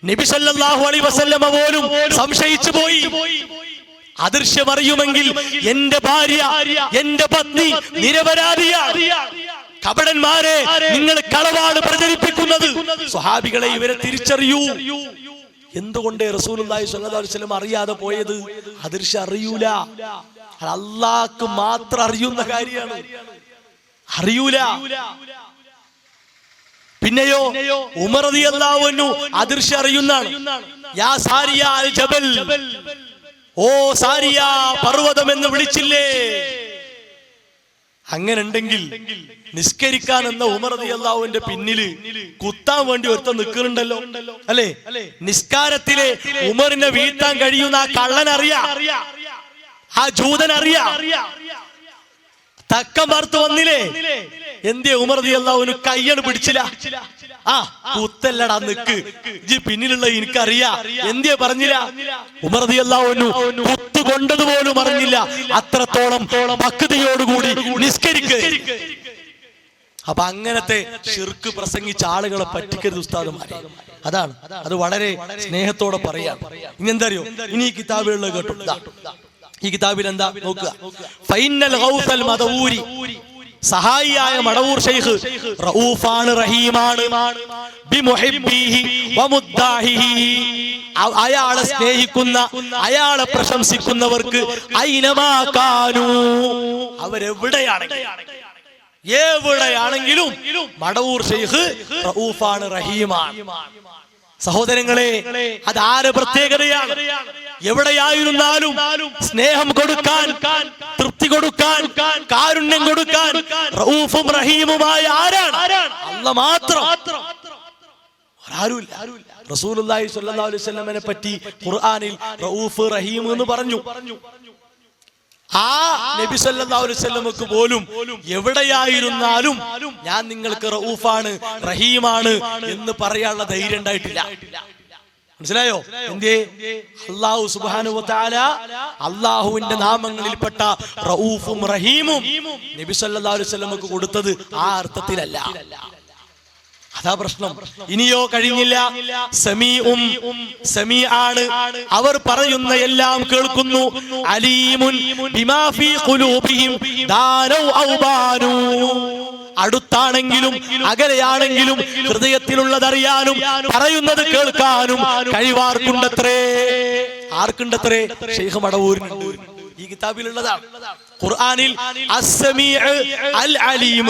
നബി സല്ലല്ലാഹു അലൈഹി വസല്ലമ പോലും സംശയിച്ചു പോയി. അദൃശ്യമറിയുമെങ്കിൽ എന്റെ ഭാര്യ, എന്റെ പത്നി നിരപരാധിയാണ്. കപടന്മാരെ, നിങ്ങൾ കളവാണ് പ്രചരിപ്പിക്കുന്നത്. സ്വഹാബികളെ, ഇവരെ തിരിച്ചറിയൂ. എന്തുകൊണ്ട് റസൂലുള്ളാഹി സ്വല്ലല്ലാഹു അലൈഹി വസല്ലം അറിയാതെ പോയത്? അദൃശ്യം അറിയൂല, അല്ലാഹുക്ക് മാത്രം അറിയുന്ന കാര്യമാണ്. അറിയൂല. പിന്നെയോ ഉമർ റളിയല്ലാഹു അൻഹു അദൃശ്യം അറിയുന്നതാണ്. യാ സാരിയ അൽ ജബൽ, ഓ സാരിയ പർവ്വതം എന്ന് വിളിച്ചില്ലേ? അങ്ങനെ ഉണ്ടെങ്കിൽ നിസ്കരിക്കാൻ എന്ന ഉമർ റളിയല്ലാഹുവിന്റെ പിന്നില് കുത്താൻ വേണ്ടി ഒരുത്തൻ നിൽക്കുന്നുണ്ടല്ലോ, അല്ലേ? നിസ്കാരത്തിലെ ഉമറിനെ വീഴ്ത്താൻ കഴിയുന്ന ആ കള്ളൻ അറിയാ, ആ ജൂതൻ അറിയാ. തക്കം പാർത്ത് വന്നില്ലേ? എന്തേ ഉമർ റളിയല്ലാഹു അൻഹു കയ്യാണ് പിടിച്ചില്ല? ആ കുത്തല്ലടാ, നിക്ക്, ഇജ്ജ് പിന്നിലുള്ള എനിക്കറിയാ, എന്തേ പറഞ്ഞില്ല? ഉമർ റളിയല്ലാഹു അൻഹു കുത്തു കൊണ്ടതുപോലും അറിഞ്ഞില്ല. അത്രത്തോളം ഭക്തിയോടുകൂടി നിസ്കരിക്കുക. അപ്പൊ അങ്ങനത്തെ ശിർക്ക് പ്രസംഗിച്ച ആളുകളെ പറ്റിക്കരുത് ഉസ്താദുമാരെ. അതാണ്, അത് വളരെ സ്നേഹത്തോടെ പറയാം. ഇനി എന്താ അറിയോ, ഇനി ഈ കിതാബുകളിൽ കേട്ടു, ഈ കിതാബിൽ എന്താ നോക്കുക, ഫൈനൽ ഗൗസൽ മദഊരി, സഹായിയായ മടവൂർ ശൈഖ് റഊഫാണ് റഹീമാണ്, ബിമുഹിബ്ബിഹി വമുദ്ദാഹിഹി, അയാളെ സ്നേഹിക്കുന്ന അയാളെ പ്രശംസിക്കുന്നവർക്ക് ഐനമാ കാനൂ, എവിടെയാണെങ്കിലും മടവൂർ ശൈഖ് റഊഫാണ് റഹീമാണ്. സഹോദരങ്ങളെ, അതാരെ പ്രത്യേകതയാണ്? എവിടെയായിരുന്നാലും സ്നേഹം കൊടുക്കാൻ, തൃപ്തി കൊടുക്കാൻ, കാരുണ്യം കൊടുക്കാൻ റഊഫും റഹീമുമായ ആരാണ്? അല്ലാഹ് മാത്രം, ആരുമില്ല. റസൂലുള്ളാഹി സ്വല്ലല്ലാഹു അലൈഹി വസല്ലമയെ പറ്റി ഖുർആനിൽ റഊഫ് റഹീം എന്ന് പറഞ്ഞു. ആ നബി സല്ലല്ലാഹു അലൈഹി വസല്ലമക്ക് പോലും എവിടെയായിരുന്നാലും ഞാൻ നിങ്ങൾക്ക് റഊഫാണ് റഹീമാണ് എന്ന് പറയാനുള്ള ധൈര്യം ഉണ്ടായിട്ടില്ല. മനസ്സിലായോ? എന്തേ? അല്ലാഹു സുബ്ഹാനഹു വ തആല അല്ലാഹുവിന്റെ നാമങ്ങളിൽപ്പെട്ട റഊഫും റഹീമും നബി സല്ലല്ലാഹു അലൈഹി വസല്ലമക്ക് കൊടുത്തത് ആ അർത്ഥത്തിലല്ല. അതാ പ്രശ്നം. ഇനിയോ കഴിഞ്ഞില്ല, സമീഉം, സമീആണ്, അവർ പറയുന്ന എല്ലാം കേൾക്കുന്നു, അലീമുൻ ബിമാ ഫീ ഖുലൂബിഹിം ദാനൗ ഔ ബാനു, അടുത്താണെങ്കിലും അകലെയാണെങ്കിലും ഹൃദയത്തിലുള്ളതറിയാനും പറയുന്നത് കേൾക്കാനും കഴിവാർക്കുണ്ടത്രേ. ആർക്കുണ്ടത്രേ? ശൈഖ് മടവൂരിനുണ്ട്. ഈ കിതാബിലുള്ളതാണ്. ഖുർആനിൽ അസ്സമീഉ അൽ അലീം,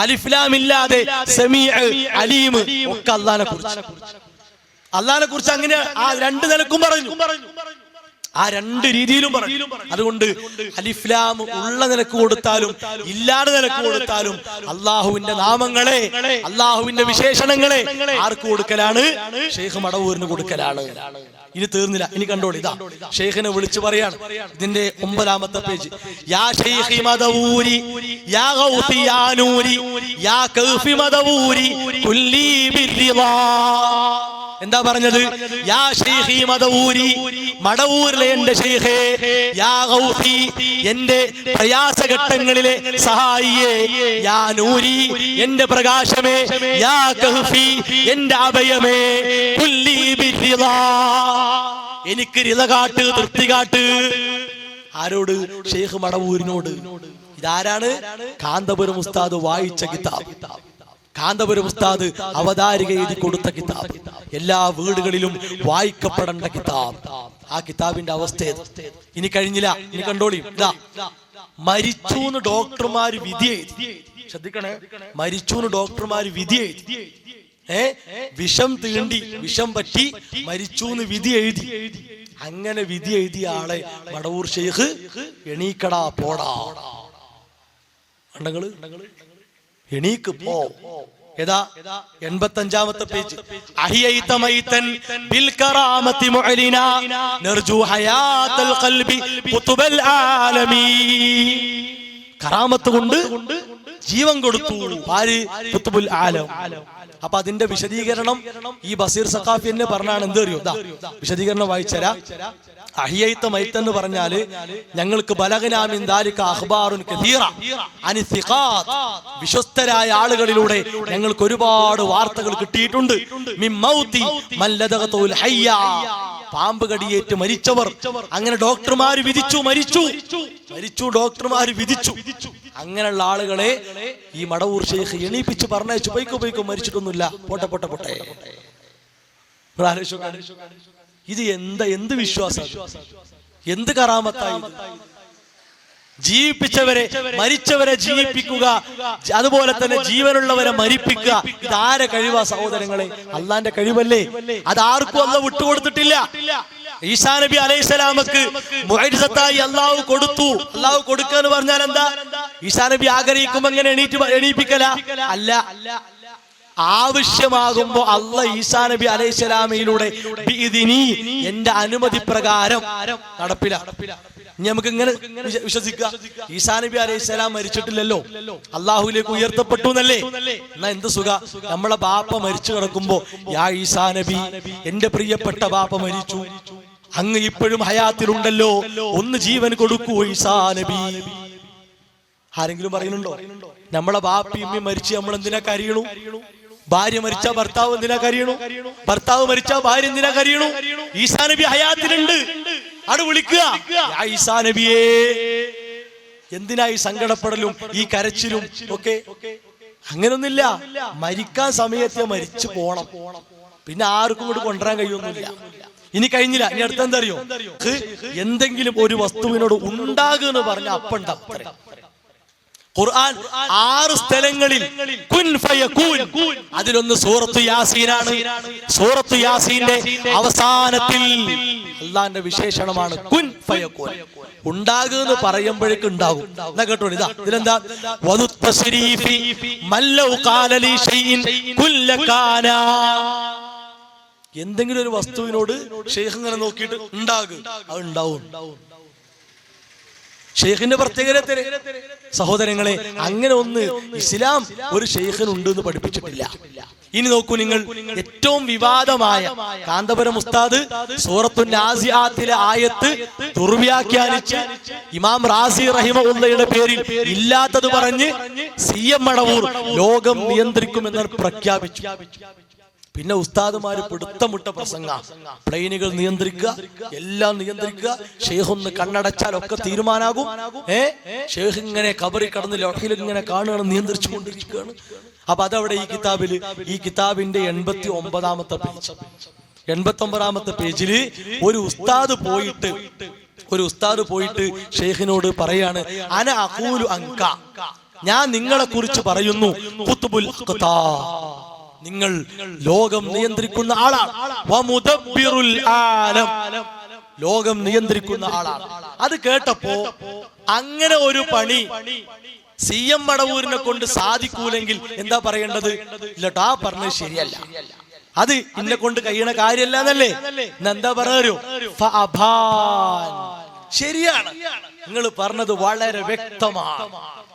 അലിഫ്ലാം ഇല്ലാതെ സമീഉ അലീം ഒക്കെ അല്ലാഹുവിനെ കുറിച്ച് അങ്ങനെ ആ രണ്ട് നിലക്കും പറഞ്ഞു, ആ രണ്ട് രീതിയിലും പറഞ്ഞു. അതുകൊണ്ട് അലിഫ്ലാം ഉള്ള നിലക്ക് കൊടുത്താലും ഇല്ലാതെ നിലക്ക് കൊടുത്താലും അള്ളാഹുവിന്റെ നാമങ്ങളെ, അള്ളാഹുവിന്റെ വിശേഷണങ്ങളെ ആർക്ക് കൊടുക്കലാണ്? ശൈഖ് മടവൂരിന് കൊടുക്കലാണ്. ഇനി തീർന്നില്ല, ഇനി കണ്ടോളി. ഇതാ ഷെയ്ഖിനെ വിളിച്ചു പറയാണ്, ഇതിന്റെ 9-ാമത്തെ പേജ്. യാ ശൈഖി മദവൂരി യാ ഗൗസി യാ നൂരി യാ കൗഫി മദവൂരി കുല്ലി ബിർരിളാ. എന്താ പറഞ്ഞത്? യാ ശൈഖി മദവൂരി, മടവൂരിലെ എന്റെ ശൈഖേ, യാ ഗൗസി, എന്റെ പ്രയാസഘട്ടങ്ങളിലെ സഹായിയേ, യാ നൂരി, എന്റെ പ്രകാശമേ, യാ കഹ്ഫി, എന്റെ അഭയമേ, കുല്ലി ബിർരിളാ, എനിക്ക് റിള കാട്ട്, തൃപ്തി കാട്ട്. ആരോട്? ശൈഖ് മടവൂരിനോട്. ഇതാരാണ്? കാന്തപുരം ഉസ്താദ് വായിച്ച കിതാബ്, കാന്തപുരം ഉസ്താദ് അവതാരിക എഴുതി കൊടുത്ത കിതാബ്, എല്ലാ വീടുകളിലും വായിക്കപ്പെടേണ്ട കിതാബ്. ആ കിതാബിന്റെ അവസ്ഥ ഇനി കഴിഞ്ഞില്ല, ഇനി കണ്ടോളി. ഇതാ, മരിച്ചൂന്ന് ഡോക്ടർമാര് വിധി എഴുതി. ശ്രദ്ധിക്കണേ, മരിച്ചൂന്ന് ഡോക്ടർമാര് വിധി എഴുതി. വിഷം തീണ്ടി, വിഷം പറ്റി മരിച്ചൂന്ന് വിധി എഴുതി. അങ്ങനെ വിധി എഴുതിയ ആളെ മടവൂർ ശൈഖ് എണീക്കടാ പോടാ, കണ്ടങ്ങള്, എണീക്ക് പോ. ഏതാ? 85-ാമത്തെ പേജ്. അഹിയൈത മൈതൻ ബിൽ കറാമത്തി മുഅലിനാ നർജു ഹയാത്തൽ ഖൽബി ഖുതുബൽ ആലമീൻ. കറാമത്ത് കൊണ്ട് ജീവൻ കൊടുത്തു ആര്? ഖുതുബുൽ ആലം. അപ്പൊ അതിന്റെ വിശദീകരണം ഈ ബസീർ സഖാഫി എന്നെ പറഞ്ഞാണ്. എന്തറിയോ? വിശദീകരണം വായിച്ചരാ. അഹിയൈത മൈതൻ എന്ന് പറഞ്ഞാല് ഞങ്ങൾക്ക് ബലഗനാ മിൻ ദാലിക അഖ്ബാറുൻ കസീറ അനി സിഖാത്ത്, വിശ്വസ്തരായ ആളുകളിലൂടെ ഞങ്ങൾക്ക് ഒരുപാട് വാർത്തകൾ കിട്ടിയിട്ടുണ്ട്. മിൻ മൗതി മൻ ലദഗതുൽ ഹയ്യ, പാമ്പ് കടിയേറ്റ് മരിച്ചവർ. അങ്ങനെ ഡോക്ടർമാർ വിധിച്ചു, മരിച്ചു, ഡോക്ടർമാർ വിധിച്ചു. അങ്ങനെയുള്ള ആളുകളെ ഈ മടവൂർ ശൈഖ് എണീപ്പിച്ച് പറഞ്ഞയച്ചു. പൊയ്ക്കോ, മരിച്ചിട്ടൊന്നുമില്ല, പോട്ടെ. ഇത് എന്ത് വിശ്വാസം, എന്ത് കറാമത്തായി? ജീവിപ്പിച്ചവരെ, മരിച്ചവരെ ജീവിപ്പിക്കുക, അതുപോലെ തന്നെ ജീവനുള്ളവരെ മരിപ്പിക്കുക. ഇതാരെ കഴിവാ സഹോദരങ്ങളെ? അള്ളാന്റെ കഴിവല്ലേ? അതാർക്കും അല്ലാഹു വിട്ടുകൊടുത്തിട്ടില്ല. ഈസാ നബി അലൈഹിസ്സലാമക്ക് മുഅ്ജിസത്തായി അല്ലാഹു കൊടുത്തു. അല്ലാഹു കൊടുക്കുക എന്ന് പറഞ്ഞാൽ എന്താ? ഈസാ നബി ആഗ്രഹിക്കുമ്പോ എങ്ങനെ എണീപ്പിക്കല? അല്ല, ആവശ്യമാകുമ്പോ അല്ലാഹ് ഈസാ നബി അലൈഹിസ്സലാമയിലൂടെ ബിഇദ്നി, എന്റെ അനുമതി പ്രകാരം നടപ്പിലാക്കും. ഇനി നമുക്ക് ഇങ്ങനെ വിശ്വസിക്കുക, ഈസാ നബി അലൈഹിസ്സലാം മരിച്ചിട്ടില്ലല്ലോ, അള്ളാഹുലേക്ക് ഉയർത്തപ്പെട്ടു എന്നല്ലേ? എന്നാ എന്ത് സുഖ, നമ്മളെ ബാപ്പ മരിച്ചു കിടക്കുമ്പോ യാ ഈസാ നബി, എന്റെ പ്രിയപ്പെട്ട ബാപ്പ മരിച്ചു, അങ്ങ് ഇപ്പോഴും ഹയാത്തിലുണ്ടല്ലോ, ഒന്ന് ജീവൻ കൊടുക്കൂ ഈസാ നബി. ആരെങ്കിലും പറയുന്നുണ്ടോ? നമ്മളെ ബാപ്പി ഇമ്മി മരിച്ച് നമ്മൾ എന്തിനാ കരയണു? ഭാര്യ മരിച്ച ഭർത്താവ് എന്തിനാ കരയണു? ഭർത്താവ് മരിച്ച ഭാര്യ എന്തിനാ കരയണു? ഈസാ നബി ഹയാത്തിലുണ്ട്, അവിടെ വിളിക്കുക, ഈസാ നബിയേ. എന്തിനാ ഈ സങ്കടപ്പെടലും ഈ കരച്ചിലും ഒക്കെ? അങ്ങനൊന്നുമില്ല. മരിക്കാൻ സമയത്ത് മരിച്ചു പോണം, പിന്നെ ആർക്കും കൂടി കൊണ്ടുവരാൻ കഴിയൊന്നുമില്ല. ഇനി കഴിഞ്ഞില്ല, ഇനി അടുത്തെന്താ അറിയോ? എന്തെങ്കിലും ഒരു വസ്തുവിനോട് ഉണ്ടാകുമെന്ന് പറഞ്ഞ അപ്പുണ്ടാവും. ഖുർആൻ 6 സ്ഥലങ്ങളിൽ കുൻ ഫയകൂൻ, അതിലൊന്ന് സൂറത്തു യാസീനാണ്. സൂറത്തു യാസീന്റെ അവസാനത്തിൽ അല്ലാഹുവിന്റെ വിശേഷണമാണ് കുൻ ഫയകൂൻ. ഉണ്ടാകുമെന്ന് പറയുമ്പോഴേക്കും ഉണ്ടാകും. എന്നാ കേട്ടോ, ഇതാ ഇതിലെന്താ? വദുത്തശ്രീഫി മല്ലൗ ഖാല ലി ഷൈഇൻ കുല്ലകാന. എന്തെങ്കിലും ഒരു വസ്തുവിനോട് ഷെയ്ഖ് ഇങ്ങനെ നോക്കിയിട്ട് ഉണ്ടാകും, അത് ഉണ്ടാവും. ഷെയ്ഖിന്റെ പ്രത്യേകത സഹോദരങ്ങളെ, അങ്ങനെ ഒന്ന് ഇസ്ലാം ഒരു ഷെയ്ഖിനുണ്ട് എന്ന് പഠിപ്പിച്ചിട്ടില്ല. ഇനി നോക്കൂ നിങ്ങൾ, ഏറ്റവും വിവാദമായ കാന്തപുരം ഉസ്താദ് സൂറത്തു നാസിആത്തിലെ ആയത്ത് ദുർവ്യാഖ്യാനിച്ച് ഇമാം റാസി റഹിമഹുള്ളയുടെ പേരിൽ ഇല്ലാത്തത് പറഞ്ഞ് CM മടവൂർ ലോകം നിയന്ത്രിക്കുമെന്ന് പ്രഖ്യാപിച്ചു. പിന്നെ ഉസ്താദുമാര് പിടുത്തമുട്ട പ്രസംഗ, പ്ലെയിനുകൾ നിയന്ത്രിക്കുക, എല്ലാം നിയന്ത്രിക്കുക. ഷെയ്ഖ് ഒന്ന് കണ്ണടച്ചാൽ ഒക്കെ തീരുമാനാകും. ഷെയ്ഖ് ഇങ്ങനെ കബറി കടന്ന് ലോഹിൽ ഇങ്ങനെ കാണുകയാണ്, നിയന്ത്രിച്ചു കൊണ്ടിരിക്കുകയാണ്. അപ്പൊ അതവിടെ ഈ കിതാബിന്റെ 89ാമത്തെ പേജ്, 89ാമത്തെ പേജില് ഒരു ഉസ്താദ് പോയിട്ട് ഷെയ്ഖിനോട് പറയാണ്, അന അഖൂലു അൻക, ഞാൻ നിങ്ങളെ കുറിച്ച് പറയുന്നു, ഖുത്ബുൽ അഖ്താ, നിങ്ങൾ ലോകം നിയന്ത്രിക്കുന്ന ആളാണ്, വമുദബ്ബിറുൽ ആലം, ലോകം നിയന്ത്രിക്കുന്ന ആളാണ്. അത് കേട്ടപ്പോ അങ്ങനെ ഒരു പണി CM മടവൂരിനെ കൊണ്ട് സാധിക്കൂലെങ്കിൽ എന്താ പറയേണ്ടത്? ഇല്ലട്ടോ, ആ പറഞ്ഞത് ശരിയല്ല, അത് എന്നെ കൊണ്ട് കഴിയണ കാര്യമല്ല എന്നല്ലേ. എന്താ പറഞ്ഞു? ഫഅബാൻ. ശരിയാണ്, നിങ്ങൾ പറഞ്ഞത് വളരെ വ്യക്തമാണ്.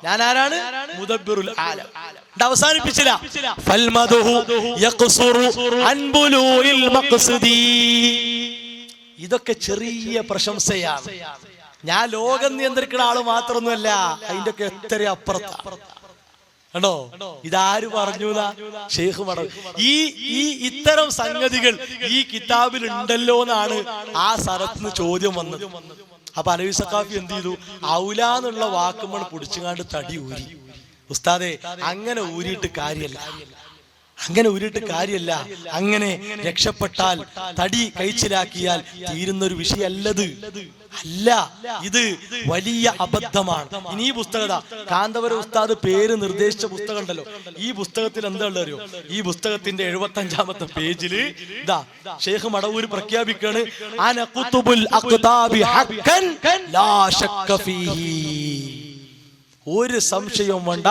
ഞാൻ ആരാണ്? മുദബ്ബിറുൽ ആലം. അവസാനിപ്പിച്ചില്ല. ഫൽമദഹു യഖ്സുറു അൻ ബുലൂഇൽ മഖ്സദി. ഇതൊക്കെ ചെറിയ പ്രശംസയാണ്. ഞാൻ ലോകം നിയന്ത്രിക്കുന്ന ആള് മാത്രമൊന്നുമല്ല, അതിന്റെ ഒക്കെ എത്ര അപ്പുറത്താ. കണ്ടോ, ഇതാര് പറഞ്ഞു? ഷെയ്ഖ് മടവൂർ. ഈ ഇത്തരം സംഗതികൾ ഈ കിതാബിൽ ഉണ്ടല്ലോ എന്നാണ് ആ സ്ഥലത്ത് ചോദ്യം വന്നത്. അപ്പൊ അലവി സഖാഫി എന്ത് ചെയ്തു? ഔലാന്നുള്ള വാക്കുമ്പോൾ പിടിച്ചുകാണ്ട് തടി ഊരി. ഉസ്താദെ, അങ്ങനെ ഊരിയിട്ട് കാര്യമല്ല, അങ്ങനെ രക്ഷപ്പെട്ടാൽ, തടി കഴിച്ചിലാക്കിയാൽ തീരുന്നൊരു വിഷയമല്ലത്. അല്ല, ഇത് വലിയ അബദ്ധമാണ്. ഇനി ഈ പുസ്തകത കാന്തപുരം ഉസ്താദ് പേര് നിർദ്ദേശിച്ച പുസ്തകം ഉണ്ടല്ലോ, ഈ പുസ്തകത്തിൽ എന്താ ഉള്ളറിയോ? ഈ പുസ്തകത്തിന്റെ 75ാമത്തെ പേജില് ഇതാ ഷെയ്ഖ് മടവൂർ പ്രഖ്യാപിക്കാണ്, അന ഖുതുബുൽ അഖ്താബി ഹഖൻ ലാ ശക്ക ഫീഹി. ഒരു സംശയവും വേണ്ട,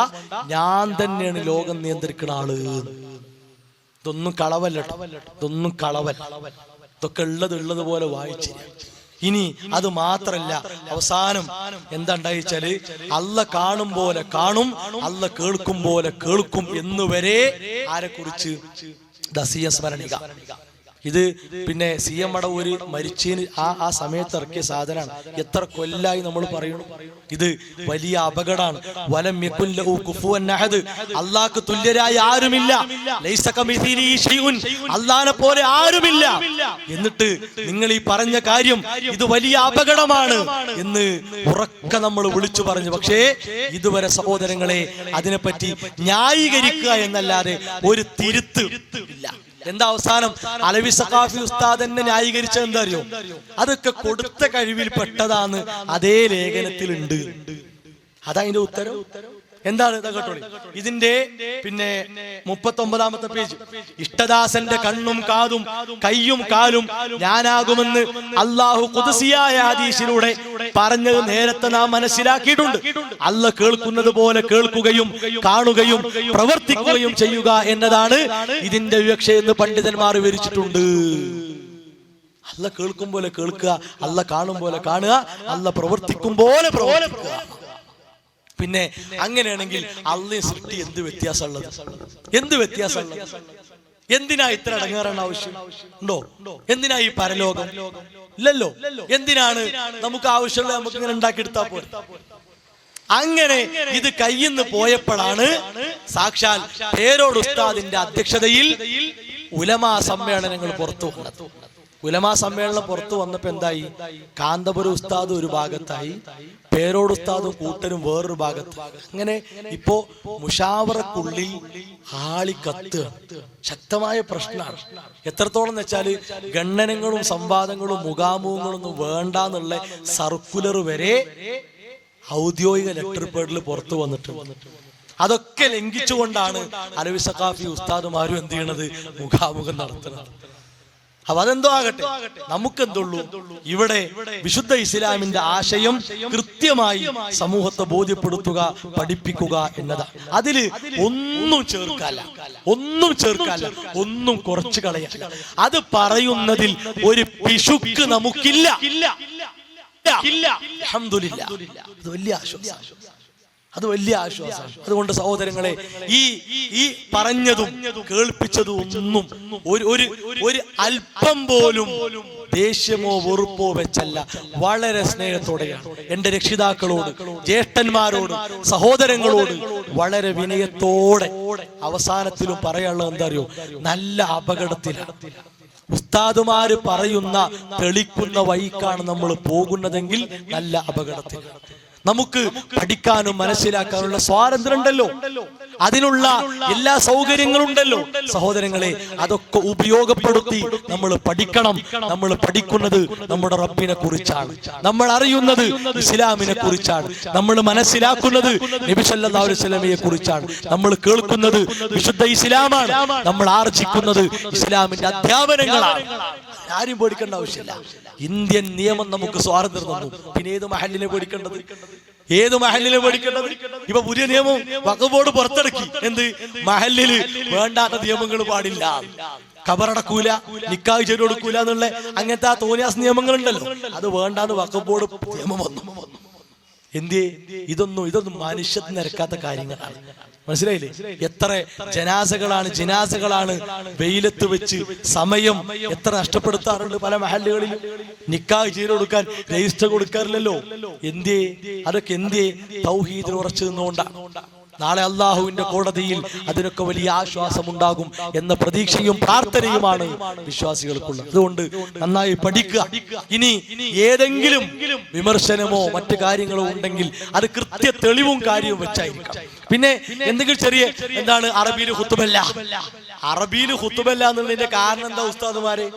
ഞാൻ തന്നെയാണ് ലോകം നിയന്ത്രിക്കുന്ന ആള്. ഇതൊന്നും കളവല്ല, ഇതൊന്നും കളവല്ല, ഇതൊക്കെ ഉള്ളത് പോലെ വായിച്ചു. ഇനി അത് മാത്രല്ല, അവസാനം എന്താ ഉണ്ടായിച്ചാല്, അല്ല കാണും പോലെ കാണും, അല്ല കേൾക്കും പോലെ കേൾക്കും എന്നുവരെ ആരെ കുറിച്ച്? ദസിയ സ്മരണിക. ഇത് പിന്നെ CM മടവൂര് മരിച്ചതിന് ആ സമയത്ത് ഇറക്കിയ സാധനമാണ്. എത്ര കൊല്ലായി നമ്മൾ പറയണു, ഇത് വലിയ അപകടമാണ്. വലം യകുൻ ലഹു കുഫുവൻ അഹദ്, അല്ലാഹ്ക്ക് തുല്യരായ ആരുമില്ല. ലൈസ കമിഥിലിഹി ശൈഉൻ, അല്ലാഹനെ പോലെ ആരുമില്ല. എന്നിട്ട് നിങ്ങൾ ഈ പറഞ്ഞ കാര്യം ഇത് വലിയ അപകടമാണ് എന്ന് ഉറക്കെ നമ്മൾ വിളിച്ചു പറഞ്ഞു. പക്ഷേ ഇതുവരെ സഹോദരങ്ങളെ അതിനെപ്പറ്റി ന്യായീകരിക്കുക എന്നല്ലാതെ ഒരു തിരുത്ത് ഇല്ല. എന്താ അവസാനം? അലവി സഖാഫി ഉസ്താദ് തന്നെ ന്യായീകരിച്ചത് എന്താ അറിയോ? അതൊക്കെ കൊടുത്ത കഴിവിൽ പെട്ടതാന്ന് അതേ ലേഖനത്തിലുണ്ട്. അതതിന്റെ ഉത്തരം എന്താണ്? കേട്ടോളി, ഇതിന്റെ പിന്നെ 39ാമത്തെ പേജ്. ഇഷ്ടദാസന്റെ കണ്ണും കാതും കയ്യും കാലും ഞാനാകുമെന്ന് അല്ലാഹു ഖുദ്സിയായ ഹദീസിലൂടെ പറഞ്ഞത് നേരത്തെ നാം മനസ്സിലാക്കിയിട്ടുണ്ട്. അല്ല കേൾക്കുന്നത് പോലെ കേൾക്കുകയും കാണുകയും പ്രവർത്തിക്കുകയും ചെയ്യുക എന്നതാണ് ഇതിന്റെ വിവക്ഷയെന്ന് പണ്ഡിതന്മാർ വിവരിച്ചിട്ടുണ്ട്. അല്ല കേൾക്കും പോലെ കേൾക്കുക, അല്ല കാണും പോലെ കാണുക, അല്ല പ്രവർത്തിക്കും പോലെ പ്രവർത്തിക്കുക. പിന്നെ അങ്ങനെയാണെങ്കിൽ അള്ളയും സൃഷ്ടി എന്ത് വ്യത്യാസമുള്ളത്? എന്തിനാ ഇത്ര അടങ്ങാറാണ് ആവശ്യം ഉണ്ടോ? എന്തിനാ ഈ പരലോകം? ഇല്ലല്ലോ. എന്തിനാണ് നമുക്ക് ആവശ്യമുള്ളത്? നമുക്ക് ഇങ്ങനെ ഉണ്ടാക്കിയെടുത്താ പോലെ. അങ്ങനെ ഇത് കയ്യിന്ന് പോയപ്പോഴാണ് സാക്ഷാൽ പേരോട് ഉസ്താദിന്റെ അധ്യക്ഷതയിൽ ഉലമാ സമ്മേളനങ്ങൾ പുറത്തു വന്നത്. ഉലമാ സമ്മേളനം പുറത്തു വന്നപ്പോ എന്തായി? കാന്തപുരം ഉസ്താദ് ഒരു ഭാഗത്തായി, പേരോട് ഉസ്താദും കൂട്ടരും വേറൊരു ഭാഗത്ത്. അങ്ങനെ ഇപ്പോ മുഷാവറക്കുള്ളിൽ ആളിക്കത്ത് ശക്തമായ പ്രശ്നമാണ്. എത്രത്തോളം എന്ന് വെച്ചാല് ഗണ്ണനങ്ങളും സംവാദങ്ങളും മുഖാമുഖങ്ങളും ഒന്നും വേണ്ടെന്നുള്ള സർക്കുലർ വരെ ഔദ്യോഗിക ലെറ്റർ പേഡിൽ പുറത്തു വന്നിട്ടുണ്ട്. അതൊക്കെ ലംഘിച്ചുകൊണ്ടാണ് അലവി സഖാഫി ഉസ്താദുമാരും എന്ത് ചെയ്യണത്? മുഖാമുഖം നടത്തുന്നത്. അപ്പൊ അതെന്തോ ആകട്ടെ, നമുക്കെന്തുള്ളൂ? ഇവിടെ വിശുദ്ധ ഇസ്ലാമിന്റെ ആശയം കൃത്യമായി സമൂഹത്തെ ബോധ്യപ്പെടുത്തുക, പഠിപ്പിക്കുക എന്നതാണ്. അതില് ഒന്നും ചേർക്കല്ല, ഒന്നും കുറച്ചു കളയല്ല. അത് പറയുന്നതിൽ ഒരു പിശുക്ക് നമുക്കില്ല. അൽഹംദുലില്ലാ, അത് വലിയ ആശ്വാസം, അത് വലിയ ആശ്വാസമാണ്. അതുകൊണ്ട് സഹോദരങ്ങളെ, ഈ പറഞ്ഞതും കേൾപ്പിച്ചതും ഒന്നും ഒരു അല്പം പോലും ദേഷ്യമോ വെറുപ്പോ വെച്ചല്ല, വളരെ സ്നേഹത്തോടെയാണ്. എന്റെ രക്ഷിതാക്കളോട്, ജ്യേഷ്ഠന്മാരോട്, സഹോദരങ്ങളോട് വളരെ വിനയത്തോടെ അവസാനത്തിലും പറയാനുള്ളത് എന്താ അറിയോ? നല്ല അപകടത്തിലാണ്. ഉസ്താദുമാര് പറയുന്ന തെളിക്കുന്ന വഴിക്കാണ് നമ്മൾ പോകുന്നതെങ്കിൽ നല്ല അപകടത്തിലാണ്. നമുക്ക് പഠിക്കാനും മനസ്സിലാക്കാനുള്ള സ്വാതന്ത്ര്യം ഉണ്ടല്ലോ, അതിനുള്ള എല്ലാ സൗകര്യങ്ങളും ഉണ്ടല്ലോ. സഹോദരങ്ങളെ, അതൊക്കെ ഉപയോഗപ്പെടുത്തി നമ്മൾ പഠിക്കണം. നമ്മൾ പഠിക്കുന്നത് നമ്മുടെ റബ്ബിനെ കുറിച്ചാണ്, നമ്മൾ അറിയുന്നത് ഇസ്ലാമിനെ കുറിച്ചാണ്, നമ്മൾ മനസ്സിലാക്കുന്നത് നബി സല്ലല്ലാഹു അലൈഹി വസല്ലമയെ കുറിച്ചാണ്, നമ്മൾ കേൾക്കുന്നത് വിശുദ്ധ ഇസ്ലാമാണ്, നമ്മൾ ആർജിക്കുന്നത് ഇസ്ലാമിന്റെ അധ്യാപനങ്ങളാണ്. ആരും പേടിക്കേണ്ട ആവശ്യമില്ല. ഇന്ത്യൻ നിയമം നമുക്ക് സ്വാതന്ത്ര്യം തന്നു. പിന്നെ ഏത് മഹല്ലിനെ പേടിക്കേണ്ടത്? ഇപ്പൊ പുതിയ നിയമം വഖഫ് ബോർഡ് പുറത്തിറക്കി. എന്ത്? മഹല്ലില് വേണ്ടാത്ത നിയമങ്ങൾ പാടില്ല, ഖബറടക്കൂല, നിക്കാഹ് ചെയ്തു കൊടുക്കൂല എന്നുള്ള അങ്ങനത്തെ ആ തോന്നിയാസ് നിയമങ്ങൾ ഉണ്ടല്ലോ, അത് വേണ്ടാന്ന് വഖഫ് ബോർഡ് നിയമം വന്നു. എന്തേ? ഇതൊന്നും മനുഷ്യത്തിന് നിരക്കാത്ത കാര്യങ്ങളാണ്. മനസ്സിലായില്ലേ? എത്ര ജനാസകളാണ് വെയിലത്ത് വെച്ച് സമയം എത്ര നഷ്ടപ്പെടുത്താറുണ്ട് പല മഹല്ലുകളിലും. നിക്കാഹ് ചെയ്തു കൊടുക്കാൻ രജിസ്റ്റർ കൊടുക്കാറില്ലല്ലോ. എന്തേ? അതൊക്കെ എന്തേ? തൗഹീദിൽ ഉറച്ചു നിന്നുകൊണ്ടാണ്. നാളെ അള്ളാഹുവിന്റെ കോടതിയിൽ അതിനൊക്കെ വലിയ ആശ്വാസം ഉണ്ടാകും എന്ന പ്രതീക്ഷയും പ്രാർത്ഥനയുമാണ് വിശ്വാസികൾക്കുള്ളത്. അതുകൊണ്ട് നന്നായി പഠിക്കുക. ഇനി ഏതെങ്കിലും വിമർശനമോ മറ്റു കാര്യങ്ങളോ ഉണ്ടെങ്കിൽ അത് കൃത്യ തെളിവും കാര്യവും വെച്ചായിരിക്കാം. പിന്നെ എന്തെങ്കിലും ചെറിയ എന്താണ് അറബിയിൽ ഖുതുബല്ല എന്നുള്ളതിന്റെ കാരണം എന്താ ഉസ്താദുമാരെ?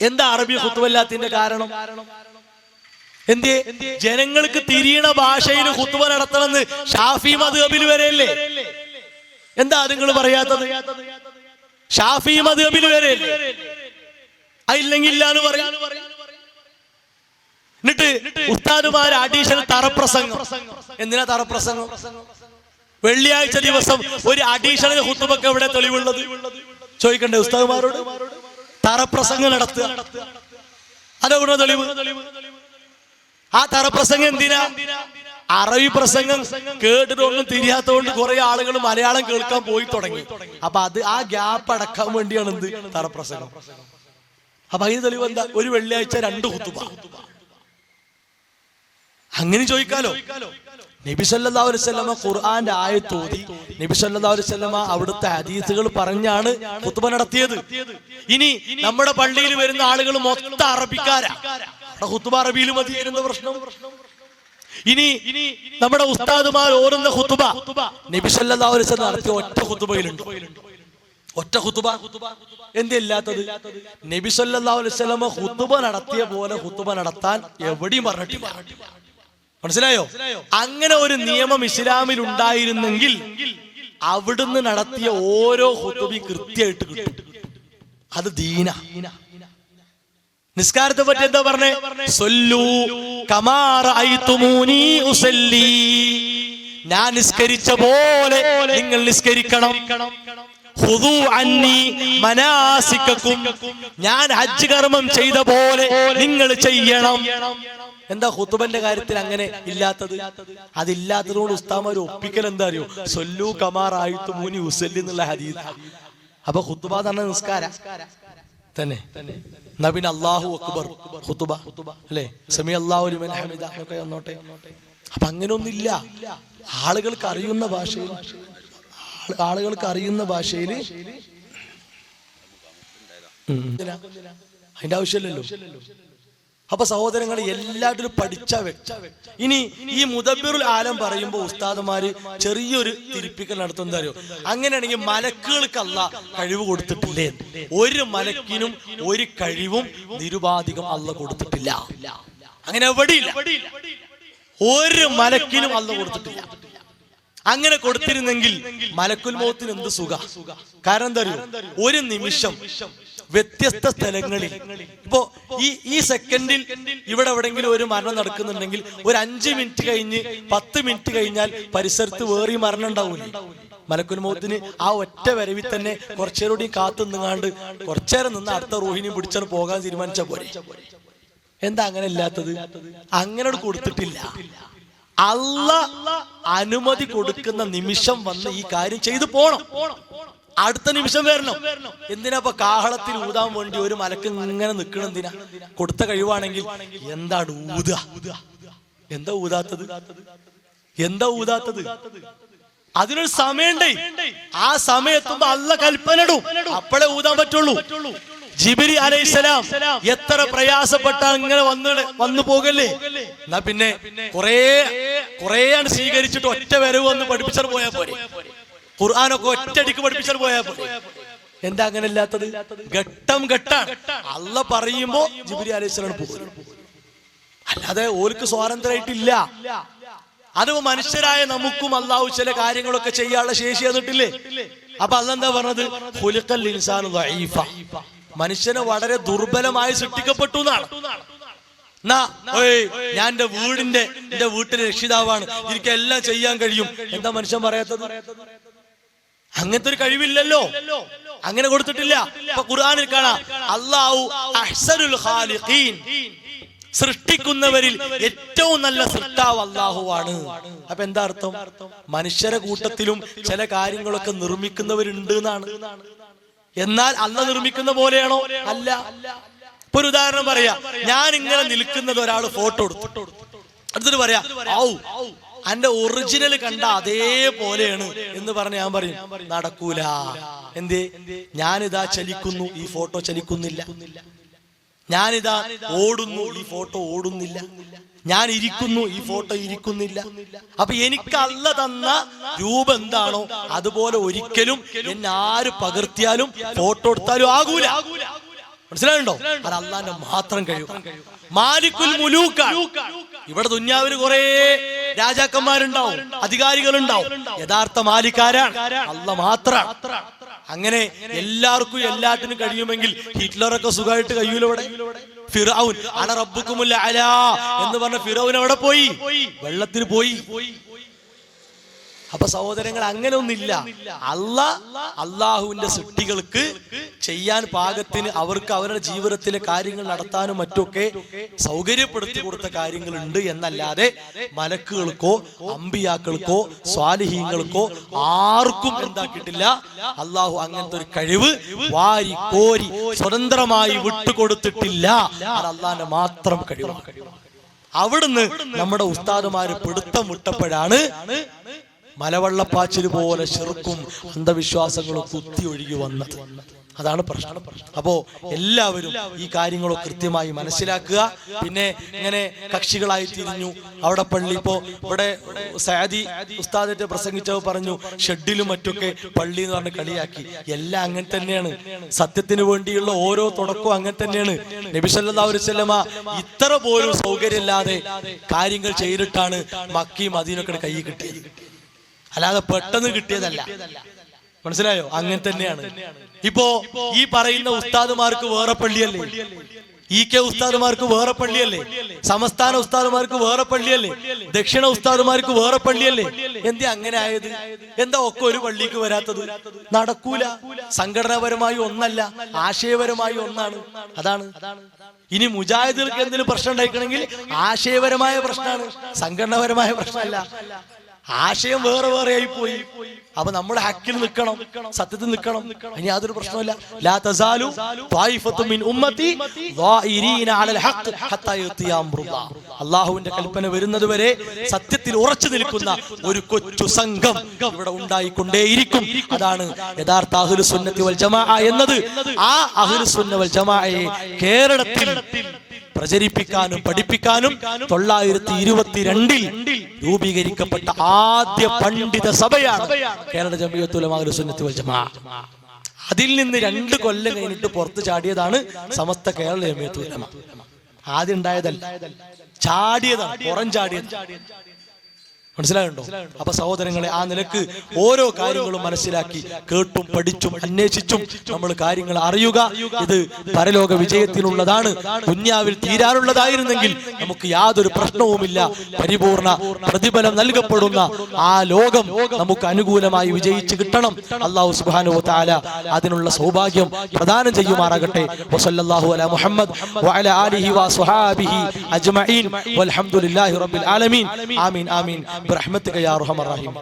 എന്താ അറബി ഖുതുബല്ലാത്തിന്റെ കാരണം? എന്തേ? ജനങ്ങൾക്ക് തിരിയണ ഭാഷയിൽ ഖുതുബ നടത്തണമെന്ന് ഷാഫി മദ്ഹബിൽ വരെയല്ലേ? എന്താ നിങ്ങൾ പറയാത്തത്? ഷാഫി മദ്ഹബിൽ വരെയല്ലേ? അതില്ലെങ്കിൽ ഇല്ലാന്ന് പറയാ. എന്നിട്ട് ഉസ്താദുമാർ അഡീഷണൽ തറപ്രസംഗം. എന്തിനാ തറപ്രസംഗം? വെള്ളിയാഴ്ച ദിവസം ഒരു അഡീഷണൽ ഖുതുബക്ക് എവിടെ തെളിവുള്ളത്? ചോദിക്കണ്ടേ ഉസ്താദുമാരോട്? തറപ്രസംഗം നടത്തുക, അതെവിടെ തെളിവ്? ആ തറപ്രസംഗം എന്തിനാ? അറബി പ്രസംഗം കേട്ടിട്ടൊന്നും തിരിയാത്തതുകൊണ്ട് കുറെ ആളുകൾ മലയാളം കേൾക്കാൻ പോയി തുടങ്ങി. അപ്പൊ ആ ഗ്യാപ്പ് അടക്കാൻ വേണ്ടിയാണ് എന്ത്? തറപ്രസംഗം. അപ്പൊ അതിന് തെളിവ് എന്താ? ഒരു വെള്ളിയാഴ്ച 2 ഖുതുബ. അങ്ങനെ ചോദിക്കാലോ. നബി സല്ലല്ലാഹു അലൈഹി വസല്ലമ ഖുർആന്റെ ആയത്ത് ഓതി, നബി സല്ലല്ലാഹു അലൈഹി വസല്ലമ അവിടുത്തെ ഹദീസുകൾ പറഞ്ഞാണ് ഖുതുബ നടത്തിയത്. ഇനി നമ്മുടെ പള്ളിയിൽ വരുന്ന ആളുകൾ മൊത്തം അറബിക്കാരാ, ഖുതുബ അറബിയിൽ മതിയായിരുന്ന പ്രശ്നം. ഇനി നമ്മുടെ ഉസ്താദുമാർ ഓരുന്ന ഖുതുബ നബി സല്ലല്ലാഹു അലൈഹി വസല്ലം നടത്തിയ ഒറ്റ ഖുതുബയിലുണ്ട്. ഒറ്റ ഖുതുബ. എന്തില്ലാത്തത്? നബി സല്ലല്ലാഹു അലൈഹി വസല്ലം ഖുതുബ നടത്തിയ പോലെ ഖുതുബ നടത്താൻ എവിടെയും പറഞ്ഞിട്ടില്ല. മനസ്സിലായോ? അങ്ങനെ ഒരു നിയമം ഇസ്ലാമിൽ ഉണ്ടായിരുന്നെങ്കിൽ അവിടുന്ന് നടത്തിയ ഓരോ ഖുതുബയും കൃത്യമായിട്ട് കിട്ടും. അത് ദീന. നിസ്കാരത്തെ പറ്റി എന്താ പറഞ്ഞേ? സല്ലൂ കമാ റഅയ്തുമൂനി ഉസല്ലി. ഞാൻ നിസ്കരിച്ച പോലെ നിങ്ങൾ നിസ്കരിക്കണം. ഖുദൂ അന്നി മനാസികകും. ഞാൻ ഹജ്ജ് കർമ്മം ചെയ്ത പോലെ നിങ്ങൾ ചെയ്യണം. എന്താ ഖുതുബന്റെ കാര്യത്തിൽ അങ്ങനെ ഇല്ലാത്തത്? അതില്ലാത്തതുകൊണ്ട് ഉസ്താദുമാർ ഒപ്പിക്കൽ എന്താ അറിയോ? സല്ലൂ കമാ റഅയ്തുമൂനി ഉസല്ലി എന്നുള്ള ഹദീസ്. അപ്പൊ ഖുതുബ തന്നെ നിസ്കാരം തന്നെ. നബിൻ അല്ലാഹു അക്ബർ ഖുതുബ അല്ലേ? സമി അല്ലാഹു ലിമൻ ഹമിദ ഒക്കെ വന്നോട്ടെ. അപ്പൊ അങ്ങനെയൊന്നില്ല. ആളുകൾക്ക് അറിയുന്ന ഭാഷയിൽ അതിന്റെ ആവശ്യമില്ലല്ലോ. അപ്പൊ സഹോദരങ്ങളെ, എല്ലാവരും പഠിച്ച വ്യക്തി. ഇനി ഈ മുദബ്ബിറുൽ ആലം പറയുമ്പോൾ ഉസ്താദുമാര് ചെറിയൊരു തിരിപ്പിക്കൽ നടത്തുന്നത് അറിയോ? അങ്ങനെയാണെങ്കിൽ മലക്കുകൾക്ക് അല്ലാഹ് കഴിവ് കൊടുത്തിട്ടില്ലേ? ഒരു മലക്കിനും ഒരു കഴിവും നിരുപാധികം അല്ലാഹ് കൊടുത്തിട്ടില്ല. അങ്ങനെ എവിടെയില്ല. ഒരു മലക്കിനും അല്ലാഹ് കൊടുത്തിട്ടില്ല. അങ്ങനെ കൊടുത്തിരുന്നെങ്കിൽ മലക്കുൽ മൗത്തിന് എന്ത് സുഖ. കാരണം എന്താ അറിയോ? ഒരു നിമിഷം വ്യത്യസ്ത സ്ഥലങ്ങളിൽ, ഇപ്പോ ഈ സെക്കൻഡിൽ ഇവിടെ എവിടെയെങ്കിലും ഒരു മരണം നടക്കുന്നുണ്ടെങ്കിൽ ഒരു 5 മിനിറ്റ് കഴിഞ്ഞ് 10 മിനിറ്റ് കഴിഞ്ഞാൽ പരിസരത്ത് വേറെ മരണം ഉണ്ടാവൂലേ? മലക്കുൽ മൗത്തിന് ആ ഒറ്റ വരവിൽ തന്നെ കുറച്ചേരൂടി കാത്തു നിന്നാണ്ട് കുറച്ചേരം നിന്ന് അടുത്ത റൂഹിനെ പിടിച്ചാണ് പോകാൻ തീരുമാനിച്ച പോലെ. എന്താ അങ്ങനെ ഇല്ലാത്തത്? അങ്ങനെ കൊടുത്തിട്ടില്ല. അല്ലാഹ് അനുമതി കൊടുക്കുന്ന നിമിഷം വന്ന് ഈ കാര്യം ചെയ്തു പോണം. അടുത്ത നിമിഷം വരണം. എന്തിനാ കാഹളത്തിൽ ഊതാൻ വേണ്ടി ഒരു മലക്ക് ഇങ്ങനെ നിൽക്കണം? എന്തിനാ? കൊടുത്ത കഴിവാണെങ്കിൽ എന്താണ് എന്താ ഊതാത്തത്? അതിനൊരു സമയണ്ടേ. ആ സമയത്തുമ്പോ അല്ലാഹ് കൽപ്പനയിടും, അപ്പോഴേ ഊതാൻ പറ്റുള്ളൂ. ജിബ്രീൽ അലൈഹിസ്സലാം എത്ര പ്രയാസപ്പെട്ട ഇങ്ങനെ വന്നു പോകല്ലേ? എന്നാ പിന്നെ കുറേയാണ് സ്വീകരിച്ചിട്ട് ഒറ്റ വരവ് വന്ന് പഠിപ്പിച്ചാൽ പോയാ പോരെ? ഖുർആനൊക്കെ ഒറ്റയടിക്ക് പഠിപ്പിച്ചാൽ പോയാ പോരെ? എന്താ അങ്ങനെ ഇല്ലാത്തത്? ഘട്ടം അല്ലാഹ് പറയുമ്പോ ജിബ്രീൽ അലൈഹിസ്സലാം പോകും. അല്ലാതെ ഓർക്ക് സ്വാതന്ത്ര്യമായിട്ടില്ല. അത് മനുഷ്യരായ നമുക്കും അല്ലാഹു ചില കാര്യങ്ങളൊക്കെ ചെയ്യാനുള്ള ശേഷി തന്നിട്ടില്ലേ? അപ്പൊ അല്ലാഹ് എന്താ പറഞ്ഞത്? ഖുലിഖൽ ഇൻസാനു ദഈഫ. മനുഷ്യനെ വളരെ ദുർബലമായി സൃഷ്ടിക്കപ്പെട്ടു എന്നാണ്. ഞാൻ എന്റെ വീട്ടിലെ രക്ഷിതാവാണ്, എനിക്ക് എല്ലാം ചെയ്യാൻ കഴിയും. എന്താ മനുഷ്യൻ പറയാത്തത്? അങ്ങനത്തെ ഒരു കഴിവില്ലല്ലോ. അങ്ങനെ കൊടുത്തിട്ടില്ല. ഇപ്പൊ ഖുർആനിൽ കാണാം, അല്ലാഹു അഹ്സനുൽ ഖാലിഖീൻ, സൃഷ്ടിക്കുന്നവരിൽ ഏറ്റവും നല്ല സൃഷ്ടാവ് അല്ലാഹുവാണ്. അപ്പൊ എന്താ അർത്ഥം? മനുഷ്യരെ കൂട്ടത്തിലും ചില കാര്യങ്ങളൊക്കെ നിർമ്മിക്കുന്നവരുണ്ട് എന്നാണ്. എന്നാൽ അല്ലാഹ് നിർമ്മിക്കുന്ന പോലെയാണോ? അല്ല. ഇപ്പൊ ഒരു ഉദാഹരണം പറയാ, ഞാൻ ഇങ്ങനെ നിൽക്കുന്നത് ഒരാൾ ഫോട്ടോ എടുത്തിട്ട് പറയാ, എന്റെ ഒറിജിനൽ കണ്ട അതേപോലെയാണ് എന്ന് പറഞ്ഞ് ഞാൻ പറയും നടക്കൂല. എന്തേ? ഞാനിതാ ചലിക്കുന്നു, ഈ ഫോട്ടോ ചലിക്കുന്നില്ല. ഞാനിതാ ഓടുന്നു, ഈ ഫോട്ടോ ഓടുന്നില്ല. ഞാൻ ഇരിക്കുന്നു, ഈ ഫോട്ടോ ഇരിക്കുന്നില്ല. അപ്പൊ എനിക്ക് അല്ലാഹ് തന്ന രൂപം എന്താണോ അതുപോലെ ഒരിക്കലും എന്നെ ആര് പകർത്തിയാലും ഫോട്ടോ എടുത്താലും ആകൂല. മനസ്സിലായുണ്ടോ? അത് അല്ലാഹുവിന്റെ മാത്രം കഴിവ്. മാലിക്കുൽ മുലൂക്ക്. ഇവിടെ ദുനിയാവിൽ കുറെ രാജാക്കന്മാരുണ്ടാവും, അധികാരികളുണ്ടാവും. യഥാർത്ഥ മാലിക്കാരാണ് അല്ലാഹ് മാത്രം. അങ്ങനെ എല്ലാവർക്കും എല്ലാറ്റിനും കഴിയുമെങ്കിൽ ഹിറ്റ്ലറൊക്കെ സുഖമായിട്ട് കഴിയൂല. ഇവിടെ ഫിറഔൻ അന റബ്ബുക്കുമുൽ അലാ എന്ന് പറഞ്ഞ ഫിറഔൻ അവിടെ പോയി, വെള്ളത്തിൽ പോയി. അപ്പൊ സഹോദരങ്ങൾ, അങ്ങനെ ഒന്നില്ല. അള്ളാഹുവിന്റെ സൃഷ്ടികൾക്ക് ചെയ്യാൻ പാകത്തിന് അവർക്ക് അവരുടെ ജീവിതത്തിലെ കാര്യങ്ങൾ നടത്താനും മറ്റൊക്കെ സൗകര്യപ്പെടുത്തി കൊടുത്ത കാര്യങ്ങളുണ്ട് എന്നല്ലാതെ മലക്കുകൾക്കോ അമ്പിയാക്കൾക്കോ സ്വാലിഹീങ്ങൾക്കോ ആർക്കും എന്താക്കിയിട്ടില്ല. അള്ളാഹു അങ്ങനത്തെ ഒരു കഴിവ് വാരി കോരി സ്വതന്ത്രമായി വിട്ടുകൊടുത്തിട്ടില്ല. അത് അള്ളാഹിന്റെ മാത്രം കഴിവാണ്. അവിടുന്ന് നമ്മുടെ ഉസ്താദുമാര് പിടുത്തം വിട്ടപ്പോഴാണ് മലവെള്ളപ്പാച്ചിൽ പോലെ ശിർക്കും അന്ധവിശ്വാസങ്ങളും കുത്തി ഒഴുകി വന്നത്. അതാണ് പ്രശ്നം. അപ്പോ എല്ലാവരും ഈ കാര്യങ്ങളൊക്കെ കൃത്യമായി മനസ്സിലാക്കുക. പിന്നെ ഇങ്ങനെ കക്ഷികളായി തിരിഞ്ഞു. അവിടെ പള്ളി, ഇപ്പോ ഇവിടെ സഅദി ഉസ്താദിന്റെ പ്രസംഗിച്ചവർ പറഞ്ഞു ഷെഡിലും മറ്റൊക്കെ പള്ളി എന്ന് പറഞ്ഞ് കളിയാക്കി. എല്ലാം അങ്ങനെ തന്നെയാണ്. സത്യത്തിന് വേണ്ടിയുള്ള ഓരോ തുടക്കവും അങ്ങനെ തന്നെയാണ്. നബി സല്ലല്ലാഹു അലൈഹി വസല്ലമ ഇത്ര പോലും സൗകര്യമില്ലാതെ കാര്യങ്ങൾ ചെയ്തിട്ടാണ് മക്കീ മദീനയൊക്കെ കൈ കിട്ടിയത്. അല്ലാതെ പെട്ടെന്ന് കിട്ടിയതല്ല. മനസ്സിലായോ? അങ്ങനെ തന്നെയാണ്. ഇപ്പോ ഈ പറയുന്ന ഉസ്താദുമാർക്ക് വേറെ പള്ളിയല്ലേ? കെ ഉസ്താദുമാർക്ക് വേറെ പള്ളിയല്ലേ? സംസ്ഥാന ഉസ്താദുമാർക്ക് വേറെ പള്ളിയല്ലേ? ദക്ഷിണ ഉസ്താദുമാർക്ക് വേറെ പള്ളിയല്ലേ? എന്താ അങ്ങനെ ആയത്? എന്താ ഒക്കെ ഒരു പള്ളിക്ക് വരാത്തത്? നടക്കൂല. സംഘടനാപരമായി ഒന്നല്ല, ആശയപരമായി ഒന്നാണ്. അതാണ്. ഇനി മുജാഹിദുകൾക്ക് എന്തെങ്കിലും പ്രശ്നം ഉണ്ടായിക്കണമെങ്കിൽ ആശയപരമായ പ്രശ്നമാണ്, സംഘടനാപരമായ പ്രശ്നമല്ല. ആശയം വേറെ വേറെ ആയി പോയി. അപ്പൊ നമ്മുടെ ഹക്കിൽ നിൽക്കണം, സത്യത്തിൽ നിൽക്കണം, ഇനി യാതൊരു പ്രശ്നമില്ല. ലാ തസാലു ത്വായിഫത്തും മിൻ ഉമ്മത്തി ളായിരീന അലൽ ഹഖ് ഹത്താ യഅതിയ അംറുല്ലാഹ്. അല്ലാഹുവിന്റെ കൽപ്പന വരുന്നത് വരെ സത്യത്തിൽ ഉറച്ചു നിൽക്കുന്ന ഒരു കൊച്ചു സംഘം ഇവിടെ ഉണ്ടായിക്കൊണ്ടേയിരിക്കും. അതാണ് യഥാർത്ഥ അഹ്ലുസ് സുന്നത്തി വൽ ജമാഅ എന്നത്. ആ അഹ്ലുസ് സുന്ന വൽ ജമാഅയെ കേരളത്തിൽ പ്രചരിപ്പിക്കാനും പഠിപ്പിക്കാനും 922 രൂപീകരിക്കപ്പെട്ട ആദ്യ പണ്ഡിത സഭയാണ് കേരള ജംഇയ്യത്തുൽ ഉലമാ അഹ്ലുസ് സുന്നത്തി വൽ ജമാഅ. അതിൽ നിന്ന് 2 കൊല്ലം കഴിഞ്ഞിട്ട് പുറത്ത് ചാടിയതാണ് സമസ്ത കേരള ജംഇയ്യത്തുൽ ഉലമാ. ആദ്യം ഉണ്ടായതല്ല, ചാടിയതാണ്, പുറം ചാടിയത്. മനസ്സിലായുണ്ടോ? അപ്പൊ സഹോദരങ്ങളെ, ആ നിലക്ക് ഓരോ കാര്യങ്ങളും മനസ്സിലാക്കി കേട്ടും പഠിച്ചും അന്വേഷിച്ചും നമ്മൾ കാര്യങ്ങൾ അറിയുക. ഇത് പരലോക വിജയത്തിനുള്ളതാണ്. ദുന്യാവിൽ തീരാനുള്ളതായിരുന്നെങ്കിൽ നമുക്ക് യാതൊരു പ്രശ്നവുമില്ല. പരിപൂർണ പ്രതിഫലം നൽകപ്പെടുന്ന ആ ലോകം നമുക്ക് അനുകൂലമായി വിജയിച്ചു കിട്ടണം. അല്ലാഹു സുബ്ഹാനഹു വ തആല അതിനുള്ള സൗഭാഗ്യം പ്രദാനം ചെയ്യുമാറാകട്ടെ. വസല്ലല്ലാഹു അലാ മുഹമ്മദ് വഅലാ ആലിഹി വസ്വഹാബിഹി അജ്മഈൻ വൽഹംദുലില്ലാഹി റബ്ബിൽ ആലമീൻ. ആമീൻ ആമീൻ برحمتك يا ارحم الراحمين.